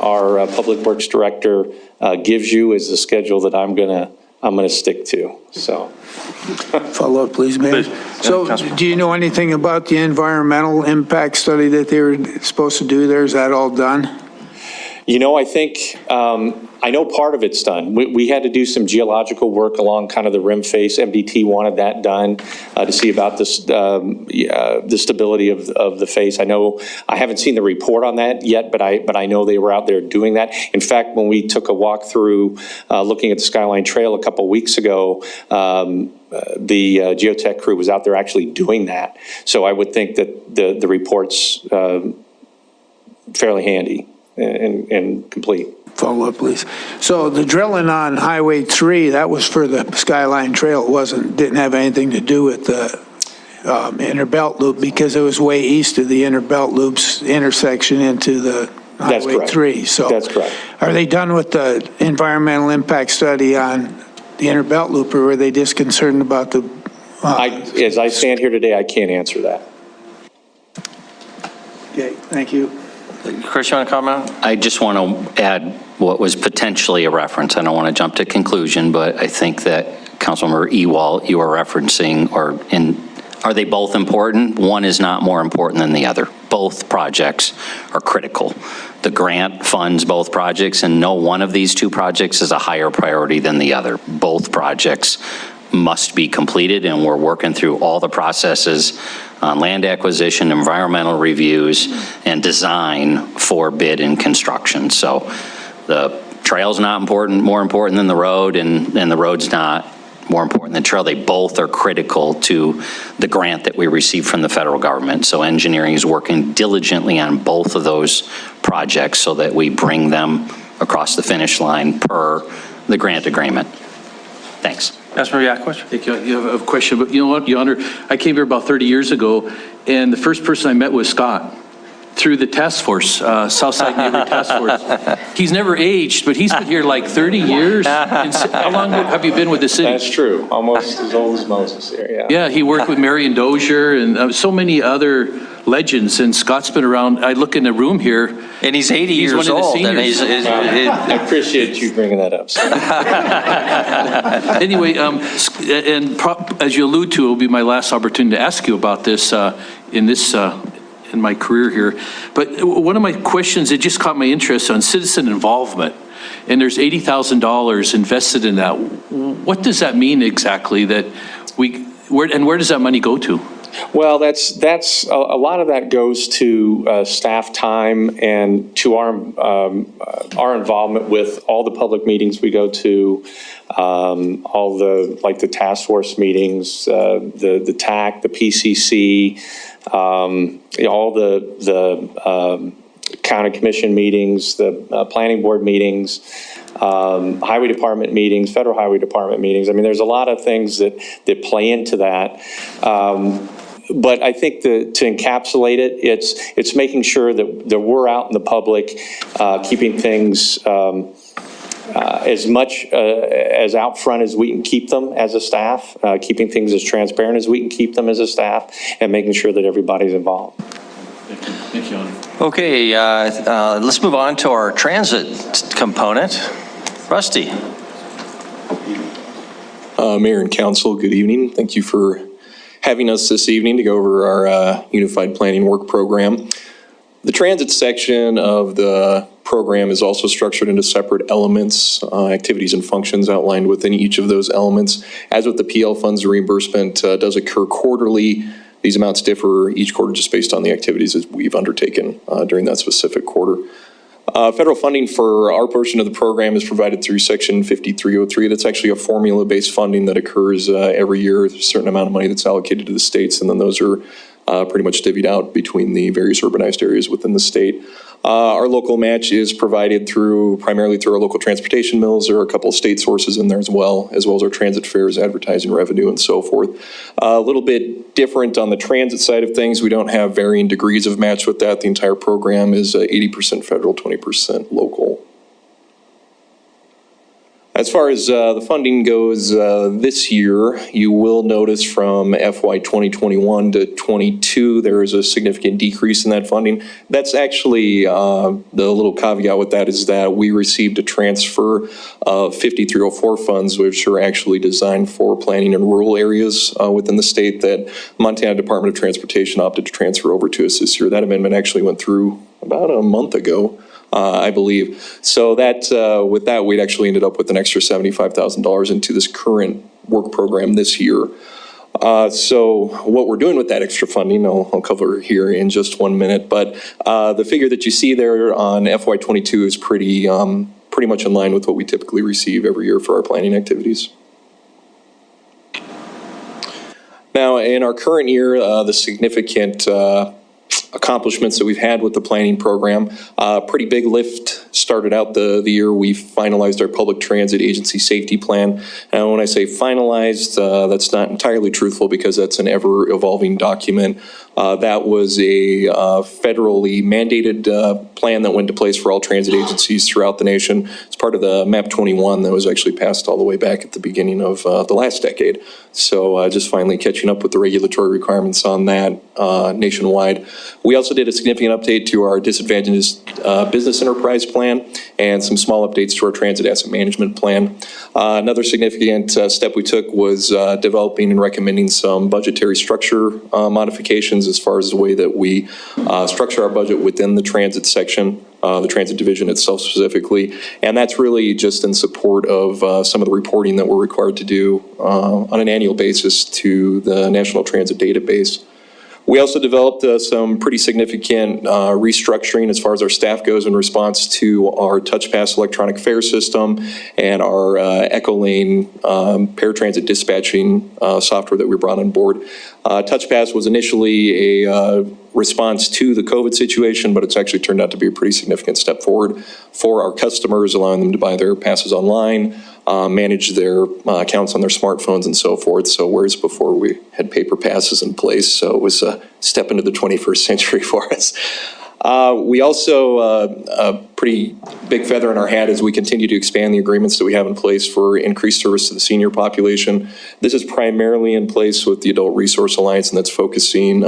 Speaker 19: our public works director gives you is the schedule that I'm gonna stick to, so.
Speaker 10: Follow up, please, Mayor. So do you know anything about the environmental impact study that they were supposed to do there? Is that all done?
Speaker 19: You know, I think, I know part of it's done. We had to do some geological work along kind of the rim face. MDT wanted that done to see about this, the stability of the face. I know, I haven't seen the report on that yet, but I know they were out there doing that. In fact, when we took a walk through looking at the Skyline Trail a couple weeks ago, the geotech crew was out there actually doing that. So I would think that the report's fairly handy and complete.
Speaker 10: Follow up, please. So the drilling on Highway 3, that was for the Skyline Trail. It didn't have anything to do with the inner belt loop, because it was way east of the inner belt loop's intersection into the Highway 3. So
Speaker 19: that's correct.
Speaker 10: Are they done with the environmental impact study on the inner belt loop, or were they just concerned about the?
Speaker 19: As I stand here today, I can't answer that.
Speaker 10: Okay, thank you.
Speaker 1: Chris, you want to comment?
Speaker 2: I just want to add what was potentially a reference. I don't want to jump to conclusion, but I think that Councilmember Ewald, you are referencing, are they both important? One is not more important than the other. Both projects are critical. The grant funds both projects, and no one of these two projects is a higher priority than the other. Both projects must be completed, and we're working through all the processes on land acquisition, environmental reviews, and design for bid and construction. So the trail's not more important than the road, and the road's not more important than the trail. They both are critical to the grant that we received from the federal government. So engineering is working diligently on both of those projects so that we bring them across the finish line per the grant agreement. Thanks.
Speaker 1: Councilmember Yakovich?
Speaker 20: Thank you. You have a question, but you know what, Your Honor? I came here about 30 years ago, and the first person I met was Scott through the task force, Southside Neighborhood Task Force. He's never aged, but he's been here like 30 years. And how long have you been with the city?
Speaker 19: That's true. Almost as old as Moses here, yeah.
Speaker 20: Yeah, he worked with Marion Dozier and so many other legends, and Scott's been around. I look in the room here.
Speaker 1: And he's 80 years
Speaker 20: one of the
Speaker 1: old.
Speaker 20: seniors.
Speaker 1: And
Speaker 19: I appreciate you bringing that up.
Speaker 20: Anyway, as you allude to, it will be my last opportunity to ask you about this in my career here. But one of my questions, it just caught my interest on citizen involvement. And there's $80,000 invested in that. What does that mean exactly? Where does that money go to?
Speaker 19: Well, that's a lot of that goes to staff time and to our involvement with all the public meetings we go to, all the task force meetings, the TAC, the PCC, all the county commission meetings, the planning board meetings, highway department meetings, federal highway department meetings. I mean, there's a lot of things that play into that. But I think to encapsulate it, it's making sure that we're out in the public, keeping things as much as out front as we can keep them as a staff, keeping things as transparent as we can keep them as a staff, and making sure that everybody's involved.
Speaker 20: Thank you, Honor.
Speaker 1: Okay, let's move on to our transit component. Rusty.
Speaker 21: Mayor and Council, good evening. Thank you for having us this evening to go over our Unified Planning Work Program. The transit section of the program is also structured into separate elements, activities and functions outlined within each of those elements. As with the PL funds, reimbursement does occur quarterly These amounts differ each quarter just based on the activities that we've undertaken during that specific quarter. Federal funding for our portion of the program is provided through Section 5303. That's actually a formula-based funding that occurs every year. There's a certain amount of money that's allocated to the states, and then those are pretty much divvied out between the various urbanized areas within the state. Our local match is provided primarily through our local transportation mills. There are a couple of state sources in there as well as our transit fares, advertising revenue, and so forth. A little bit different on the transit side of things. We don't have varying degrees of match with that. The entire program is 80% federal, 20% local. As far as the funding goes this year, you will notice from FY 2021 to 22, there is a significant decrease in that funding. That's actually, the little caveat with that is that we received a transfer of 5304 funds, which are actually designed for planning in rural areas within the state that Montana Department of Transportation opted to transfer over to us this year. That amendment actually went through about a month ago. I believe. So that with that, we'd actually ended up with an extra $75,000 into this current work program this year. So what we're doing with that extra funding, I'll cover here in just 1 minute, but the figure that you see there on FY22 is pretty much in line with what we typically receive every year for our planning activities. Now, in our current year, the significant accomplishments that we've had with the planning program. Pretty big lift started out the year. We finalized our public transit agency safety plan. And when I say finalized, that's not entirely truthful because that's an ever evolving document. That was a federally mandated plan that went into place for all transit agencies throughout the nation. It's part of the MAP 21 that was actually passed all the way back at the beginning of the last decade. So just finally catching up with the regulatory requirements on that nationwide. We also did a significant update to our disadvantaged business enterprise plan and some small updates to our transit asset management plan. Another significant step we took was developing and recommending some budgetary structure modifications as far as the way that we structure our budget within the transit section, the transit division itself specifically. And that's really just in support of some of the reporting that we're required to do on an annual basis to the National Transit Database. We also developed some pretty significant restructuring as far as our staff goes in response to our TouchPass electronic fare system and our Echo Lane paratransit dispatching software that we brought on board. TouchPass was initially a response to the COVID situation, but it's actually turned out to be a pretty significant step forward for our customers, allowing them to buy their passes online, manage their accounts on their smartphones and so forth. So whereas before we had paper passes in place, so it was a step into the 21st century for us. We also, a pretty big feather in our hat as we continue to expand the agreements that we have in place for increased service to the senior population. This is primarily in place with the Adult Resource Alliance, and that's focusing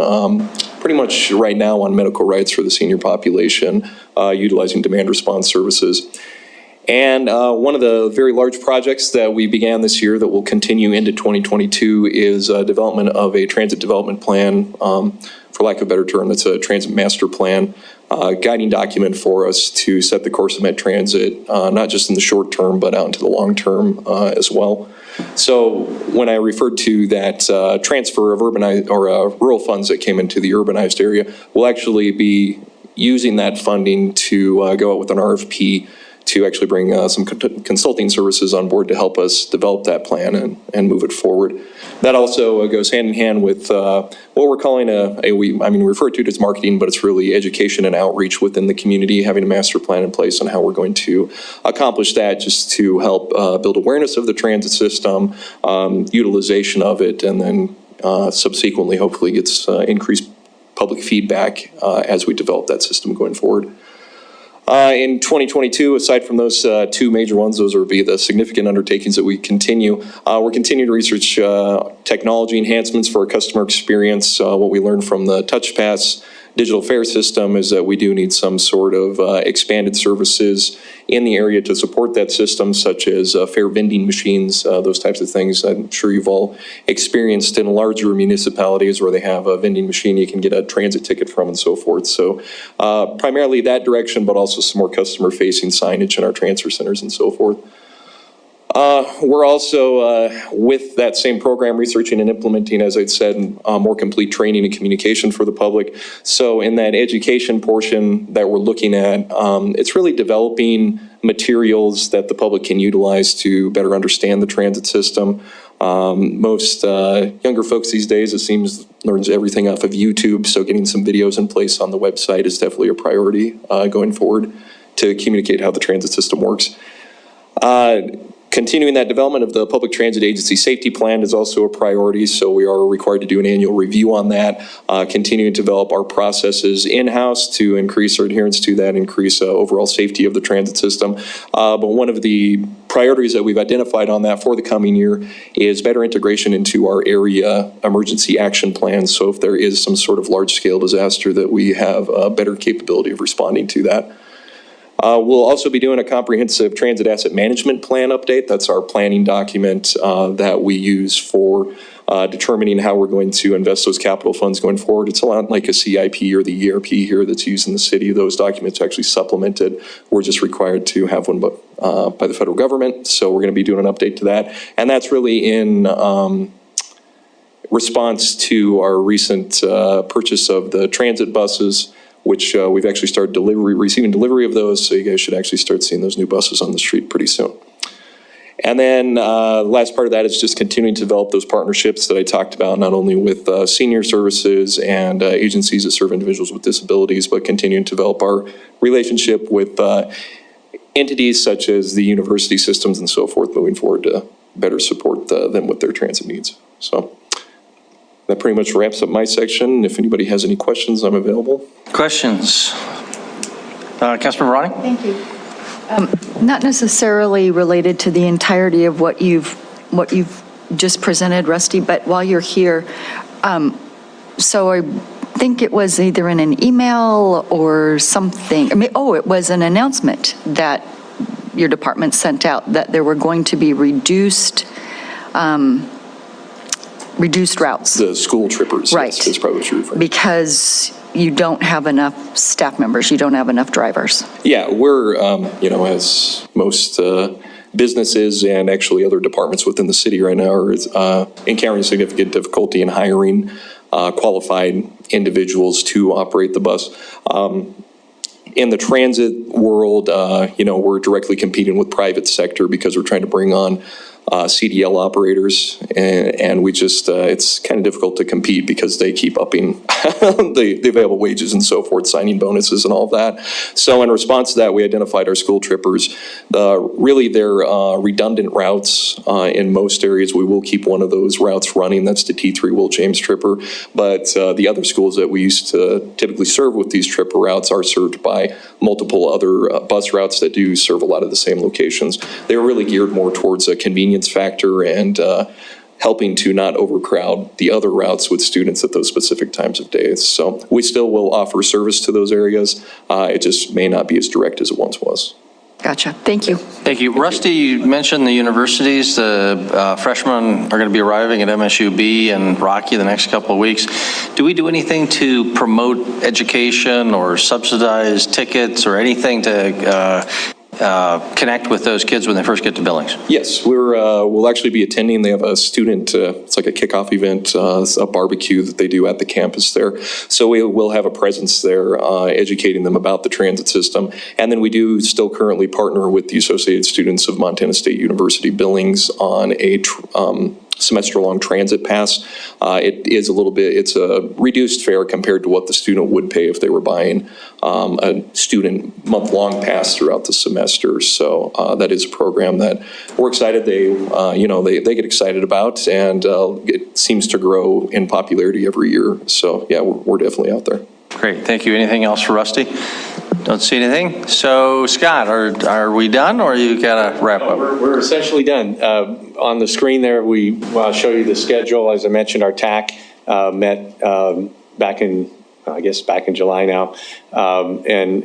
Speaker 21: pretty much right now on medical rights for the senior population, utilizing demand response services. And one of the very large projects that we began this year that will continue into 2022 is development of a transit development plan. For lack of a better term, it's a transit master plan, guiding document for us to set the course of Met Transit, not just in the short term, but out into the long term as well. So when I referred to that transfer of urbanized or rural funds that came into the urbanized area, we'll actually be using that funding to go out with an RFP to actually bring some consulting services on board to help us develop that plan and move it forward. That also goes hand in hand with what we're calling we refer to it as marketing, but it's really education and outreach within the community, having a master plan in place on how we're going to accomplish that, just to help build awareness of the transit system, utilization of it, and then subsequently hopefully gets increased public feedback as we develop that system going forward. In 2022, aside from those two major ones, those will be the significant undertakings that we continue. We're continuing to research technology enhancements for our customer experience. What we learned from the TouchPass digital fare system is that we do need some sort of expanded services in the area to support that system, such as fare vending machines, those types of things. I'm sure you've all experienced in larger municipalities where they have a vending machine you can get a transit ticket from and so forth. So primarily that direction, but also some more customer-facing signage in our transfer centers and so forth. We're also, with that same program, researching and implementing, as I'd said, more complete training and communication for the public. So in that education portion that we're looking at, it's really developing materials that the public can utilize to better understand the transit system. Most younger folks these days, it seems, learns everything off of YouTube, so getting some videos in place on the website is definitely a priority going forward to communicate how the transit system works. Continuing that development of the Public Transit Agency Safety Plan is also a priority, so we are required to do an annual review on that, continuing to develop our processes in-house to increase our adherence to that, increase overall safety of the transit system. But one of the priorities that we've identified on that for the coming year is better integration into our area emergency action plans, so if there is some sort of large-scale disaster that we have a better capability of responding to that. We'll also be doing a comprehensive transit asset management plan update. That's our planning document that we use for determining how we're going to invest those capital funds going forward. It's a lot like a CIP or the ERP here that's used in the city. Those documents are actually supplemented. We're just required to have one by the federal government. So we're going to be doing an update to that. And that's really in response to our recent purchase of the transit buses, which we've actually started receiving delivery of those, so you guys should actually start seeing those new buses on the street pretty soon. And then the last part of that is just continuing to develop those partnerships that I talked about, not only with senior services and agencies that serve individuals with disabilities, but continuing to develop our relationship with entities such as the university systems and so forth moving forward to better support them with their transit needs. So that pretty much wraps up my section. If anybody has any questions, I'm available.
Speaker 1: Questions? Councilmember Ronnie?
Speaker 7: Thank you. Not necessarily related to the entirety of what you've just presented, Rusty, but while you're here, so I think it was either in an email or something. It was an announcement that your department sent out that there were going to be reduced routes. The
Speaker 21: school trippers.
Speaker 7: Right.
Speaker 21: That's probably what you're referring to.
Speaker 7: Because you don't have enough staff members, you don't have enough drivers.
Speaker 21: Yeah, we're, as most businesses and actually other departments within the city right now are encountering significant difficulty in hiring qualified individuals to operate the bus. In the transit world, we're directly competing with private sector because we're trying to bring on CDL operators, and we just, it's kind of difficult to compete because they keep upping the available wages and so forth, signing bonuses and all of that. So in response to that, we identified our school trippers. Really, they're redundant routes in most areas. We will keep one of those routes running. That's the T3 Will James Tripper. But the other schools that we used to typically serve with these tripper routes are served by multiple other bus routes that do serve a lot of the same locations. They're really geared more towards a convenience factor and helping to not overcrowd the other routes with students at those specific times of days. So we still will offer service to those areas. It just may not be as direct as it once was.
Speaker 7: Gotcha. Thank you.
Speaker 1: Thank you. Rusty, you mentioned the universities. The freshmen are going to be arriving at MSUB and Rocky the next couple of weeks. Do we do anything to promote education or subsidize tickets or anything to connect with those kids when they first get to Billings?
Speaker 21: Yes, we'll actually be attending. They have a student, it's like a kickoff event, a barbecue that they do at the campus there. So we will have a presence there educating them about the transit system. And then we do still currently partner with the Associated Students of Montana State University Billings on a semester-long transit pass. It is it's a reduced fare compared to what the student would pay if they were buying a student month-long pass throughout the semester. So that is a program that we're excited. They get excited about, and it seems to grow in popularity every year. So yeah, we're definitely out there.
Speaker 1: Great, thank you. Anything else for Rusty? Don't see anything. So Scott, are we done, or you got to wrap up?
Speaker 19: We're essentially done. On the screen there, we show you the schedule. As I mentioned, our TAC met back in July now, and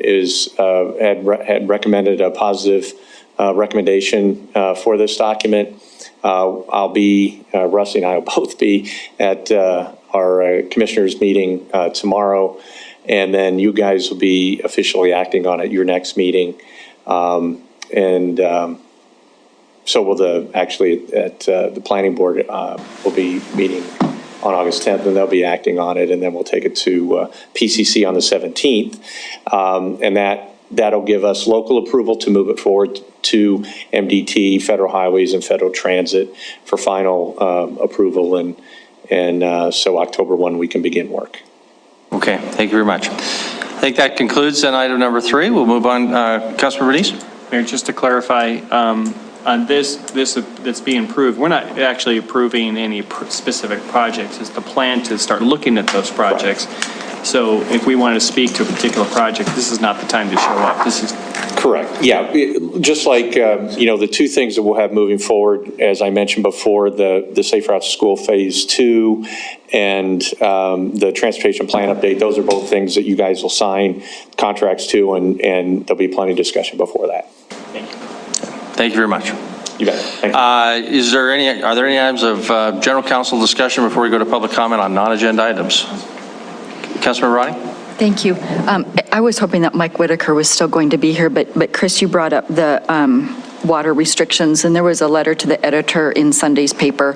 Speaker 19: had recommended a positive recommendation for this document. Rusty and I will both be at our commissioners meeting tomorrow, and then you guys will be officially acting on it your next meeting. So will the planning board will be meeting on August 10th, and they'll be acting on it, and then we'll take it to PCC on the 17th. And that'll give us local approval to move it forward to MDT, Federal Highways, and Federal Transit for final approval. And so October 1, we can begin work.
Speaker 1: Okay, thank you very much. I think that concludes then item number 3. We'll move on. Councilmember Bernice?
Speaker 9: Mayor, just to clarify, on this that's being approved, we're not actually approving any specific projects. It's the plan to start looking at those projects. Right. So if we want to speak to a particular project, this is not the time to show up. This is
Speaker 19: correct. Yeah, just like the two things that we'll have moving forward, as I mentioned before, the Safe Routes to School Phase 2 and the transportation plan update. Those are both things that you guys will sign contracts to, and there'll be plenty of discussion before that.
Speaker 9: Thank you.
Speaker 1: Thank you very much.
Speaker 19: You bet. Thank you.
Speaker 1: Are there any items of general council discussion before we go to public comment on non-agenda items? Councilmember Ronnie?
Speaker 7: Thank you. I was hoping that Mike Whitaker was still going to be here, but Chris, you brought up the water restrictions, and there was a letter to the editor in Sunday's paper,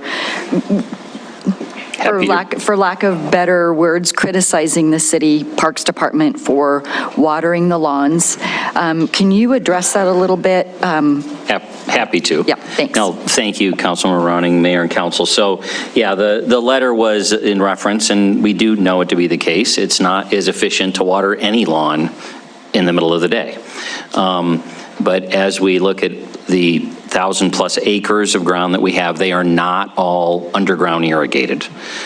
Speaker 7: for lack of better words, criticizing the city parks department for watering the lawns. Can you address that a little bit?
Speaker 2: Happy to.
Speaker 7: Yeah, thanks.
Speaker 2: No, thank you, Councilman Ronning, Mayor and Council. So, yeah, the letter was in reference, and we do know it to be the case. It's not as efficient to water any lawn in the middle of the day. But as we look at the 1,000+ acres of ground that we have, they are not all underground irrigated.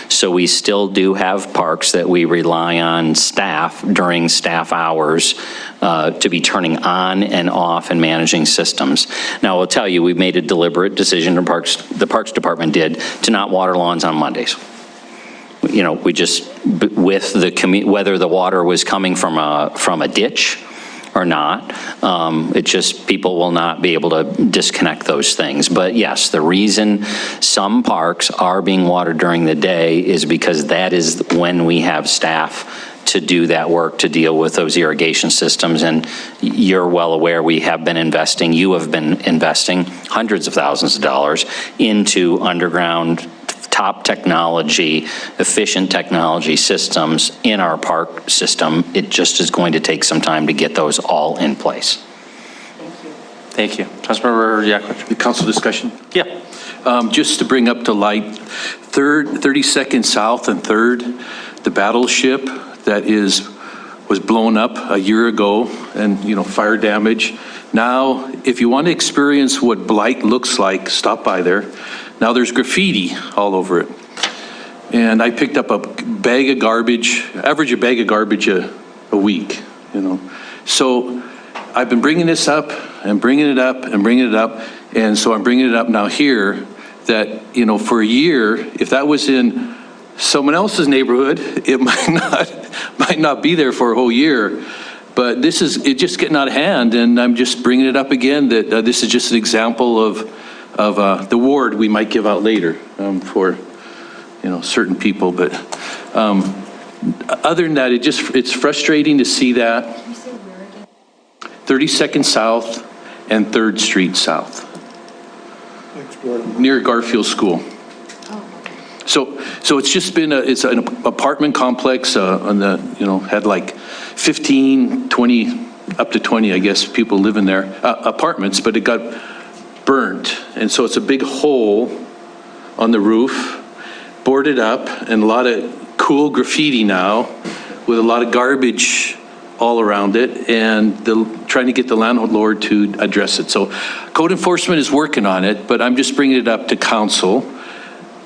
Speaker 2: So we still do have parks that we rely on staff during staff hours to be turning on and off and managing systems. Now, I'll tell you, we've made a deliberate decision, the Parks Department did, to not water lawns on Mondays. We just, with whether the water was coming from a ditch or not, it just, people will not be able to disconnect those things. But yes, the reason some parks are being watered during the day is because that is when we have staff to do that work, to deal with those irrigation systems. And you're well aware, we have been investing, you have been investing hundreds of thousands of dollars into underground top technology, efficient technology systems in our park system. It just is going to take some time to get those all in place.
Speaker 1: Thank you. Councilmember Yakovich.
Speaker 20: The council discussion?
Speaker 1: Yeah.
Speaker 20: Just to bring up to light, 32nd South and 3rd, the battleship that was blown up a year ago, and fire damage. Now, if you want to experience what blight looks like, stop by there. Now there's graffiti all over it. And I picked up a bag of garbage, average a bag of garbage a week, So I've been bringing this up and bringing it up and bringing it up. And so I'm bringing it up now here that, for a year, if that was in someone else's neighborhood, it might not be there for a whole year. But it's just getting out of hand, and I'm just bringing it up again that this is just an example of the award we might give out later for certain people. But other than that, it's frustrating to see that. 32nd South and 3rd Street South, near Garfield School. So it's just been it's an apartment complex on the had like 15, 20, up to 20, I guess, people live in there, apartments, but it got burnt. And so it's a big hole on the roof, boarded up, and a lot of cool graffiti now with a lot of garbage all around it, and trying to get the landlord to address it. So code enforcement is working on it, but I'm just bringing it up to council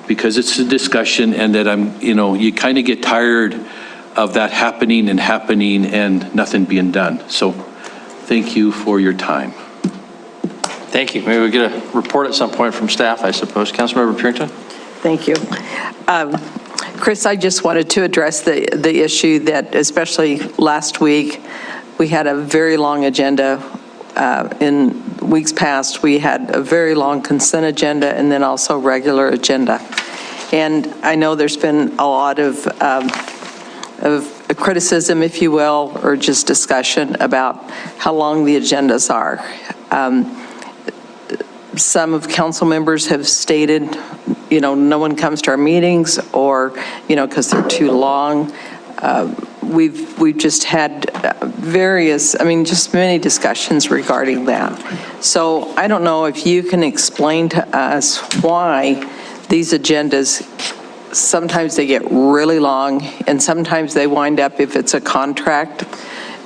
Speaker 20: because it's a discussion, and that you kind of get tired of that happening and nothing being done. So thank you for your time.
Speaker 1: Thank you. Maybe we get a report at some point from staff, I suppose. Councilmember Purington?
Speaker 6: Thank you. Chris, I just wanted to address the issue that, especially last week, we had a very long agenda. In weeks past, we had a very long consent agenda and then also regular agenda. And I know there's been a lot of criticism, if you will, or just discussion about how long the agendas are. some of council members have stated, no one comes to our meetings, or, because they're too long. We've just had just many discussions regarding that. So I don't know if you can explain to us why these agendas, sometimes they get really long, and sometimes they wind up, if it's a contract,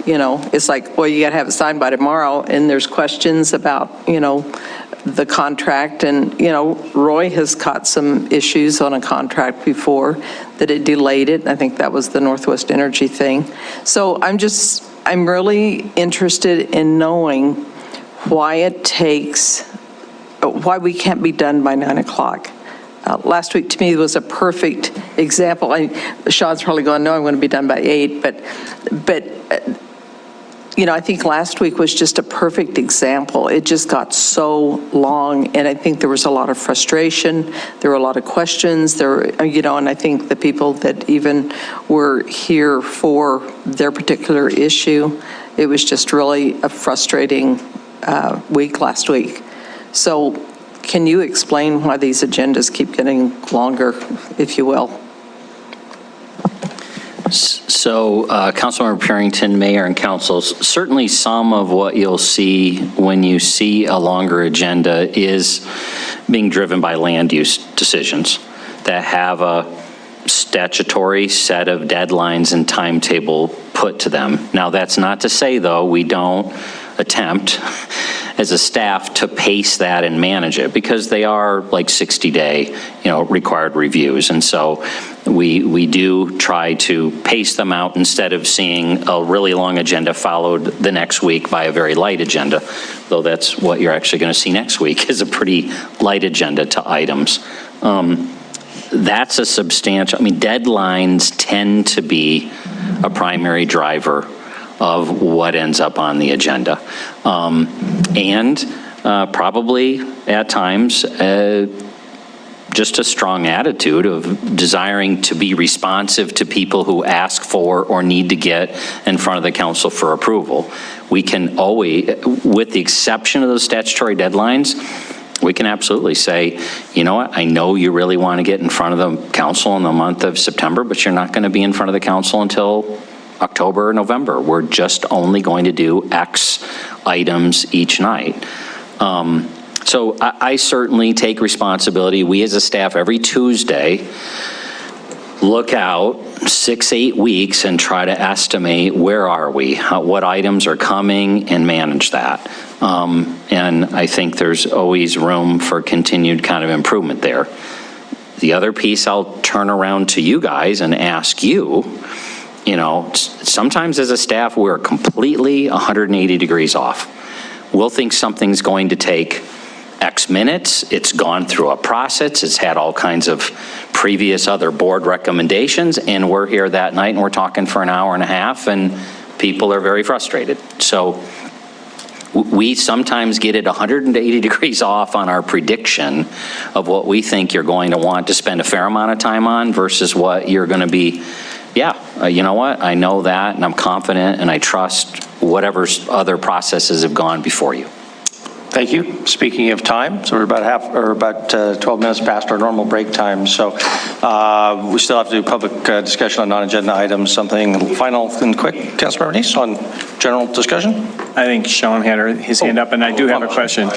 Speaker 6: it's like, well, you got to have it signed by tomorrow, and there's questions about, the contract, and, Roy has caught some issues on a contract before that it delayed it. I think that was the Northwest Energy thing. So I'm really interested in knowing why why we can't be done by 9 o'clock. Last week, to me, was a perfect example. Sean's probably going, no, I'm going to be done by 8, but I think last week was just a perfect example. It just got so long, and I think there was a lot of frustration. There were a lot of questions. And I think the people that even were here for their particular issue, it was just really a frustrating week last week. So can you explain why these agendas keep getting longer, if you will?
Speaker 2: So, Councilmember Purington, Mayor, and Council, certainly some of what you'll see when you see a longer agenda is being driven by land use decisions that have a statutory set of deadlines and timetable put to them. Now, that's not to say, though, we don't attempt as a staff to pace that and manage it, because they are like 60-day, required reviews. And so we do try to pace them out instead of seeing a really long agenda followed the next week by a very light agenda, though that's what you're actually going to see next week is a pretty light agenda to items. That's a substantial, deadlines tend to be a primary driver of what ends up on the agenda. And probably at times, just a strong attitude of desiring to be responsive to people who ask for or need to get in front of the council for approval. We can always, with the exception of those statutory deadlines, we can absolutely say, you know what, I know you really want to get in front of the council in the month of September, but you're not going to be in front of the council until October or November. We're just only going to do X items each night. So I certainly take responsibility. We as a staff every Tuesday look out 6-8 weeks and try to estimate where are we, what items are coming, and manage that. And I think there's always room for continued kind of improvement there. The other piece, I'll turn around to you guys and ask you, sometimes as a staff, we're completely 180 degrees off. We'll think something's going to take X minutes. It's gone through a process. It's had all kinds of previous other board recommendations, and we're here that night and we're talking for an hour and a half, and people are very frustrated. So we sometimes get it 180 degrees off on our prediction of what we think you're going to want to spend a fair amount of time on versus what you're going to be, you know what, I know that, and I'm confident, and I trust whatever other processes have gone before you.
Speaker 1: Thank you. Speaking of time, so we're about 12 minutes past our normal break time. So we still have to do public discussion on non-agenda items. Something final and quick, Councilmember Nice, on general discussion?
Speaker 9: I think Sean had his hand up, and I do have a question.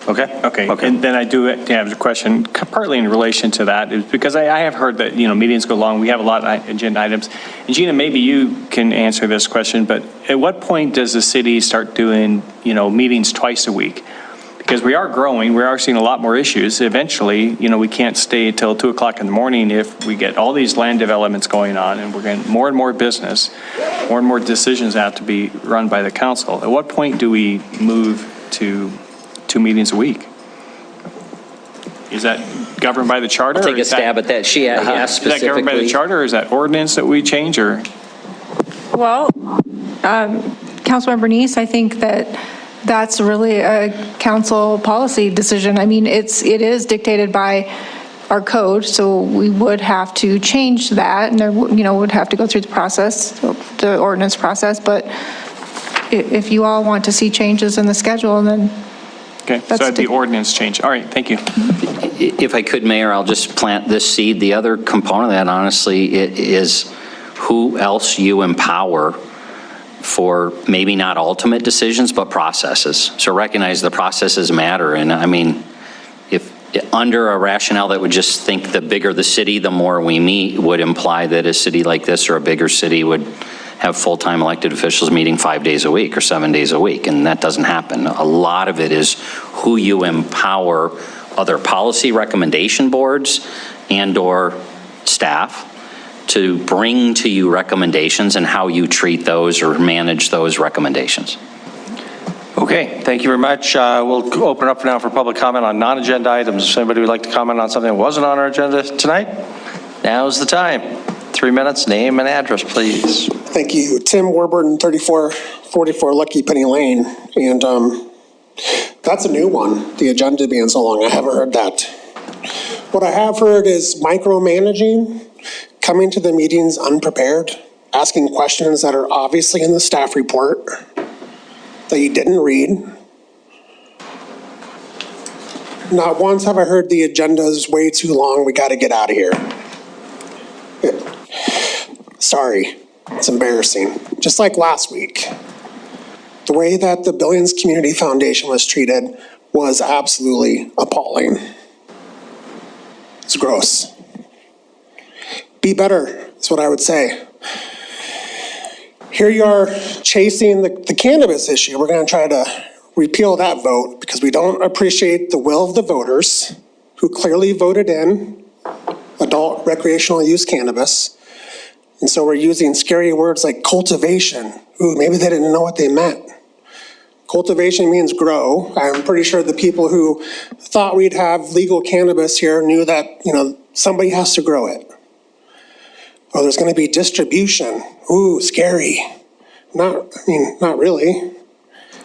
Speaker 9: Okay. And then I do have a question, partly in relation to that, is because I have heard that, meetings go long. We have a lot of agenda items. And Gina, maybe you can answer this question, but at what point does the city start doing, meetings twice a week? Because we are growing, we are seeing a lot more issues. Eventually, we can't stay till 2 o'clock in the morning if we get all these land developments going on and we're getting more and more business, more and more decisions have to be run by the council. At what point do we move to 2 meetings a week? Is that governed by the charter?
Speaker 2: I'll take a stab at that. She asked specifically.
Speaker 9: Is that governed by the charter, or is that ordinance that we change, or?
Speaker 3: Well, Councilmember Nice, I think that's really a council policy decision. I mean, it is dictated by our code, so we would have to change that, and there, would have to go through the process, the ordinance process. But if you all want to see changes in the schedule, then
Speaker 9: Okay, so at the ordinance change. All right, thank you.
Speaker 2: If I could, Mayor, I'll just plant this seed. The other component of that, honestly, is who else you empower for maybe not ultimate decisions, but processes. So recognize the processes matter. And I mean, if under a rationale that would just think the bigger the city, the more we meet, would imply that a city like this or a bigger city would have full-time elected officials meeting 5 days a week or 7 days a week, and that doesn't happen. A lot of it is who you empower, other policy recommendation boards and/or staff to bring to you recommendations and how you treat those or manage those recommendations.
Speaker 1: Okay, thank you very much. We'll open up now for public comment on non-agenda items. If anybody would like to comment on something that wasn't on our agenda tonight, now's the time. 3 minutes, name and address, please.
Speaker 4: Thank you. Tim Warburton, 3444 Lucky Penny Lane. And that's a new one, the agenda being so long. I haven't heard that. What I have heard is micromanaging, coming to the meetings unprepared, asking questions that are obviously in the staff report that you didn't read. Not once have I heard the agenda is way too long, we got to get out of here. Sorry, it's embarrassing. Just like last week, the way that the Billings Community Foundation was treated was absolutely appalling. It's gross. Be better, is what I would say. Here you are chasing the cannabis issue. We're going to try to repeal that vote because we don't appreciate the will of the voters who clearly voted in adult recreational use cannabis. And so we're using scary words like cultivation. Ooh, maybe they didn't know what they meant. Cultivation means grow. I'm pretty sure the people who thought we'd have legal cannabis here knew that, somebody has to grow it. Oh, there's going to be distribution. Ooh, scary. Not really.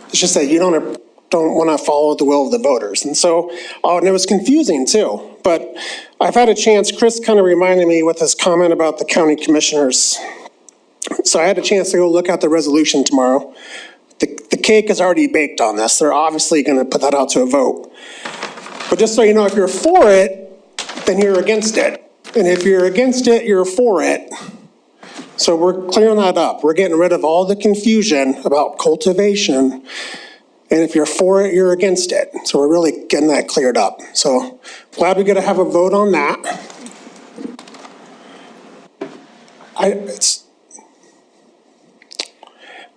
Speaker 4: It's just that you don't want to follow the will of the voters. And so, and it was confusing too. But I've had a chance, Chris kind of reminded me with his comment about the county commissioners. So I had a chance to go look at the resolution tomorrow. The cake is already baked on this. They're obviously going to put that out to a vote. But just so you know, if you're for it, then you're against it. And if you're against it, you're for it. So we're clearing that up. We're getting rid of all the confusion about cultivation. And if you're for it, you're against it. So we're really getting that cleared up. So glad we get to have a vote on that. It's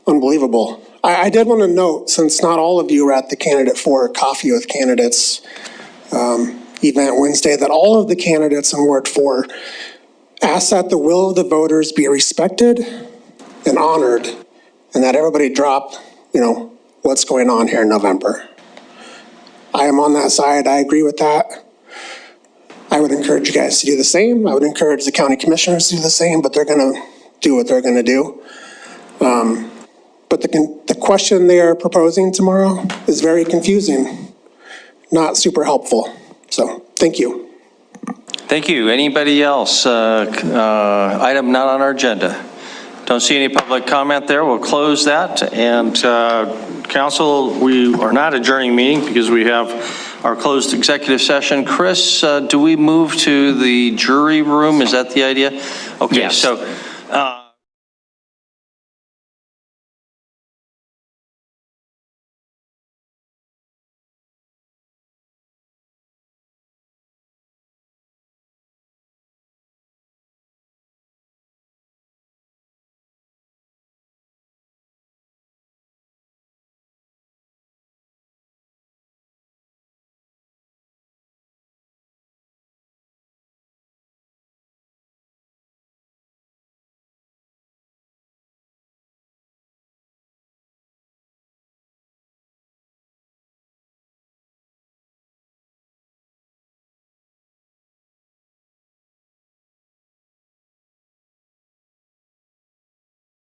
Speaker 4: unbelievable. I did want to note, since not all of you were at the Candidate for Coffee with Candidates event Wednesday, that all of the candidates in Ward 4 asked that the will of the voters be respected and honored, and that everybody drop, what's going on here in November. I am on that side. I agree with that. I would encourage you guys to do the same. I would encourage the county commissioners to do the same, but they're going to do what they're going to do. But the question they are proposing tomorrow is very confusing, not super helpful. So, thank you.
Speaker 1: Thank you. Anybody else? Item not on our agenda. Don't see any public comment there. We'll close that. And council, we are not adjourning meeting because we have our closed executive session. Chris, do we move to the jury room? Is that the idea? Okay,
Speaker 2: yes.
Speaker 1: So.